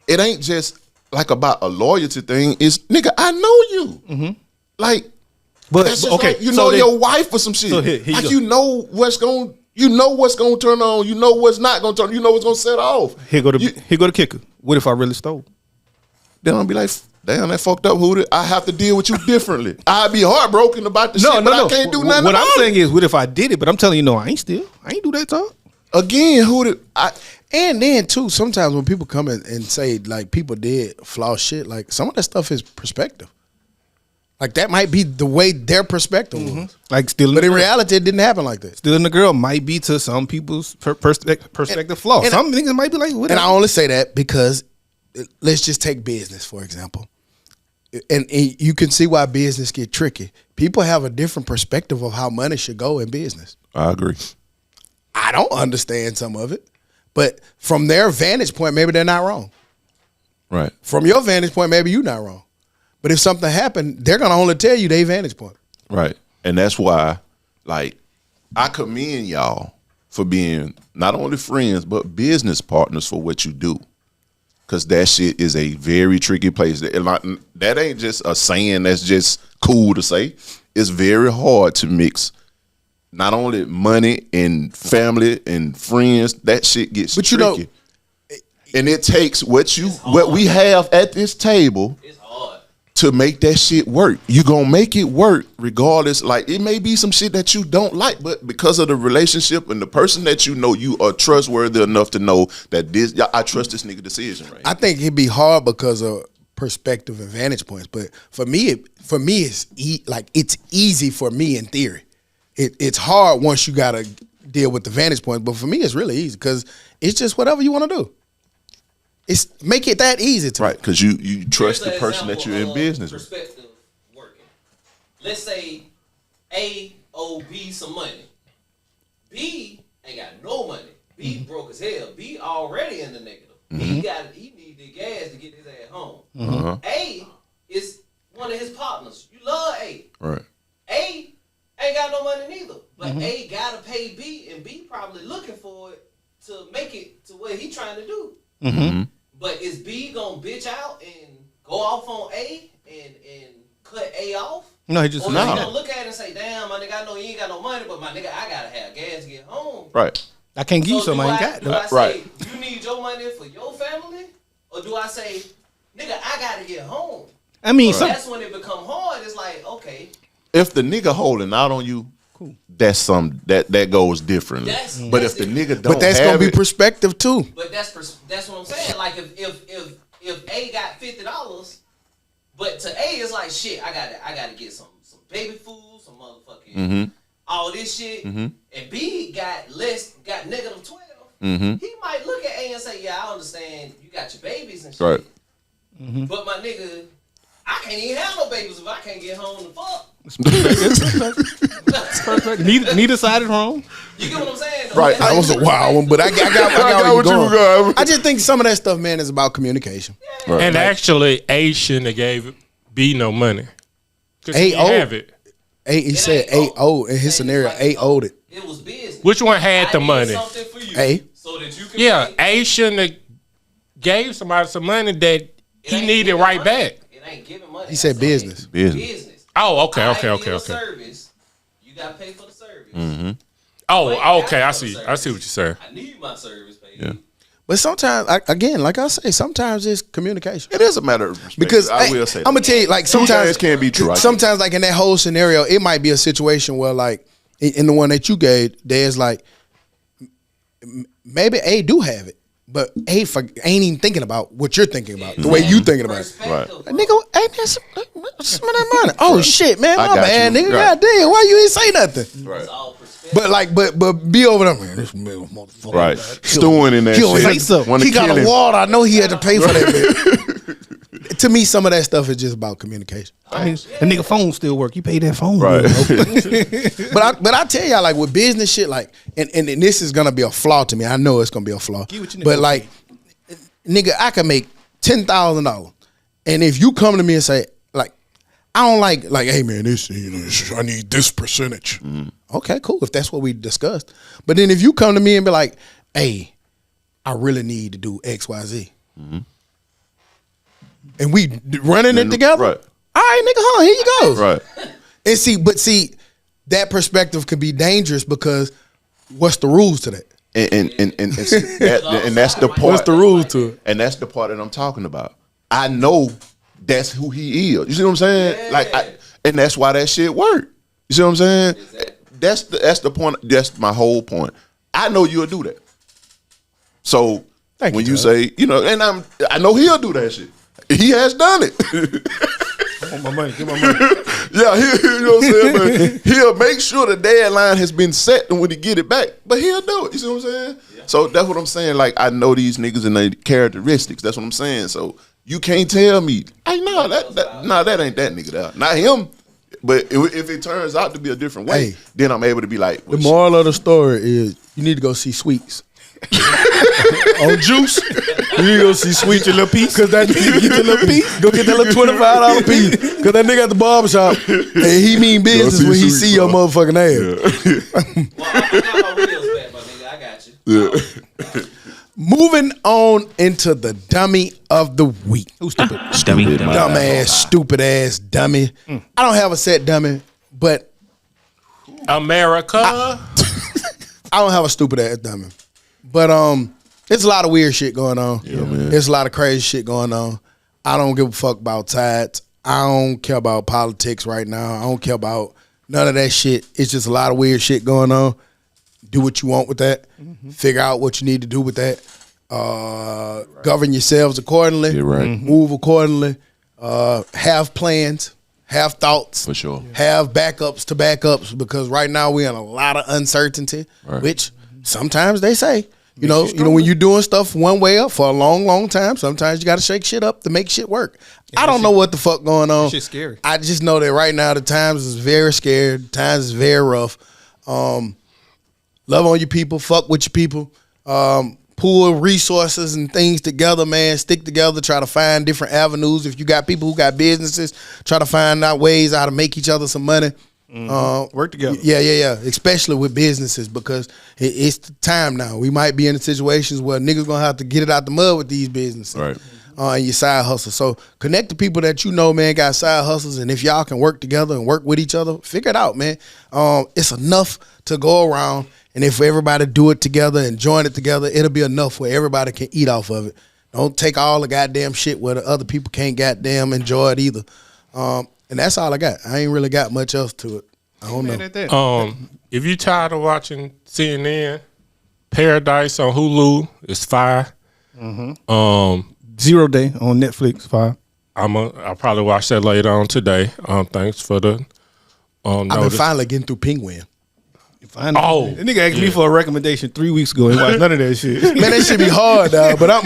it ain't just like about a loyalty thing. It's, nigga, I know you. Mm-hmm. Like, but okay, like, you know your wife or some shit. So like, you know what's going You know what's gonna turn on. You know what's not gonna turn. You know what's gonna set off. Here go the kicker. What if I really stole? Then I'll be like, damn, that fucked up. Who? I have to deal with you differently. I'd be heartbroken about the shit, but I can't do nothing. What I'm saying is, what if I did it? But I'm telling you, no, I ain't do that talk. Again, and then too, sometimes when people come in and say like people did flaw shit, like some of that stuff is perspective. Like that might be the way their perspective was. Like stealing, but in reality, it didn't happen like that. Stealing the girl might be to some people's perspective flaw. Some niggas might be like, whatever. And I only say that because let's just take business for example, and you can see why business get tricky. People have a different perspective of how money should go in business. I agree. I don't understand some of it, but from their vantage point, maybe they're not wrong. Right. From your vantage point, maybe you're not wrong. But if something happened, they're gonna only tell you their vantage point. Right. And that's why, like, I commend y'all for being not only friends, but business partners for what you do. Cause that shit is a very tricky place. That ain't just a saying that's just cool to say. It's very hard to mix not only money and family and friends. That shit gets tricky. You know, and it takes what we have at this table to make that shit work. You gonna make it work regardless. Like, it may be some shit that you don't like, but because of the relationship and the person that you know, you are trustworthy enough to know that I trust this nigga decision. Right. I think it'd be hard because of perspective and vantage points. But for me, it's it's easy for me in theory. It's hard once you gotta deal with the vantage points. But for me, it's really easy because it's just whatever you want to do. It's make it that easy to right, because you trust the person that you're in business with. Perspective working. Let's say A owe B some money. B ain't got no money. B broke as hell. B already in the negative. He need the gas to get his ass home. A is one of his partners. You love A. Right. A ain't got no money neither. But A gotta pay B, and B probably looking for it to make it to what he trying to do. But is B gonna bitch out and go off on A and cut A off? No, he just or is he gonna look at it and say, "Damn, my nigga, I know you ain't got no money, but my nigga, I gotta have gas to get home." Right. I can't give you something I ain't got. Do I say you need your money for your family, or do I say, "Nigga, I gotta get home"? I mean, that's when it become hard. It's like, okay, if the nigga holding out on you, that's that goes differently. But if the nigga don't, but that's have gonna be it, perspective too. But that's what I'm saying. Like if A got $50, but to A is like shit. I gotta get some baby food, some motherfucking all this shit. And B got negative 12. He might look at A and say, yeah, I understand you got your babies and shit. Right. But my nigga, I can't even have no babies if I can't get home to fuck. It's perfect. Neither side is wrong. You get what I'm saying? Right. That was a wild one, but I got what you're going. I just think some of that stuff, man, is about communication. Yeah. Right. And actually, A shouldn't have gave B no money. Because he have it. He said A owed in his scenario. A owed it. It was business. Which one had the money? Something for you A. So that you can A shouldn't have gave somebody some money that he needed right money. back. It ain't giving money. He said business. Business. Oh, okay. Service, you gotta pay for the service. Oh, okay. I see what you're saying. I need my service paid. Yeah. But sometimes, again, like I say, sometimes it's communication. It is a matter of perspective. Because I will say that. I'm gonna tell you, like Two sometimes things can be true. Sometimes, like in that whole scenario, it might be a situation where, like in the one that you gave, there's like maybe A do have it, but A ain't even thinking about what you're thinking about, the way you thinking about it. Right. Nigga, ain't that some of that money? Oh shit, man, I my got bad, you. nigga. Right. Goddamn, why you ain't say nothing? Right. But like, but be over there, man. This motherfucker, Right. Stewing in that He, shit. Say something. Wanna he got kill a him. water. I know he had to pay for that. Bit. To me, some of that stuff is just about communication. I mean, the nigga phone still work. You pay that phone Right. bill. But I tell y'all, like with business shit, like and this is gonna be a flaw to me. I know it's gonna be a flaw. Get what you But nigga like, nigga, I can make $10,000, and if you come to me and say, like, I don't like, hey man, this, I need this percentage. Okay, cool. If that's what we discussed. But then if you come to me and be like, hey, I really need to do X, Y, Z, and we running it together. Right. All right, nigga, here you go. Right. And see, that perspective could be dangerous because what's the rules to that? And that's the part. What's the rules to it? And that's the part that I'm talking about. I know that's who he is. You see what I'm saying? And that's why that shit worked. You see what I'm saying? That's the point. That's my whole point. I know you'll do that. So Thank when you, you Todd. say, and I know he'll do that shit. He has done it. I want my money. Get my money. Yeah, you know what I'm saying? But he'll make sure the deadline has been set and when he get it back. But he'll do it. You see what I'm saying? Yeah. So that's what I'm saying. Like, I know these niggas and their characteristics. That's what I'm saying. So you can't tell me, hey, that ain't that nigga there. Not him. But if it turns out to be a different way, Hey. then I'm able to be like, well, The moral of the story is you need to go see Sweets. On Juice, you need to go see Sweets, your little piece. Because that nigga get your little piece. Go get that little $25 piece. Because that nigga at the barbershop, and he mean business see when he Sweets, see your bro. motherfucking ass. Well, I got my wheels back, my nigga. I got you. Moving on into the dummy of the week. Who's stupid? Dummy. Dumb ass, stupid ass dummy. I don't have a set dummy, but America. I don't have a stupid ass dummy. But there's a lot of weird shit going on. Yeah, man. There's a lot of crazy shit going on. I don't give a fuck about tides. I don't care about politics right now. I don't care about none of that shit. It's just a lot of weird shit going on. Do what you want with that. Figure out what you need to do with that. Govern yourselves accordingly. You're right. Move accordingly. Have plans. Have thoughts. For sure. Have backups to backups because right now we're in a lot of uncertainty, Right. which sometimes they say, you know, when you're doing stuff one way up for a long, long time, sometimes you got to shake shit up to make shit work. I don't know what the fuck going on. shit's scary. I just know that right now the times is very scared. Times is very rough. Love on your people. Fuck with your people. Pull resources and things together, man. Stick together. Try to find different avenues. If you got people who got businesses, try to find out ways how to make each other some money. Work together. Yeah. Especially with businesses because it's the time now. We might be in situations where niggas gonna have to get it out the mud with these businesses. Right. And your side hustle. So connect to people that you know, man, got side hustles. And if y'all can work together and work with each other, figure it out, man. It's enough to go around. And if everybody do it together and join it together, it'll be enough where everybody can eat off of it. Don't take all the goddamn shit where the other people can't goddamn enjoy it either. And that's all I got. I ain't really got much else to it. I don't know. If you tired of watching CNN, Paradise on Hulu is fire. 0 Day on Netflix. 5. I'll probably watch that later on today. Thanks for the I've been notice. finally getting through Penguin. Oh, That nigga asked me for a recommendation 3 weeks ago. He watched none of that shit. Man, that shit be hard, dog. But I'm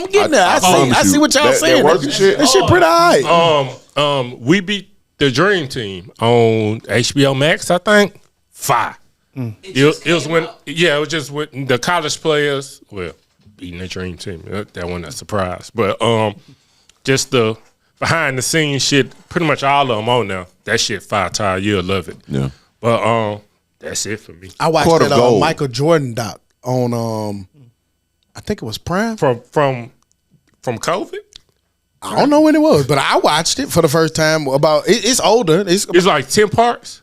getting there. I see what y'all That saying. working shit. That shit pretty alright. We beat the Dream Team on HBO Max, I think. Fire. It was when it was just when the college players beating the Dream Team. That wasn't a surprise. But just the behind the scenes shit, pretty much all of them on there. That shit fire, Ty. You'll love it. Yeah. But that's it for me. I watched Court of that Gold. Michael Jordan doc on I think it was Prime. From COVID? I don't know when it was, but I watched it for the first time. It's older. It's like 10 parts.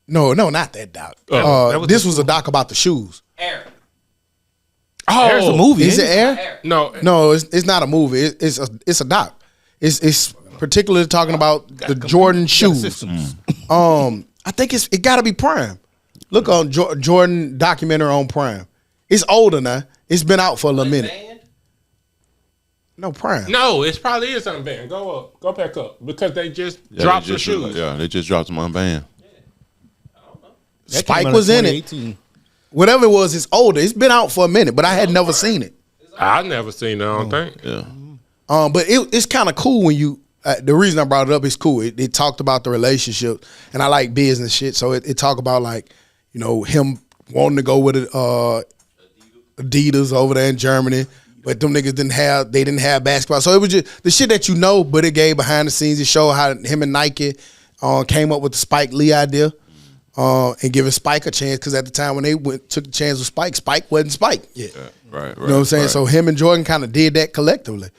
no, not that doc. Oh, This was a doc about the shoes. Aaron. Oh, Air's a movie. Is it ain't Air? No, It's not a movie. It's a doc. It's particularly talking about the Jordan shoes. systems. I think it got to be Prime. Look on Jordan documentary on Prime. It's older now. It's been out for a little minute. Band? No, Prime. no, it probably is unbanned. Go back up because they just dropped the shoes. Yeah, they just dropped them on van. That Spike came out was in it. 2018. Whatever it was, it's older. It's been out for a minute, but I had never seen it. I never seen it. I don't think. Yeah. But it's kind of cool when you. The reason I brought it up is cool. It talked about the relationship, and I like business shit. So it talked about like, you know, him wanting to go with Adidas over there in Germany, but them niggas didn't have basketball. So it was just the shit that you know, but it gave behind the scenes. It showed how him and Nike came up with the Spike Lee idea. And giving Spike a chance because at the time when they took the chance with Spike wasn't Spike yet. Right. You know what I'm saying? Right. So him and Jordan kind of did that collectively.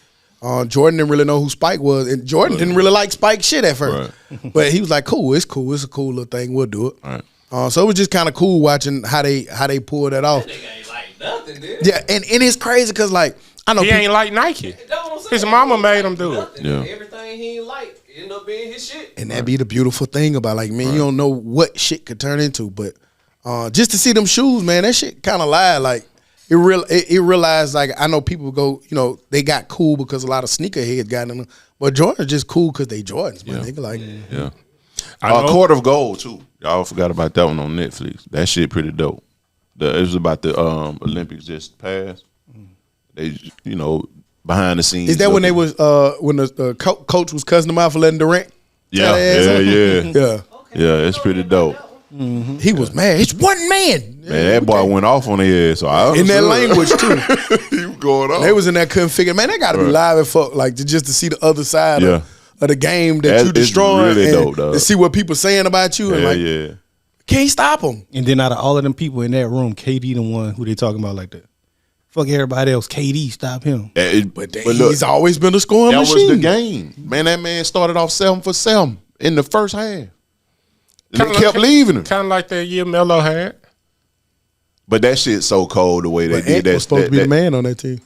Jordan didn't really know who Spike was, and Jordan didn't really like Spike shit at first. Right. But he was like, "Cool, it's cool. It's a cool little thing. We'll do it." Right. So it was just kind of cool watching how they pulled that off. That nigga ain't like nothing, dude. Yeah, and it's crazy because like I know He ain't like Nike. That's what I'm saying. His mama He made ain't him like do it. nothing. Yeah. Everything he ain't like end up being his shit. and that be the beautiful thing about like, man, you don't know what shit could turn into, but just to see them shoes, man, that shit kind of lied. Like it realized like I know people go, you know, they got cool because a lot of sneakerheads got in them, but Jordan's just cool because they Jordans, man. Nigga, like, Yeah. I know. Court of Gold too. Y'all forgot about that one on Netflix. That shit pretty dope. It was about the Olympics just passed. They, you know, behind the scenes. is that when they was when the coach was cussing them out for letting Durant? Yeah, tear their ass yeah, up? yeah. Yeah. Yeah, it's pretty dope. He was mad. It's one man. Man, that boy went off on their ass. So I In that understood. language too. he was going on. They was in there couldn't figure. Man, they got to be Right. live and fuck like just to see the other side Yeah. of the game that That you is destroying really and dope, dog. to see what people saying about you and Yeah, like yeah. can't stop them. And then out of all of them people in that room, KD the one who they talking about like that. Fuck everybody else. KD, stop him. But look, he's always been a scoring that machine. was the game. Man, that man started off 7 for 7 in the first half. And they kept leaving him. Kind of like that year Melo had. But that shit's so cold the way they But did Ant that. was supposed to be the man on that team.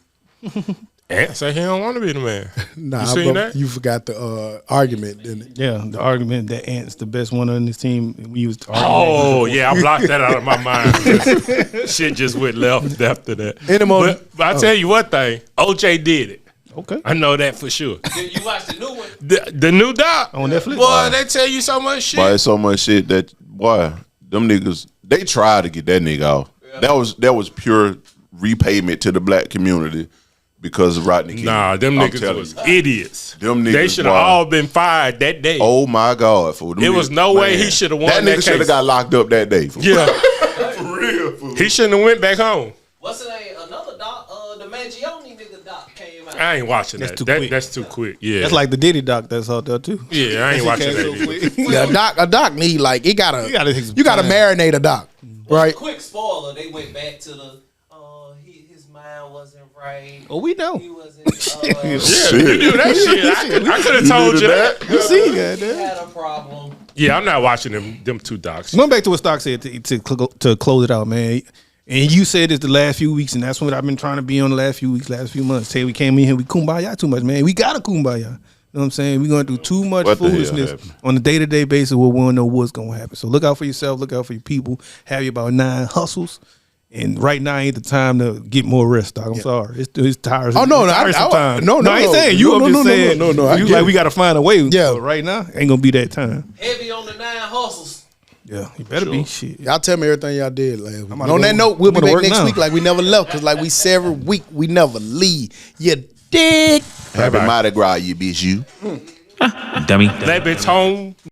Ant say he don't want to be the man. Nah, You seen but that? you forgot the argument, didn't it? Yeah, the argument that Ant's the best one on this team. We was arguing. Oh yeah, I blocked that out of my mind. Shit just went left after that. Any more- But I tell you one thing, OJ did it. Okay. I know that for sure. Did you watch the new one? The new doc On Netflix? Boy, they tell you so much shit. Boy, it's so much shit that boy, them niggas they tried to get that nigga off. That was pure repayment to the black community because of Rodney King. Nah, them I'm niggas telling was you. idiots. Them They niggas, should have boy. all been fired that day. Oh my God! For them It was niggas, no way man. he shoulda won That that nigga should have case. got locked up that day. Fool. Yeah, For real. Fool. he shouldn't have went back home. What's the name? Another doc, the Mangione nigga doc came out. I ain't watching That's that. too quick. That's too quick. Yeah, That's like the Diddy doc that's out there too. yeah, I ain't watching that. Either. Yeah, a doc need like it gotta You gotta take some you gotta time. marinate a doc, right? Quick spoiler, they went back to the his mind wasn't right. Oh, we know. He wasn't Yeah, you do that shit. I could have told you that. You see, he goddamn. had a problem. Yeah, I'm not watching them two docs. Going back to what Stock said to close it out, man. And you said this the last few weeks, and that's what I've been trying to be on the last few weeks, last few months. Say we came in here, we kumbaya too much, man. We gotta kumbaya. You know what I'm saying? We're going to do too much What the hell foolishness happened? on a day-to-day basis where we don't know what's going to happen. So look out for yourself. Look out for your people. Have you about 9 hustles. And right now ain't the time to get more rest, dog. I'm sorry. It's tiresome. Oh, no, It's no, tiresome time. no, I ain't no. saying you. No, I'm no, just no, saying. no, I You get like it. we got to find a way. Yeah. But right now ain't going to be that time. Heavy on the 9 hustles. Yeah. You better be. Shit. Y'all tell me everything y'all did last week. I'm On gonna that go- note, we'll I'm be gonna back work next now. week like we never left because like we say every week, we never leave. You dig? Happy Mardi Gras, you bitch, you. Dummy. Let me tone.